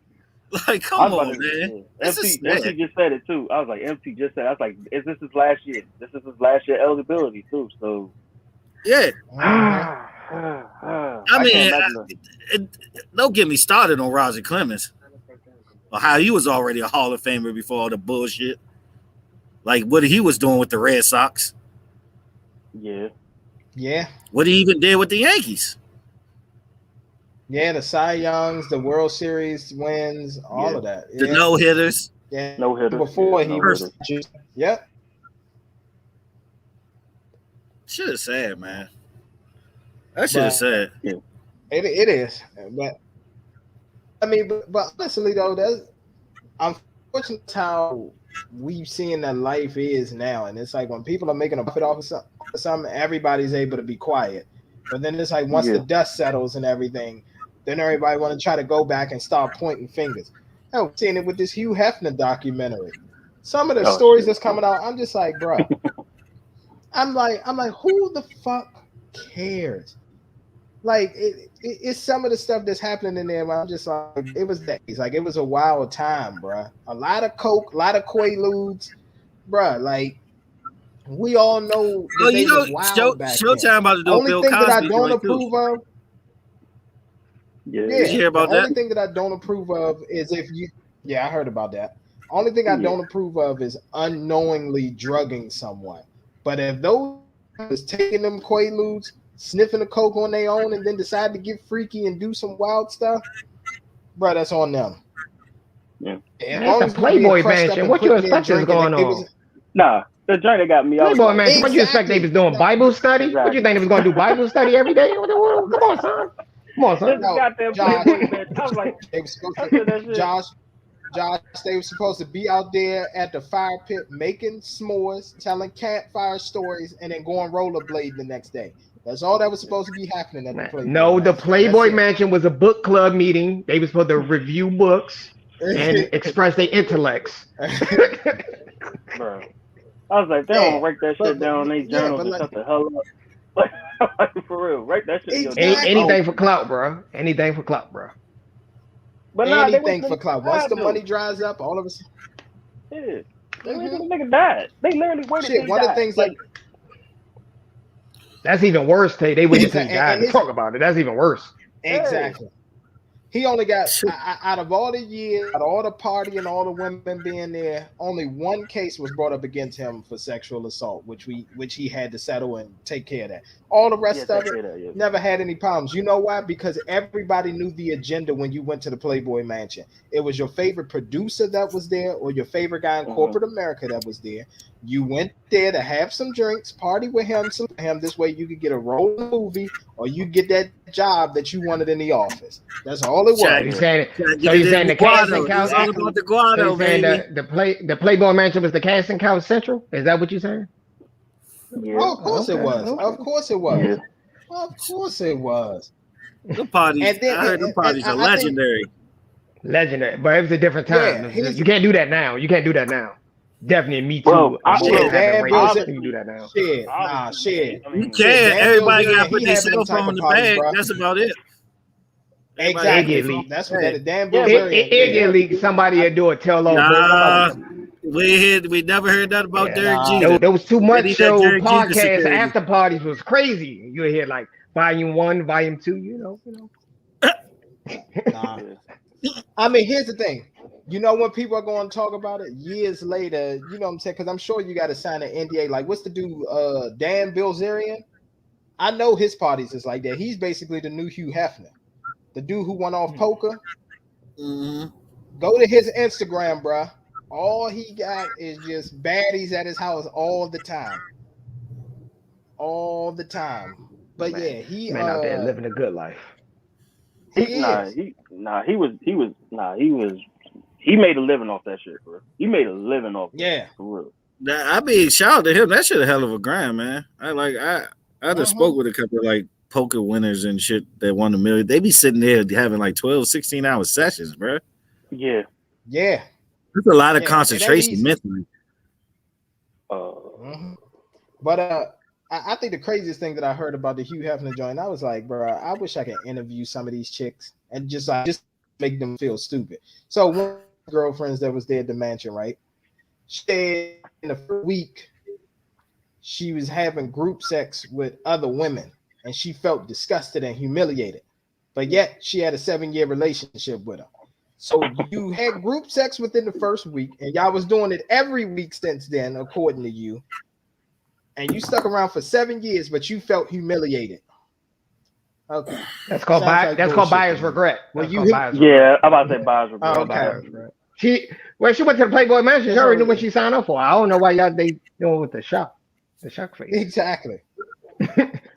Like, come on, man. MC just said it too. I was like, MC just said. I was like, is this his last year? This is his last year eligibility too. So, yeah. I mean, don't get me started on Roger Clemens or how he was already a Hall of Famer before all the bullshit. Like what he was doing with the Red Sox. Yeah. What he even did with the Yankees. Yeah, the Cy Youngs, the World Series wins, all of that. The no-hitters. Yeah. No-hitters. Before he was. Yep. Shit is sad, man. That shit is sad. Yeah. It is. But I mean, but honestly though, that's unfortunately how we've seen that life is now. And it's like when people are making a profit off of something, everybody's able to be quiet. But then it's like once the dust settles and everything, then everybody want to try to go back and start pointing fingers. I've seen it with this Hugh Hefner documentary. Some of the stories that's coming out, I'm just like, bro. I'm like, who the fuck cares? Like, it's some of the stuff that's happening in there. Where I'm just like, it was days. Like, it was a wild time, bro. A lot of coke, a lot of Quaaludes, bro. Like, we all know. Showtime about to do a Bill Cosby. Only thing that I don't approve of. Yeah, did you hear about that? The only thing that I don't approve of is if you. Yeah, I heard about that. Only thing I don't approve of is unknowingly drugging someone. But if those is taking them Quaaludes, sniffing the coke on their own, and then decide to get freaky and do some wild stuff, bro, that's on them. Yeah. That's a Playboy Mansion. What you expect is going on? Nah. The joint that got me out. Playboy Mansion. What you expect they was doing? Bible study? Exactly. What you think they was going to do? Bible study every day? Come on, son. Come on, son. Josh, they were supposed to be out there at the fire pit making s'mores, telling campfire stories, and then going rollerblade the next day. That's all that was supposed to be happening at the Playboy. No, the Playboy Mansion was a book club meeting. They was supposed to review books and express their intellects. Bro. I was like, they don't write that shit down in their journals and shut the hell up. Like, for real, write that shit down. Anything for clout, bro. Anything for clout, bro. But anything for clout. Once the money dries up, all of a sudden. Yeah. They nigga died. They literally waited. Shit, one of the things like. That's even worse, Tay. They waited till he died to talk about it. That's even worse. Exactly. He only got out of all the years, out of all the party and all the women being there, only one case was brought up against him for sexual assault, which he had to settle and take care of that. All the rest of it never had any problems. You know why? Because everybody knew the agenda when you went to the Playboy Mansion. It was your favorite producer that was there or your favorite guy in corporate America that was there. You went there to have some drinks, party with him, this way you could get a role in the movie or you get that job that you wanted in the office. That's all it was. You're saying the casting couch? All about the guano, baby. The Playboy Mansion was the casting couch central? Is that what you're saying? Yeah. Oh, of course it was. Of course it was. Yeah. Of course it was. The parties, I heard the parties are legendary. Legendary, but it was a different time. You can't do that now. Definitely me too. Bro, Dan Bilzerian. You do that now. Shit. I mean, you can. Everybody got to put their cell phone in the bag. Bro. That's about it. Exactly. That's what that is. Dan Bilzerian. It get leaked. Somebody will do a tell-all. Nah, we never heard that about Derek Jeter. There was too much show podcasts. After parties was crazy. You hear like volume 1, volume 2. You know. Nah. I mean, here's the thing. You know, when people are going to talk about it years later, you know what I'm saying? Because I'm sure you got to sign an NDA. Like, what's the dude, Dan Bilzerian? I know his parties is like that. He's basically the new Hugh Hefner, the dude who won off poker. Mm-hmm. Go to his Instagram, bro. All he got is just baddies at his house all the time. All the time. But man, yeah, he out there living a good life. He made a living off that shit, bro. He made a living off that shit, for real. I mean, shout out to him. That shit a hell of a grind, man. I just spoke with a couple of like poker winners and shit that won $1 million. They be sitting there having like 12, 16-hour sessions, bro. Yeah. That's a lot of concentration mentally. But I think the craziest thing that I heard about the Hugh Hefner joint, I was like, bro, I wish I could interview some of these chicks and just make them feel stupid. So one of the girlfriends that was there at the mansion, right? She said in the first week she was having group sex with other women and she felt disgusted and humiliated. But yet she had a 7-year relationship with her. So you had group sex within the first week and y'all was doing it every week since then, according to you. And you stuck around for 7 years, but you felt humiliated. Okay, that's called buyer's regret. I'm about to say buyer's regret. Okay. She went to the Playboy Mansion. She already knew what she signed up for. I don't know why they doing with the shock face. Exactly.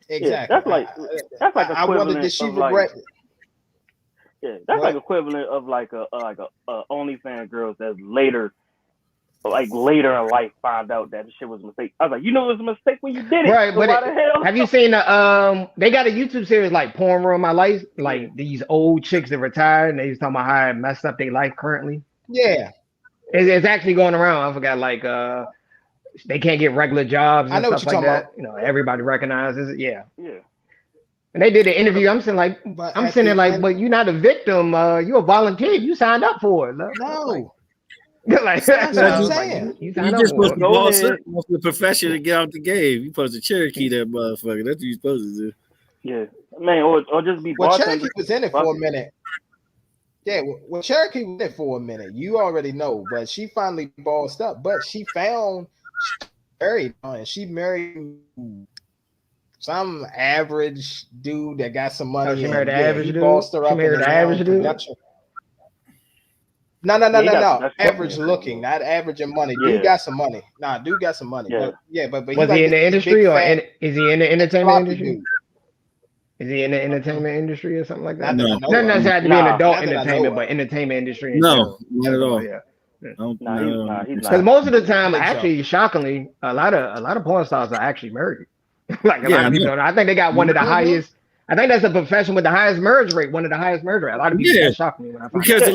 Yeah, that's like I wonder did she regret it? Yeah, that's like equivalent of like a OnlyFans girls that later in life find out that the shit was a mistake. I was like, you know it was a mistake when you did it. Right, so but why the hell? Have you seen they got a YouTube series like Porn Ruin My Life? Like these old chicks that retired and they was talking about how it messed up their life currently. Yeah. It's actually going around. I forgot like they can't get regular jobs and stuff like that. About. You know, everybody recognizes it. Yeah. And they did an interview. I'm saying like but you're not a victim, you're a volunteer. You signed up for it. No. Like, that's what I'm saying. You just supposed to boss up the profession to get out the game. You supposed to Cherokee that motherfucker. That's what you're supposed to do. Yeah, man, or just be. Well, Cherokee was in it for a minute. Yeah, well, Cherokee was in it for a minute. You already know, but she finally bossed up. But she found married, and she married some average dude that got some money. She married the average dude. Bossed her up. She married the average dude. No. Average looking, not average in money. Dude got some money. Dude got some money. But was he in the industry or is he in the entertainment industry? Is he in the entertainment industry or something like that? No. Not necessarily to be an adult entertainment, but entertainment industry. No, not at all. Yeah. Because most of the time, actually, shockingly, a lot of porn stars are actually married. Like a lot of people don't know. I think they got one of the highest. I think that's a profession with the highest marriage rate, one of the highest marriage rate. A lot of people that shocked me when I found because out. a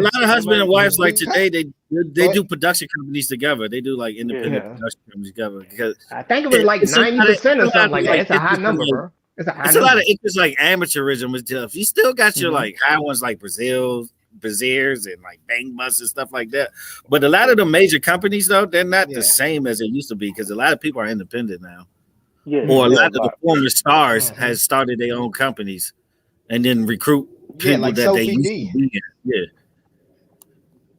lot of husband and wives like today they do production companies together. They do like independent production companies together. Because I think it was like 90% or something like that. It's a high number, bro. It's a lot of interest like amateurism and stuff. You still got your like high ones like Brazils and like Bang Bus and stuff like that. But a lot of the major companies though, they're not the same as it used to be because a lot of people are independent now. Or a lot of the former stars has started their own companies and then recruit people like that Sophie they used D. to be in. Yeah.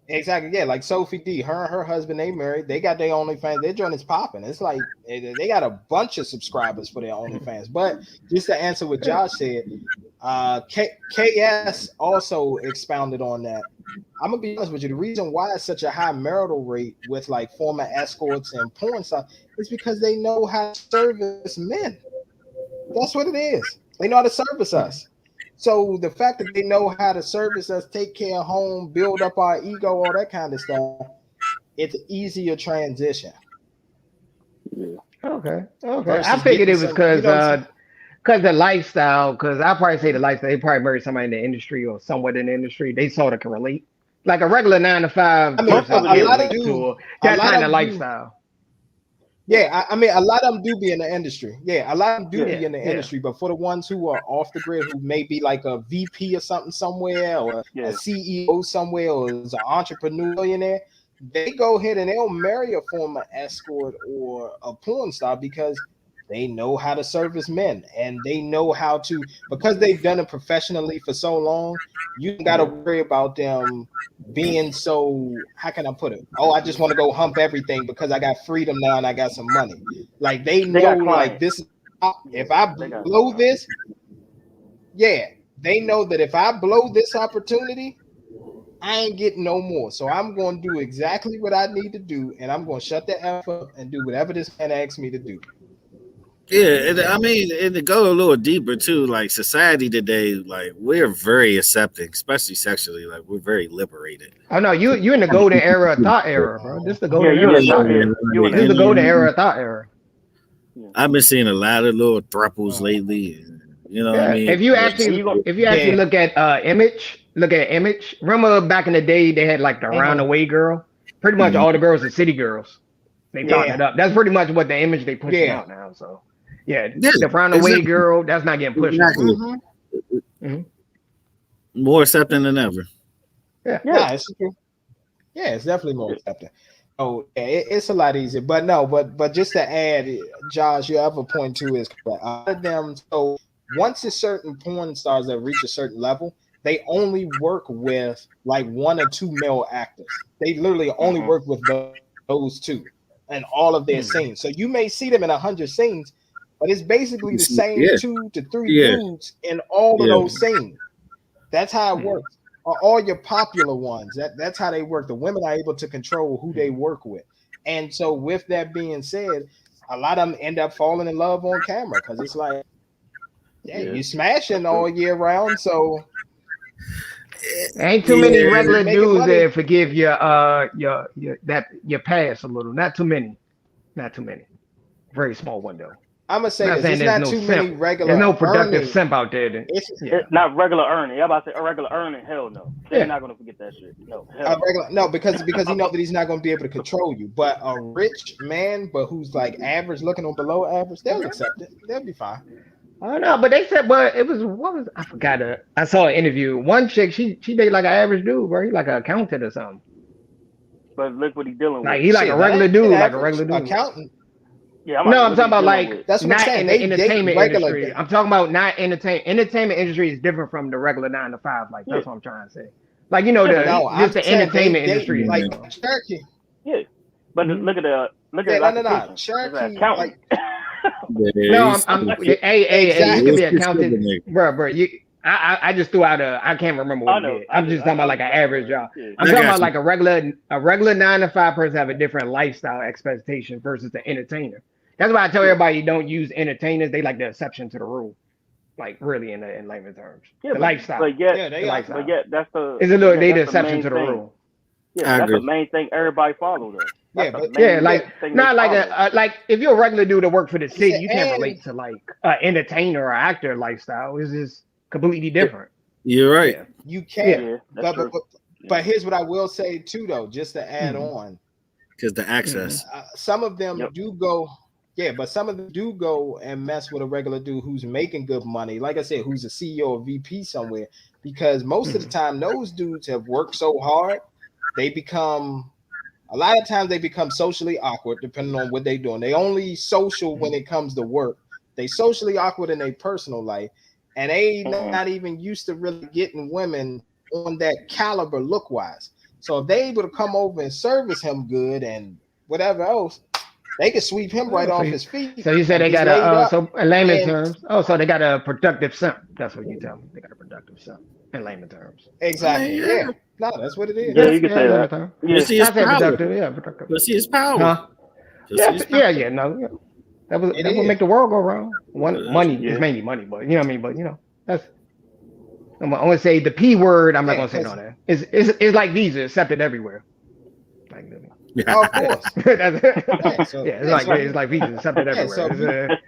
Exactly. Yeah, like Sophie D. Her and her husband, they married. They got their OnlyFans. Their joint is popping. It's like they got a bunch of subscribers for their OnlyFans. But just to answer what Josh said, KS also expounded on that. I'm gonna be honest with you. The reason why it's such a high marital rate with like former escorts and porn stuff is because they know how to service men. That's what it is. They know how to service us. So the fact that they know how to service us, take care of home, build up our ego, all that kind of stuff, it's an easier transition. Okay. I figured it was because the lifestyle, because I probably say the lifestyle, they probably married somebody in the industry or somewhat in the industry. They sort of can relate like a regular 9 to 5 I mean, person a lot of that kind of lifestyle. Yeah, I mean, a lot of them do be in the industry. Yeah, a lot of them do be in the industry. But for the ones who are off the grid, who may be like a VP or something somewhere, or a CEO somewhere, or is an entrepreneur millionaire, they go ahead and they'll marry a former escort or a porn star because they know how to service men, and they know how to, because they've done it professionally for so long. You don't got to worry about them being so, how can I put it? Oh, I just want to go hump everything because I got freedom now and I got some money. Like they know, like this, if I blow this, they know that if I blow this opportunity, I ain't getting no more. So I'm going to do exactly what I need to do, and I'm going to shut the F up and do whatever this man asks me to do. Yeah, and I mean, and to go a little deeper too, like society today, like we're very accepting, especially sexually. Like we're very liberated. Oh no, you in the golden era of thought era, bro. This is the golden era of thought era. This is the golden era of thought era. I've been seeing a lot of little thruples lately. You know what I mean? If you actually look at image, remember back in the day they had like the roundaway girl. Pretty much all the girls are city girls. They talked it up. That's pretty much what the image they pushing out now. So the roundaway girl, that's not getting pushed. More accepting than ever. It's true. Yeah, it's definitely more accepting. Oh, it's a lot easier. But just to add, Josh, your other point too is correct. A lot of them, so once a certain porn stars that reach a certain level, they only work with like 1 or 2 male actors. They literally only work with those 2 and all of their scenes. So you may see them in 100 scenes, but it's basically the same 2 to 3 dudes in all of those scenes. That's how it works. All your popular ones, that's how they work. The women are able to control who they work with. And so with that being said, a lot of them end up falling in love on camera because it's like, you smashing all year round. So ain't too many regular dudes that forgive your past a little. Not too many. Very small window. I'm gonna say there's not too many regular. There's no productive simp out there. It's not regular earning. I'm about to say a regular earning. Hell no. They're not gonna forget that shit. No, because he knows that he's not gonna be able to control you. But a rich man, but who's like average, looking on below average, they'll accept it. They'll be fine. I don't know, but they said, but it was I forgot it. I saw an interview. One chick, she dated like an average dude, bro. He like an accountant or something. But look what he's dealing with. Like he like a regular dude, like a regular dude. Accountant. Yeah, I'm talking about like that's what not I'm saying. In the entertainment industry. I'm talking about not entertainment. Entertainment industry is different from the regular 9 to 5. Like that's what I'm trying to say. Like the entertainment industry, like Cherokee. Yeah, but look at Cherokee. Accountant. No, I'm it could be accountant, bro. I just threw out I can't remember what it is. I'm just talking about like an average job. I'm talking about like a regular 9 to 5 person have a different lifestyle expectation versus the entertainer. That's why I tell everybody don't use entertainers. They like the exception to the rule, like really in layman terms. The lifestyle. But that's the. It's a little the exception to the rule. Yeah, that's the main thing everybody follows. Like if you're a regular dude that work for the city, you can't relate to like an entertainer or actor lifestyle. It's just completely different. You're right. You can. But here's what I will say too, though, just to add on. Because the access. Some of them do go. Yeah, but some of them do go and mess with a regular dude who's making good money. Like I said, who's a CEO or VP somewhere. Because most of the time, those dudes have worked so hard, a lot of times they become socially awkward depending on what they're doing. They only social when it comes to work. They socially awkward in their personal life. And they not even used to really getting women on that caliber look-wise. So if they able to come over and service him good and whatever else, they can sweep him right off his feet. So you said they got so in layman terms. So they got a productive simp. That's what you tell me. They got a productive simp in layman terms. Exactly. Yeah. No, that's what it is. Yeah, you can say that. You see his power. Productive. You see his power. Huh? No. That would make the world go round. Money is mainly money, but you know what I mean. But that's. I'm gonna say the P word. I'm not gonna say no there. It's like Visa accepted everywhere. Like, of course. It's like Visa accepted everywhere.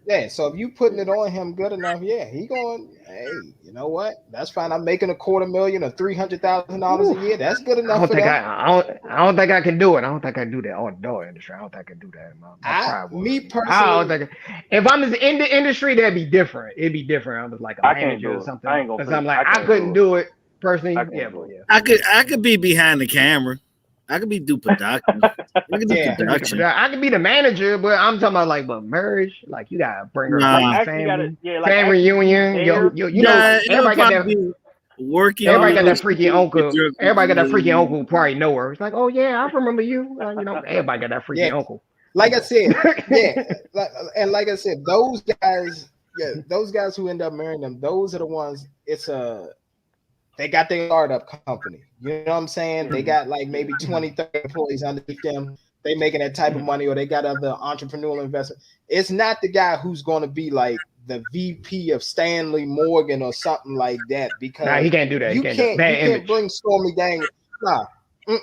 Yeah, so if you putting it on him good enough, yeah, he going, hey, you know what? That's fine. I'm making $250,000 or $300,000 a year. That's good enough for them. I don't think I can do it. I don't think I can do that on the door industry. I don't think I can do that. My pride me personally, I don't think if I'm in the industry, that'd be different. It'd be different. I was like a manager or something. Because I'm like, I couldn't do it personally. I could be behind the camera. I could do production. I could be the manager, but I'm talking about but marriage, like you gotta bring her family reunion. You know, everybody got that working. Everybody got that freaky uncle. Everybody got that freaky uncle who probably know her. It's like, oh yeah, I remember you. Everybody got that freaky uncle. Like I said, and like I said, those guys who end up marrying them, those are the ones. They got their startup company. You know what I'm saying? They got maybe 20, 30 employees underneath them. They making that type of money, or they got other entrepreneurial investment. It's not the guy who's going to be like the VP of Stanley Morgan or something like that, because he can't do that. You can't bring Stormy Daniels.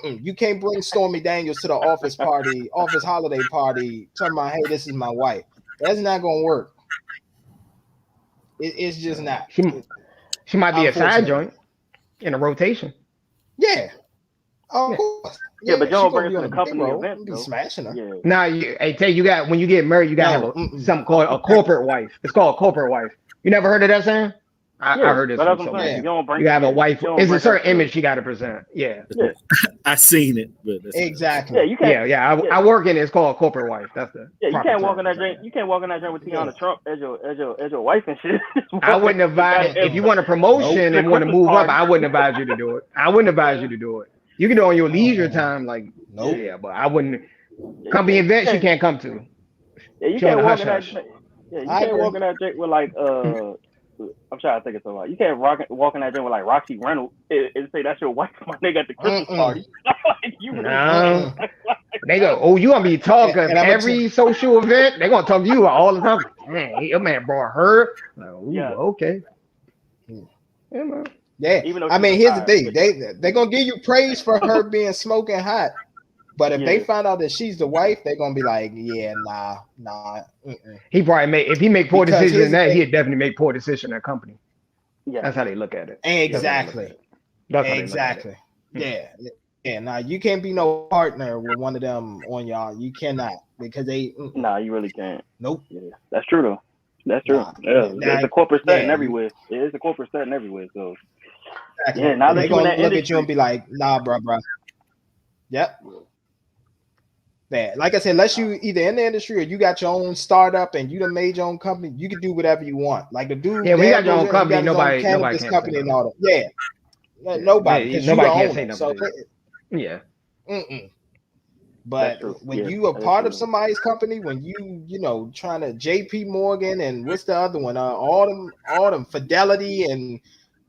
You can't bring Stormy Daniels to the office holiday party, talking about, hey, this is my wife. That's not going to work. It's just not. She might be a side joint in a rotation. Yeah. Of course. Yeah, but you don't bring her to the company event. Be smashing her. Yeah. Nah, when you get married, you gotta have something called a corporate wife. It's called a corporate wife. You never heard of that, Sam? I heard this. You have a wife. It's a certain image you got to present. Yeah. I seen it. But exactly. Yeah, you can't. I work in it. It's called a corporate wife. That's the. Yeah, you can't walk in that drink. You can't walk in that drink with Tiana Trump as your wife and shit. I wouldn't advise if you want a promotion and want to move up. I wouldn't advise you to do it. You can do it on your leisure time, Yeah, but I wouldn't. Company events you can't come to. Yeah, you can't walk in that. Yeah, you can't walk in that drink with I'm trying to think of something. You can't walk in that gym with Roxy Reynolds and say that's your wife when they got the Christmas party. They go, you gonna be talking every social event. They gonna talk to you all the time. Man, your man brought her. Okay. Yeah, man. Yeah. I mean, here's the thing. They gonna give you praise for her being smoking hot. But if they find out that she's the wife, they're gonna be like, nah. He probably if he make poor decisions in that, he'd definitely make poor decisions in that company. Yeah, that's how they look at it. Exactly. Exactly. Yeah. Now you can't be no partner with one of them on y'all. You cannot, because they. Nah, you really can't. Nope. Yeah, that's true though. That's true. It's a corporate setting everywhere. It's a corporate setting everywhere. So. Exactly. Yeah. Now they're gonna look at you and be like, nah, bro. Yep. Like I said, unless you either in the industry or you got your own startup and you done made your own company, you can do whatever you want. Like the dude, we got your own company. Nobody can company and all that. Yeah, nobody can't say nothing. Yeah. But when you are part of somebody's company, when you trying to JP Morgan and what's the other one? All them Fidelity, and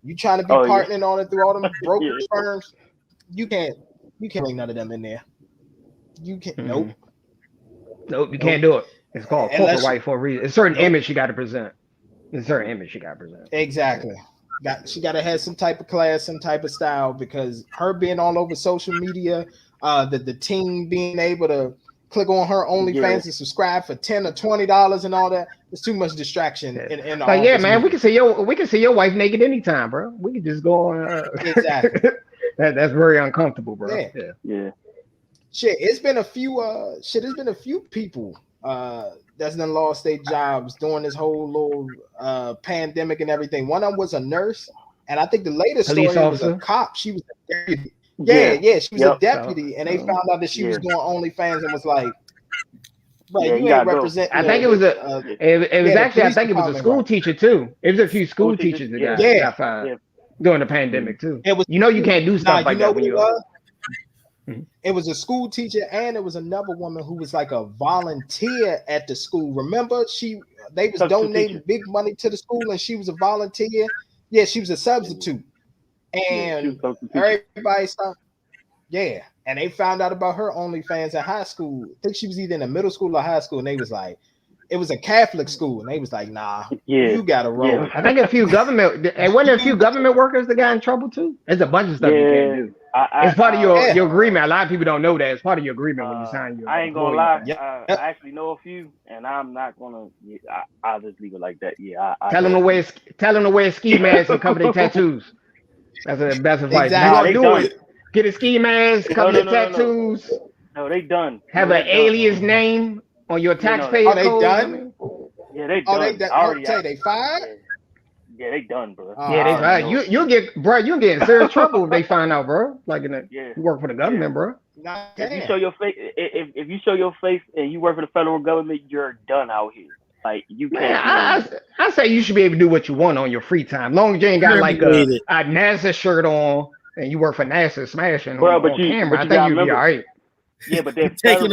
you trying to be partnering on it through all them brokerage firms, you can't bring none of them in there. You can't. Nope, you can't do it. It's called corporate wife for a reason. It's a certain image you got to present. Exactly. She got to have some type of class, some type of style, because her being all over social media, the team being able to click on her OnlyFans and subscribe for $10 or $20 and all that. It's too much distraction. In the man, media. we can see your wife naked anytime, bro. We can just go on. Exactly. That's very uncomfortable, bro. Yeah. Shit, it's been a few people that's done lost their jobs during this whole little pandemic and everything. One of them was a nurse, and I think the latest story was a cop. She was a deputy. Yeah, she was a deputy, and they found out that she was doing OnlyFans and was like, you ain't representing. I think it was it was a school teacher too. It was a few school teachers that got fired during the pandemic too. It was, you can't do stuff like that when you're. It was a school teacher, and it was another woman who was like a volunteer at the school. Remember, they was donating big money to the school, and she was a volunteer. Yeah, she was a substitute, and everybody stopped. Yeah, and they found out about her OnlyFans in high school. I think she was either in the middle school or high school, and they was like, it was a Catholic school, and they was like, nah, you gotta roll. Yeah. I think a few government workers that got in trouble too. There's a bunch of stuff you can't do. It's part of your agreement. A lot of people don't know that. It's part of your agreement when you sign your. I ain't gonna lie. I actually know a few, and I'm not gonna. I'll just leave it like that. Yeah. Tell them to wear ski masks and cover their tattoos. That's advice. Exactly. You gonna do it? Get a ski mask, cover your tattoos. No, they done. Have an alias name on your taxpayer code. Are they done? Yeah, they done. They done. They fired? Yeah, they done, bro. Yeah, they fired. You'll get in serious trouble if they find out, bro. Like you work for the government, bro. If you show your face, if you show your face and you work for the federal government, you're done out here. Like you can't. I say you should be able to do what you want on your free time, long as you ain't got like a NASA shirt on and you work for NASA smashing on camera. I think you'd be all right. Yeah, but they're taking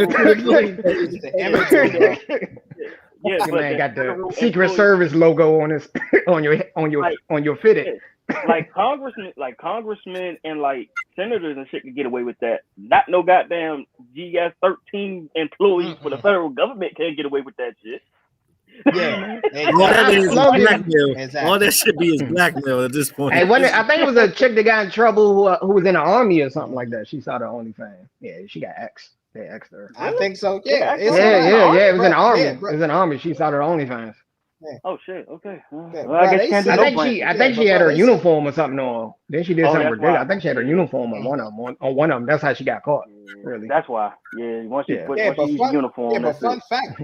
Yeah, but man got the Secret Service logo on his on your fitted. Like congressmen and like senators and shit can get away with that. Not no goddamn GS-13 employees for the federal government can't get away with that shit. Yeah, all that should be is blackmail at this point. Hey, I think it was a chick that got in trouble who was in the army or something like that. She saw the OnlyFans. Yeah, she got X. They X'd her. I think so. Yeah, it was in the army. It was in the army. She saw the OnlyFans. Yeah. Oh shit. Okay. Well, I think she had her uniform or something on. Then she did something ridiculous. I think she had her uniform on one of them. On one of them. That's how she got caught. Really. That's why. Yeah. Once she used uniform. Yeah, but fun fact.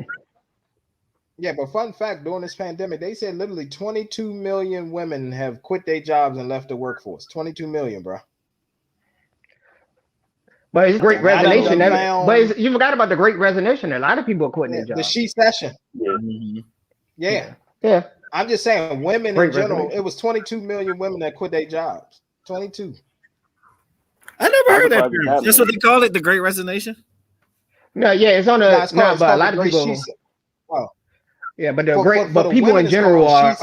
Yeah, but fun fact, during this pandemic, they said literally 22 million women have quit their jobs and left the workforce. 22 million, bro. But it's Great Resignation. But you forgot about the Great Resignation. A lot of people are quitting their jobs. The she session. Yeah. I'm just saying, women in general, it was 22 million women that quit their jobs. 22. I never heard that term. That's what they call it, the Great Resignation? No, yeah, it's on but a lot of people. Yeah, but people in general are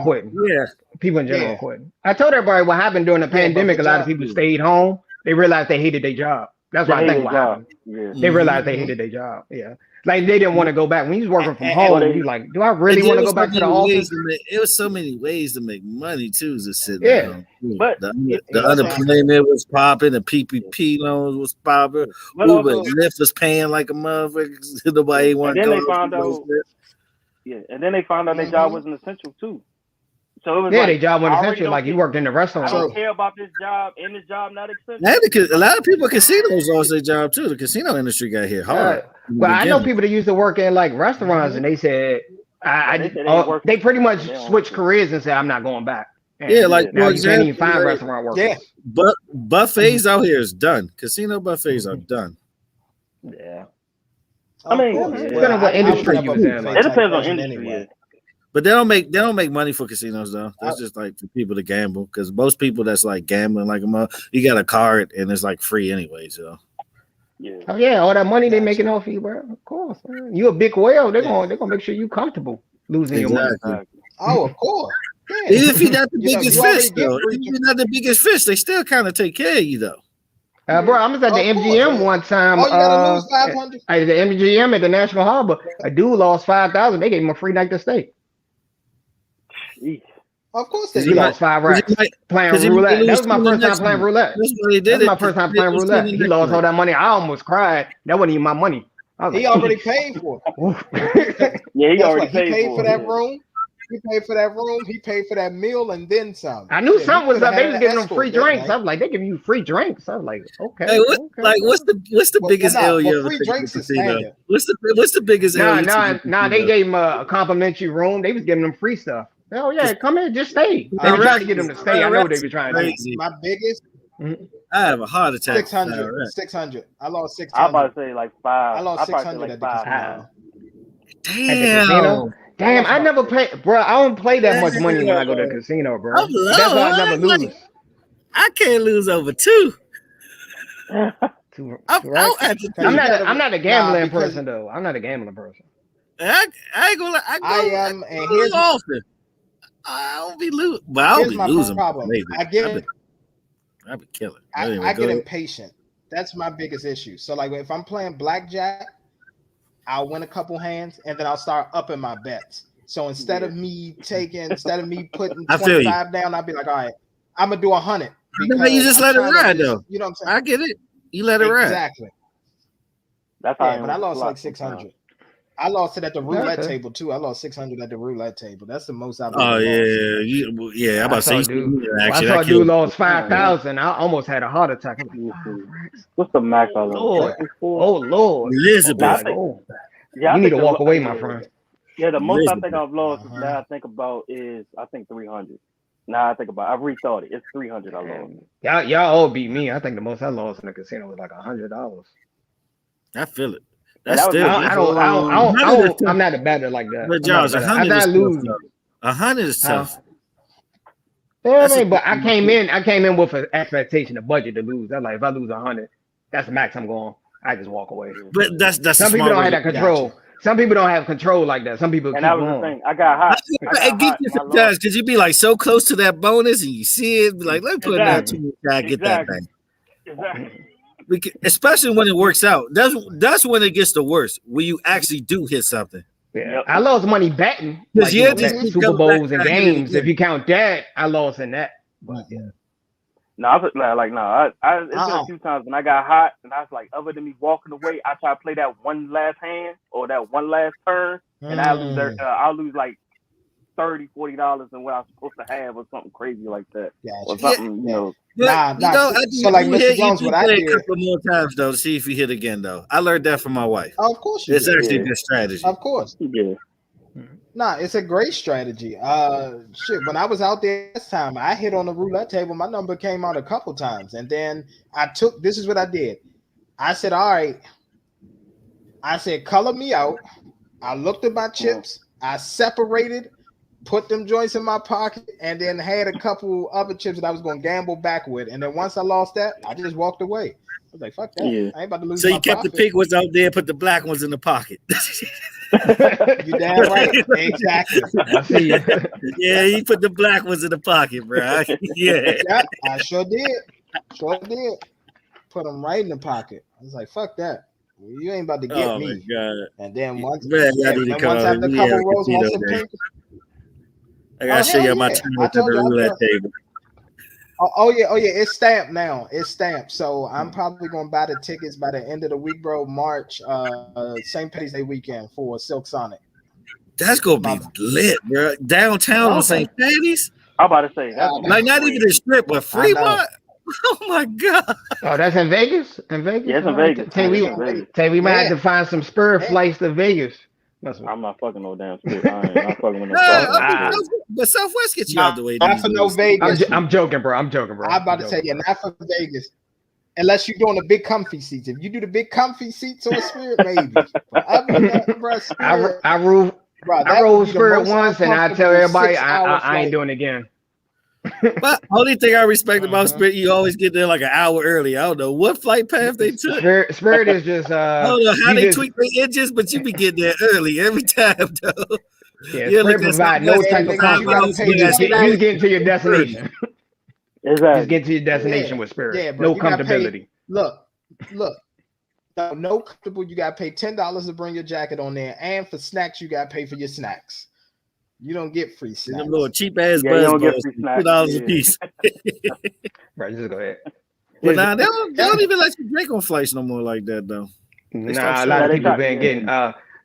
quitting. Yeah, people in general are quitting. I told everybody what happened during the pandemic. A lot of people stayed home. They realized they hated their job. That's what I think what happened. Yeah. They realized they hated their job. Yeah, like they didn't want to go back. When you was working from home, you like, do I really want to go back to the office? It was so many ways to make money too. Just sitting down. But the unemployment was popping. The PPP loans was popping. Lyft was paying like a motherfucker. Nobody wanted to go. Yeah, and then they found out their job wasn't essential too. So it was their job wasn't essential. Like you worked in the restaurant. I don't care about this job and this job not essential. A lot of people casinos lost their job too. The casino industry got hit hard. But I know people that used to work in like restaurants, and they said they pretty much switched careers and said, "I'm not going back." And like now you can't even find restaurant workers. Yeah, but buffets out here is done. Casino buffets are done. Yeah. I mean, it's kind of what industry you in. It depends on industry. Anyway. But they don't make money for casinos though. That's just like for people to gamble, because most people that's like gambling like a mother, you got a card and it's like free anyway. So all that money they making off you, bro. Of course, man. You a big whale. They're gonna make sure you comfortable losing your money. Oh, of course. Yeah. Even if you're not the biggest fish, though, if you're not the biggest fish, they still kind of take care of you though. Bro, I was at the MGM one time. You gotta lose 500. At the MGM at the National Harbor, a dude lost 5,000. They gave him a free night to stay. Of course they did. He lost 5 racks playing roulette. That was my first time playing roulette. That was my first time playing roulette. He lost all that money. I almost cried. That wasn't even my money. He already paid for it. He already paid for that room. He paid for that room. He paid for that meal and then some. I knew something was up. They was giving them free drinks. I was like, they give you free drinks. I was like, okay. Hey, what's the biggest L you ever taken at the casino? What's the biggest L? Nah, they gave him a complimentary room. They was giving them free stuff. Oh yeah, come here, just stay. They were trying to get them to stay. I know they were trying to. My biggest. I have a heart attack. 600. I lost 600. I'm about to say like 5. I lost 600 at the casino. Damn. Damn, I never play, bro. I don't play that much money when I go to the casino, bro. That's why I never lose. I can't lose over 2. I'm not a gambling person though. I'm not a gambling person. I ain't gonna. I am, and here's often. I don't be losing, but I'll be losing. Problem. I've been killing. I get impatient. That's my biggest issue. So like if I'm playing blackjack, I'll win a couple hands and then I'll start upping my bets. So instead of me putting 25 down, I'll be like, all right, I'm gonna do 100. because you just let it ride, though. You know what I'm saying? I get it. You let it ride. Exactly. That's how. But I lost like 600. I lost it at the roulette table too. I lost 600 at the roulette table. That's the most I've ever lost. Yeah. I'm about to say, I saw a dude lost 5,000. I almost had a heart attack. What's the max I lost? Lord, Elizabeth. You need to walk away, my friend. Yeah, the most I think I've lost that I think about is 300. Now I think about I've rethought it. It's 300 I lost. Y'all all beat me. I think the most I lost in the casino was like $100. I feel it. That's still. I'm not a better like that. But Josh, 100 is lose. 100 is tough. Yeah, but I came in with an expectation, a budget to lose. I'm like, if I lose 100, that's the max I'm going. I just walk away. But that's some people don't have that control. Some people don't have control like that. Some people keep that was going. the thing. I got hot. It gets you sometimes because you be like so close to that bonus and you see it, be like, let me put that to get that thing. Exactly. Especially when it works out. That's when it gets the worst. When you actually do hit something. Yeah, I lost money betting. Like, Super Bowls and games. If you count that, I lost in that. But yeah. No, it's been a few times when I got hot and I was like, other than me walking away, I try to play that one last hand or that one last turn, and I'll lose like $30, $40 than what I was supposed to have or something crazy like that. Or something, you know. So like Mr. Jones, what I did a couple more times though to see if you hit again though. I learned that from my wife. Of course, it's actually a good strategy. Of course, yeah. Nah, it's a great strategy. When I was out there this time, I hit on the roulette table. My number came out a couple times, and then this is what I did. I said, all right. I said, color me out. I looked at my chips. I separated, put them joints in my pocket, and then had a couple other chips that I was going to gamble back with. And then once I lost that, I just walked away. I was like, fuck that. Yeah. I ain't about to lose so my you kept profit. the pink ones out there, put the black ones in the pocket. You damn right. Exactly. I see you. Yeah, he put the black ones in the pocket, bro. Yeah, I sure did. Put them right in the pocket. I was like, fuck that. You ain't about to get me. God. And then once after a couple rolls, once the pink. I gotta show you my turn to the roulette table. Oh yeah, it's stamped now. It's stamped. So I'm probably gonna buy the tickets by the end of the week, bro. March, St. Patty's Day weekend for Silk Sonic. That's gonna be lit, bro. Downtown on St. Patty's. I'm about to say like not even the strip, but Fremont. Oh my god! Oh, that's in Vegas. Yeah, it's in Vegas. We might have to find some Spirit flights to Vegas. I'm not fucking no damn Spirit. I ain't not fucking with no. But Southwest gets you out the way. Not for no Vegas. I'm joking, bro. I'm about to say, not for Vegas. Unless you're doing the big comfy seats. If you do the big comfy seats on Spirit, maybe. But other than that, bro, Spirit, I rode Spirit once, and I tell everybody I ain't doing it again. But only thing I respect about Spirit, you always get there like an hour early. I don't know what flight path they took. Spirit is just I don't know how they tweak the engines, but you be getting there early every time, though. Yeah, Spirit provide no type of comfort. You just get to your destination. Exactly. Just get to your destination with Spirit. Yeah, no comfortability. Look. No comfortable. You got to pay $10 to bring your jacket on there, and for snacks, you got to pay for your snacks. You don't get free snacks. Them little cheap ass buzz balls, $2 a piece. Right, just go ahead. But nah, they don't even let you drink on flights no more like that though. Nah, a lot of people been getting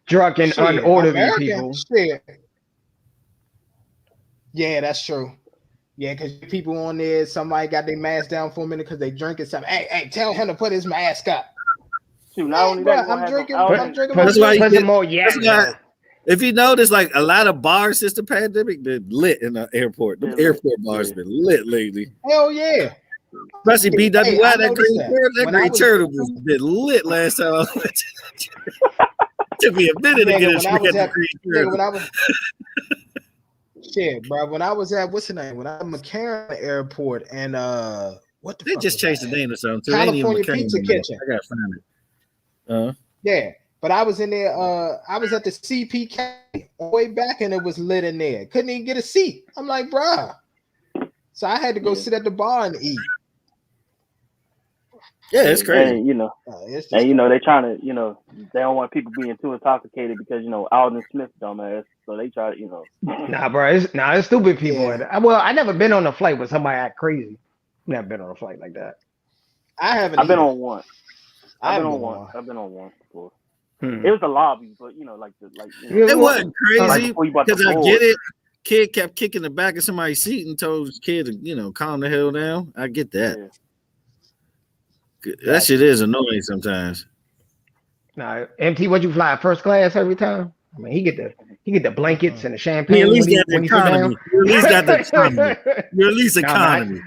drunk and unorderly people. Yeah, that's true. Yeah, because people on there, somebody got their mask down for a minute because they drinking something. Hey, tell him to put his mask up. Shoot, not only that, I'm drinking. That's why you get more. Yeah. If you notice, like a lot of bars since the pandemic been lit in the airport. The airport bars been lit lately. Hell yeah. Especially BWI, that great turtle was been lit last time. Took me a minute to get a drink at the Green Turtle. Shit, bro. When I was at what's the name? When I was at McCarran Airport and what the they just changed the name or something. So California Pizza Kitchen. I gotta find it. Yeah. But I was in there, I was at the CPK way back and it was lit in there. Couldn't even get a seat. I'm like, bruh. So I had to go sit at the bar and eat. Yeah, it's crazy. And, they trying to, they don't want people being too intoxicated because, Alden Smith dumbass. So they try to, Nah, bro. It's stupid people. Yeah. Well, I never been on a flight with somebody act crazy. Never been on a flight like that. I haven't. I've been on one. I've been on one before. It was the lobby, but it wasn't crazy because I get it. Kid kept kicking the back of somebody's seat and told his kid to calm the hell down. I get that. Yeah. That shit is annoying sometimes. Nah, MT, what you fly first class every time? I mean, he get the blankets and the champagne. He at least got the economy. You at least got the economy. You're at least economy.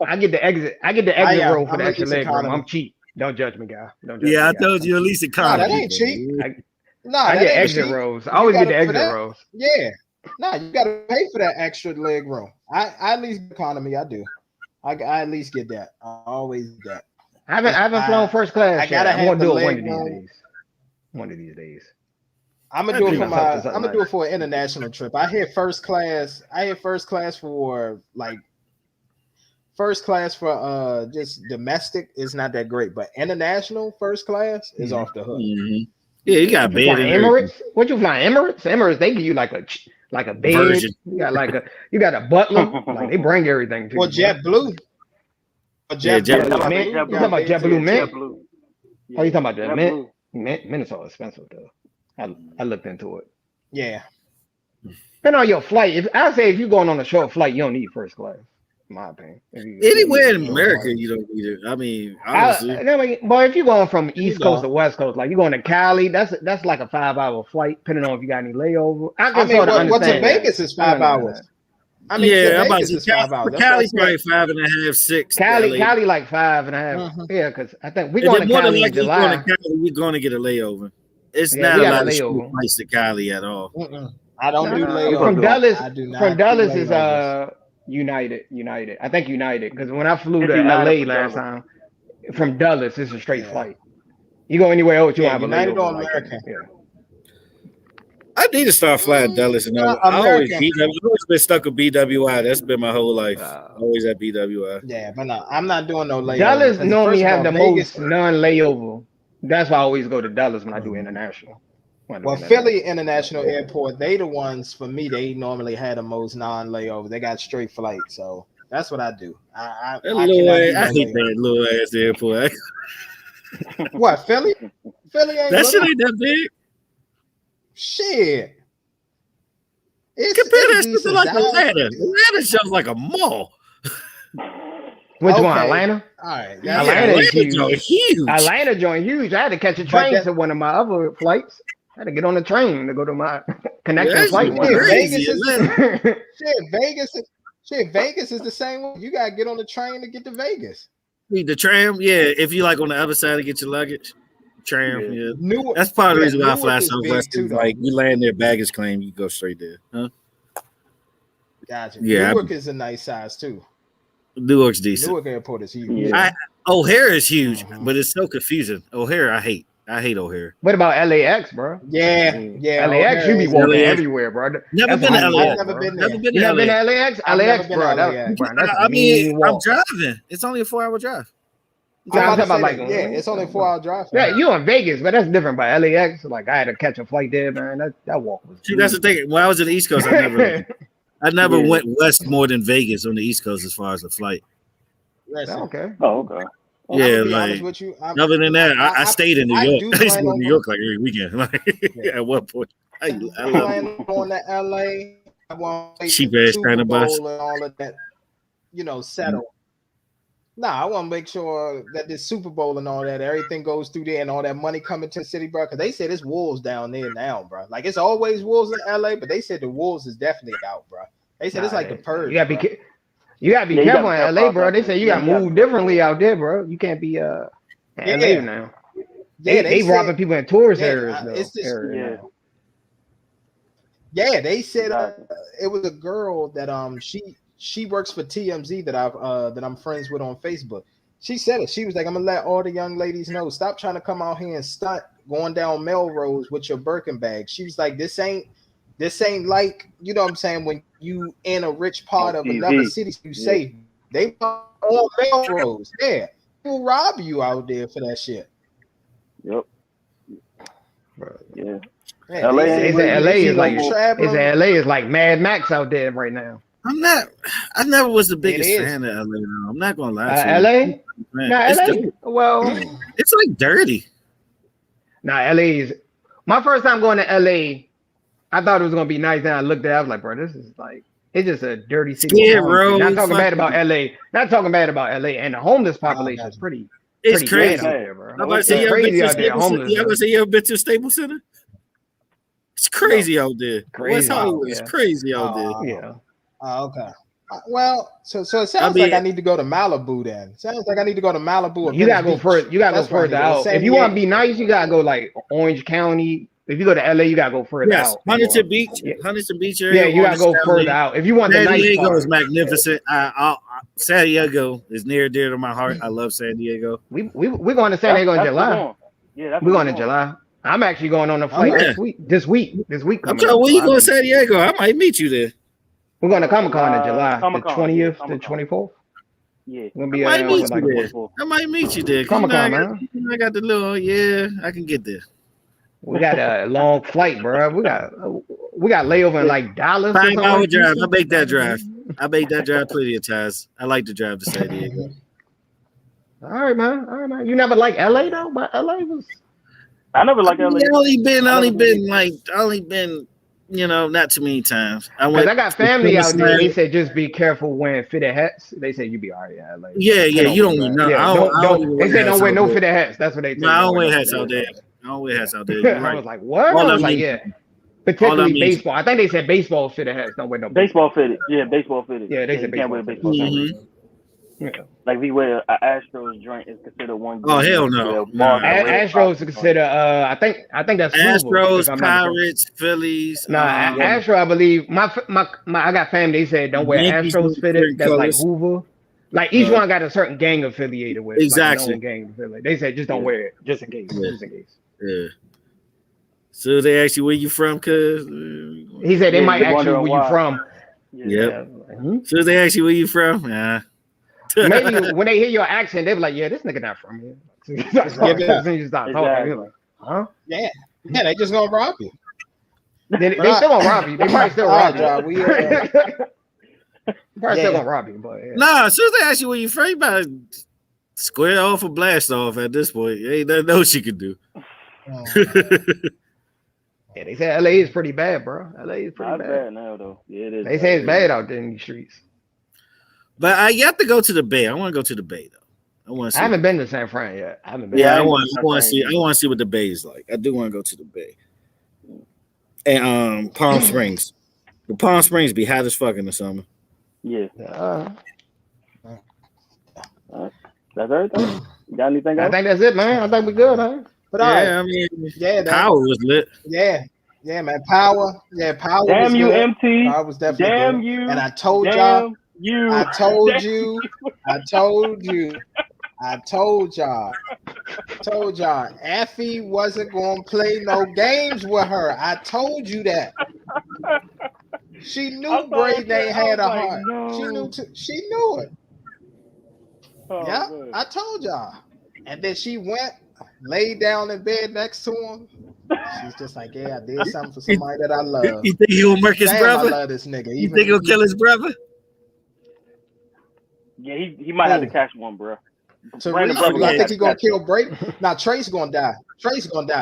I get the exit. I get the exit row for the extra leg room. I'm cheap. Don't judge me, guy. Don't judge me. I told you at least economy. Nah, that ain't cheap. I get exit rows. I always get the exit rows. Yeah. No, you gotta pay for that extra leg room. I at least economy. I do. I at least get that. I always get that. I haven't flown first class. I'm gonna do it one of these days. One of these days. I'm gonna do it for an international trip. I hit first class. For just domestic is not that great, but international first class is off the hook. Mm-hmm. Yeah, you got bed. Emirates? What you flying? Emirates? Emirates, they give you like a bed. Version. You got a butler. Like they bring everything to you. Or JetBlue. You talking about JetBlue Mint? Yeah. Oh, you talking about the Mint? Mint is all expensive though. I looked into it. Yeah. Depending on your flight, I say if you're going on a short flight, you don't need first class. In my opinion. Anywhere in America, you don't need it. I mean, honestly. But if you're going from East Coast to West Coast, like you're going to Cali, that's like a 5-hour flight, depending on if you got any layover. What's in Vegas is 5 hours. I'm about to say Cali's probably 5.5, 6. Cali like 5.5. Mm-hmm. Yeah, because I think we're going to Cali in July. We're going to get a layover. It's not a lot of short flights to Cali at all. I don't do layovers. From Dallas is United. I think United, because when I flew to LA last time, from Dulles, it's a straight flight. You go anywhere else, you have a United layover. Or American. I need to start flying Dulles. I've always been stuck with BWI. That's been my whole life. Always at BWI. Yeah, but no, I'm not doing no layover. Dulles normally have the most non-layover. That's why I always go to Dulles when I do international. Philly International Airport, they the ones for me. They normally had the most non-layover. They got straight flights, so that's what I do. I hate that little ass airport. What, Philly? Philly ain't that shit ain't that big. Shit. Compare that shit to like Atlanta. Atlanta shows like a mall. Which one, Atlanta? All right. Atlanta is huge. Atlanta joint huge. I had to catch a train to one of my other flights. I had to get on the train to go to my connection flight. Vegas is the same way. You gotta get on the train to get to Vegas. The tram, if you like on the other side to get your luggage. Tram, that's part of the reason why I fly Southwest. Like you land there, baggage claim, you go straight there. Huh? Gotcha. Newark is a nice size too. Newark's decent. Newark Airport is huge. O'Hare is huge, but it's so confusing. O'Hare, I hate O'Hare. What about LAX, bro? Yeah. LAX, you be walking everywhere, bro. Never been to LAX. Never been to LAX? LAX, bro. I mean, I'm driving. It's only a 4-hour drive. It's only a 4-hour drive. Yeah, you in Vegas, but that's different. By LAX, like I had to catch a flight there, man. That walk was. See, that's the thing. When I was in the East Coast, I never went west more than Vegas on the East Coast as far as the flight. Okay. Oh, okay. Yeah, like with you, other than that, I stayed in New York. I used to go to New York like every weekend. Like at one point, I love going to LA. I want cheap ass kind of bus and all of that. Settle. I want to make sure that this Super Bowl and all that, everything goes through there and all that money coming to the city, bro. Because they said it's wolves down there now, bro. Like it's always wolves in LA, but they said the wolves is definitely out, bro. They said it's like the purge. You gotta be careful in LA, bro. They say you gotta move differently out there, bro. You can't be LA now. They robbing people in tourist areas though. They said it was a girl that she works for TMZ that I'm friends with on Facebook. She said it. She was like, I'm gonna let all the young ladies know, stop trying to come out here and stunt going down Melrose with your Birkin bag. She was like, this ain't like, you know what I'm saying, when you in a rich part of another city, you safe. They all Melrose. Yeah. People rob you out there for that shit. Yep. Yeah. LA is like Mad Max out there right now. I never was the biggest fan of LA. I'm not gonna lie to you. LA? Nah, it's LA. dirty. Well, it's like dirty. Nah, LA's my first time going to LA. I thought it was gonna be nice. Then I looked at it, I was like, bro, this is like it's just a dirty city. Not talking bad about LA. Not talking bad about LA. And the homeless population is pretty. It's crazy out there, bro. I'm about to say, crazy out there. Homeless. You ever say you ever been to the Staples Center? It's crazy out there. West Hollywood is crazy out there. Yeah. Okay. Well, so it sounds like I need to go to Malibu then. Sounds like I need to go to Malibu. You gotta go further. You gotta go further out. If you want to be nice, you gotta go like Orange County. If you go to LA, you gotta go further out. Huntington Beach. Huntington Beach area. Yeah, you gotta go further out. If you want the nice part. San Diego is magnificent. San Diego is near and dear to my heart. I love San Diego. We're going to San Diego in July. Yeah, we're going in July. I'm actually going on a flight this week. I'm trying. When you going to San Diego? I might meet you there. We're going to Comic-Con in July, the 20th to 24th. Yeah, I might meet you there. I might meet you there. Comic-Con, man. I got the little. I can get there. We got a long flight, bro. We got layover in like Dallas. 5-hour drive. I make that drive. Plenty of times. I like to drive to San Diego. All right, man. You never like LA though, but LA was. I never like LA. Only been. Not too many times. I got family out there. They said just be careful wearing fitted hats. They said you be all right. LA. Yeah. You don't wear none. They said don't wear no fitted hats. That's what they. No, I don't wear hats out there. I was like, what? I was like, yeah. Particularly baseball. I think they said baseball fitted hats. Don't wear no baseball fitted. Yeah, baseball fitted. Yeah, they said can't wear baseball fitted. Yeah. Like if you wear an Astros joint is considered one. Oh hell no! Astros is considered. I think that's Astros, Pirates, Phillies. Astro. I believe my I got family. They said don't wear Astros fitted. That's like Hoover. Like each one got a certain gang affiliated with. Exactly. Like gang affiliated. They said just don't wear it, just in case. Yeah. So they ask you where you from, cuz he said they might ask you where you from. Yeah. So they ask you where you from. Yeah. Maybe when they hear your accent, they be like, "Yeah, this nigga not from here." You start talking. You're like, huh? Yeah, they just gonna rob you. They still gonna rob you. They might still rob you. Probably still gonna rob you, but nah. As soon as they ask you where you from, you better square off or blast off. At this point, ain't nothing else you can do. Yeah, they say LA is pretty bad, bro. LA is pretty bad now, though. Yeah, it is. They say it's bad out there in the streets. But I have to go to the Bay. I want to go to the Bay though. I haven't been to San Fran yet. I want to see what the Bay is like. I do want to go to the Bay. And Palm Springs. The Palm Springs be hot as fuck in the summer. Yeah. That's everything. You got anything else? I think that's it, man. I think we're good, huh? But I mean, Power was lit. Yeah, man. Power. Yeah, Power. Damn you, MT. Power was definitely damn good. you. And I told y'all. I told y'all. Effie wasn't gonna play no games with her. I told you that. She knew Brady had a heart. No. She knew it. Yeah, man. I told y'all. And then she went, laid down in bed next to him. She's just like, yeah, I did something for somebody that I love. You think he'll murk his brother? I love this nigga. You think he'll kill his brother? Yeah, he might have to catch one, bro. I think he's gonna kill Brady. Now Trace gonna die.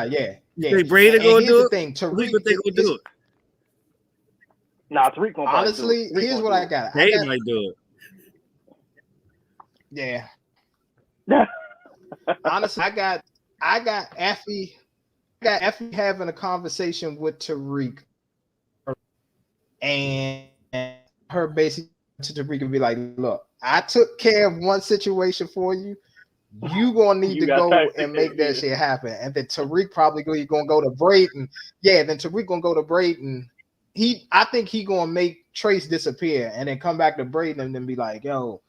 Yeah. Think Brady gonna do it? Thing, Tariq, think they gonna do it? Nah, Tariq gonna. Honestly, here's what I got. They might do it. Yeah. Honestly, I got Effie. I got Effie having a conversation with Tariq, and her basically to Tariq and be like, "Look, I took care of one situation for you. You gonna need to go and make that shit happen." And then Tariq probably gonna go to Brayton. Yeah, then Tariq gonna go to Brayton. I think he gonna make Trace disappear and then come back to Brayton and then be like, "Yo,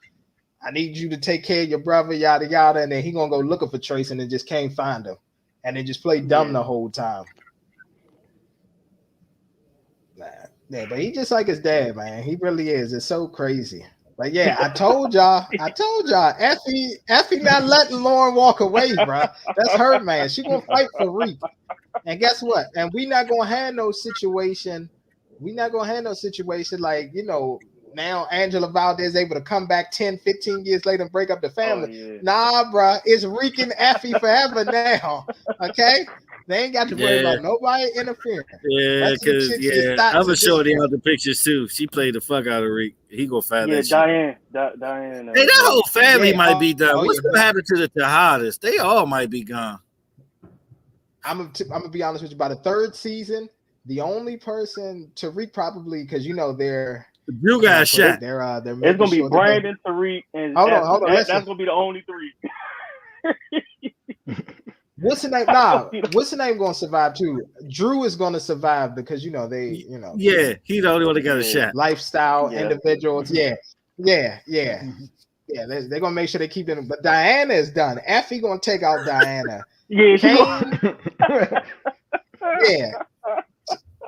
I need you to take care of your brother, yada yada." And then he gonna go looking for Trace and then just can't find him, and then just play dumb the whole time. Yeah, but he just like his dad, man. He really is. It's so crazy. But yeah, I told y'all. Effie not letting Lauren walk away, bro. That's her, man. She gonna fight for Reap. And guess what? And we not gonna have no situation. We not gonna have no situation like, niggas now Angela Valdez able to come back 10, 15 years later and break up the family. Nah, bro, it's Reek and Effie forever now. Okay, they ain't got to worry about nobody interfering. Yeah, because I'm gonna show the other pictures too. She played the fuck out of Reek. He gonna find that Diane. shit. Diane. Hey, that whole family might be done. What's gonna happen to the Tejadas? They all might be gone. I'm gonna be honest with you. By the third season, the only person Tariq probably because Drew got shot. It's gonna be Brandon, Tariq, and hold on. That's gonna be the only three. What's the name? Nah, what's the name gonna survive too? Drew is gonna survive because Yeah, he the only one that got a shot. Lifestyle individuals. Yeah. They're gonna make sure they keep them. But Diana is done. Effie gonna take out Diana. Kane.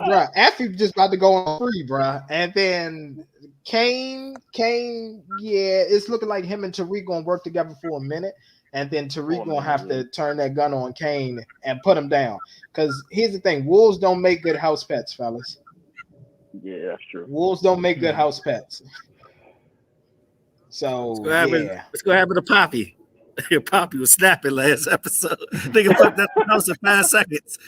Bruh, Effie just about to go on free, bruh. And then Kane, it's looking like him and Tariq gonna work together for a minute. And then Tariq gonna have to turn that gun on Kane and put him down. Because here's the thing: wolves don't make good house pets, fellas. Yeah, that's true. Wolves don't make good house pets. So let's go happen to Poppy. Your Poppy was snapping last episode. Nigga fucked that house in 5 seconds.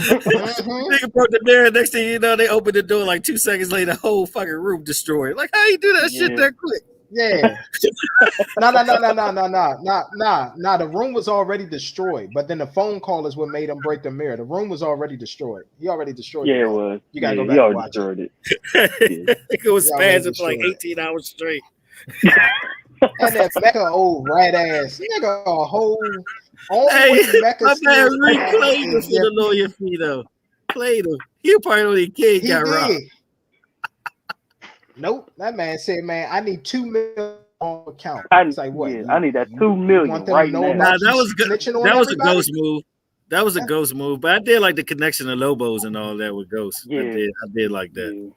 Nigga broke the mirror. Next thing you know, they opened the door like 2 seconds later. The whole fucking room destroyed. Like, how you do that shit that quick? Yeah. No. The room was already destroyed, but then the phone call is what made him break the mirror. The room was already destroyed. He already destroyed it. Yeah, it was. You gotta go back and watch it. It was spazzing for like 18 hours straight. And that Mecca old rat ass nigga a whole. Hey, my man replayed this for the lawyer fee though. Played him. He probably only kid got robbed. Nope, that man said, "Man, I need $2 million on account." It's like what? I need that $2 million right now. Nah, that was good. That was a ghost move. That was a ghost move, but I did like the connection of Lobos and all that with Ghost. Yeah. I did like that. Yeah.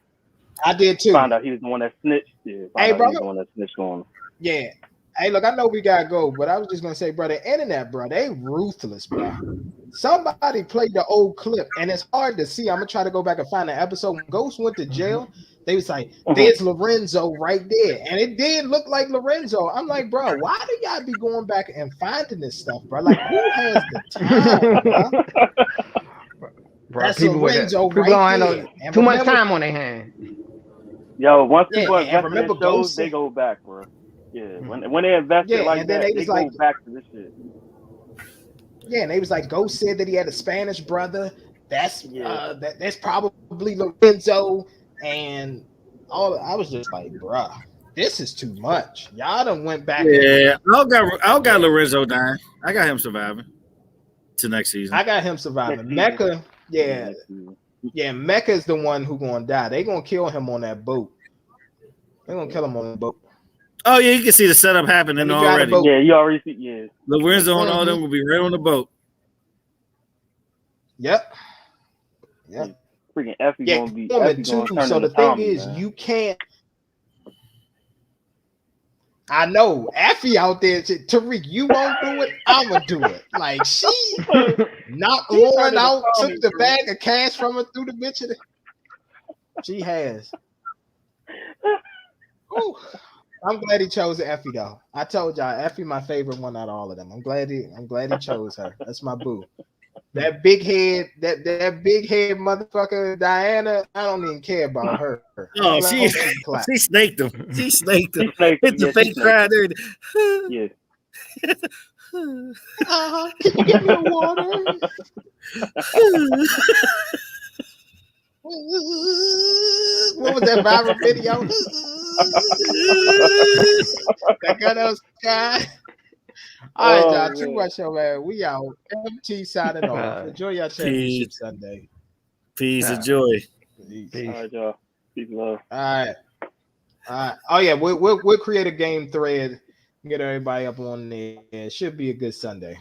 I did too. Found out he was the one that snitched. Hey, brother. He was the one that snitched on him. Yeah. Hey, look, I know we gotta go, but I was just gonna say, bro, the internet, bro, they ruthless, bro. Somebody played the old clip, and it's hard to see. I'm gonna try to go back and find the episode. When Ghost went to jail, they was like, "There's Lorenzo right there," and it did look like Lorenzo. I'm like, bro, why do y'all be going back and finding this stuff, bro? Like, who has the time, bro? That's Lorenzo right there. Too much time on their hand. Yo, once people invest in shows, they go back, bro. Yeah, when they invested like that, they go back to this shit. Yeah, and they was like, Ghost said that he had a Spanish brother. That's that's probably Lorenzo, and all. I was just like, bruh, this is too much. Y'all done went back. Yeah, I got Lorenzo dying. I got him surviving to next season. I got him surviving. Mecca, Mecca is the one who gonna die. They gonna kill him on that boat. They gonna kill him on the boat. Oh yeah, you can see the setup happening already. Yeah, you already see. Yeah, Lorenzo and all them will be right on the boat. Yep. Freaking Effie gonna be. So the thing is, you can't. I know Effie out there. Tariq, you won't do it. I'm gonna do it. Like she knocked Lauren out, took the bag of cash from her through the bitch. She has. Ooh. I'm glad he chose Effie though. I told y'all Effie my favorite one out of all of them. I'm glad he chose her. That's my boo. That big head, that big head motherfucker Diana. I don't even care about her. Oh, she snaked him. She snaked him. Hit the fake cry there. Yeah. Can you give me a water? What was that viral video? That gun was sky. All right, y'all. Too much, man. We out. MT signing off. Enjoy your championship Sunday. Peace and joy. Peace. All right, y'all. Peace and love. All right. Oh yeah, we'll create a game thread. Get everybody up on there. It should be a good Sunday.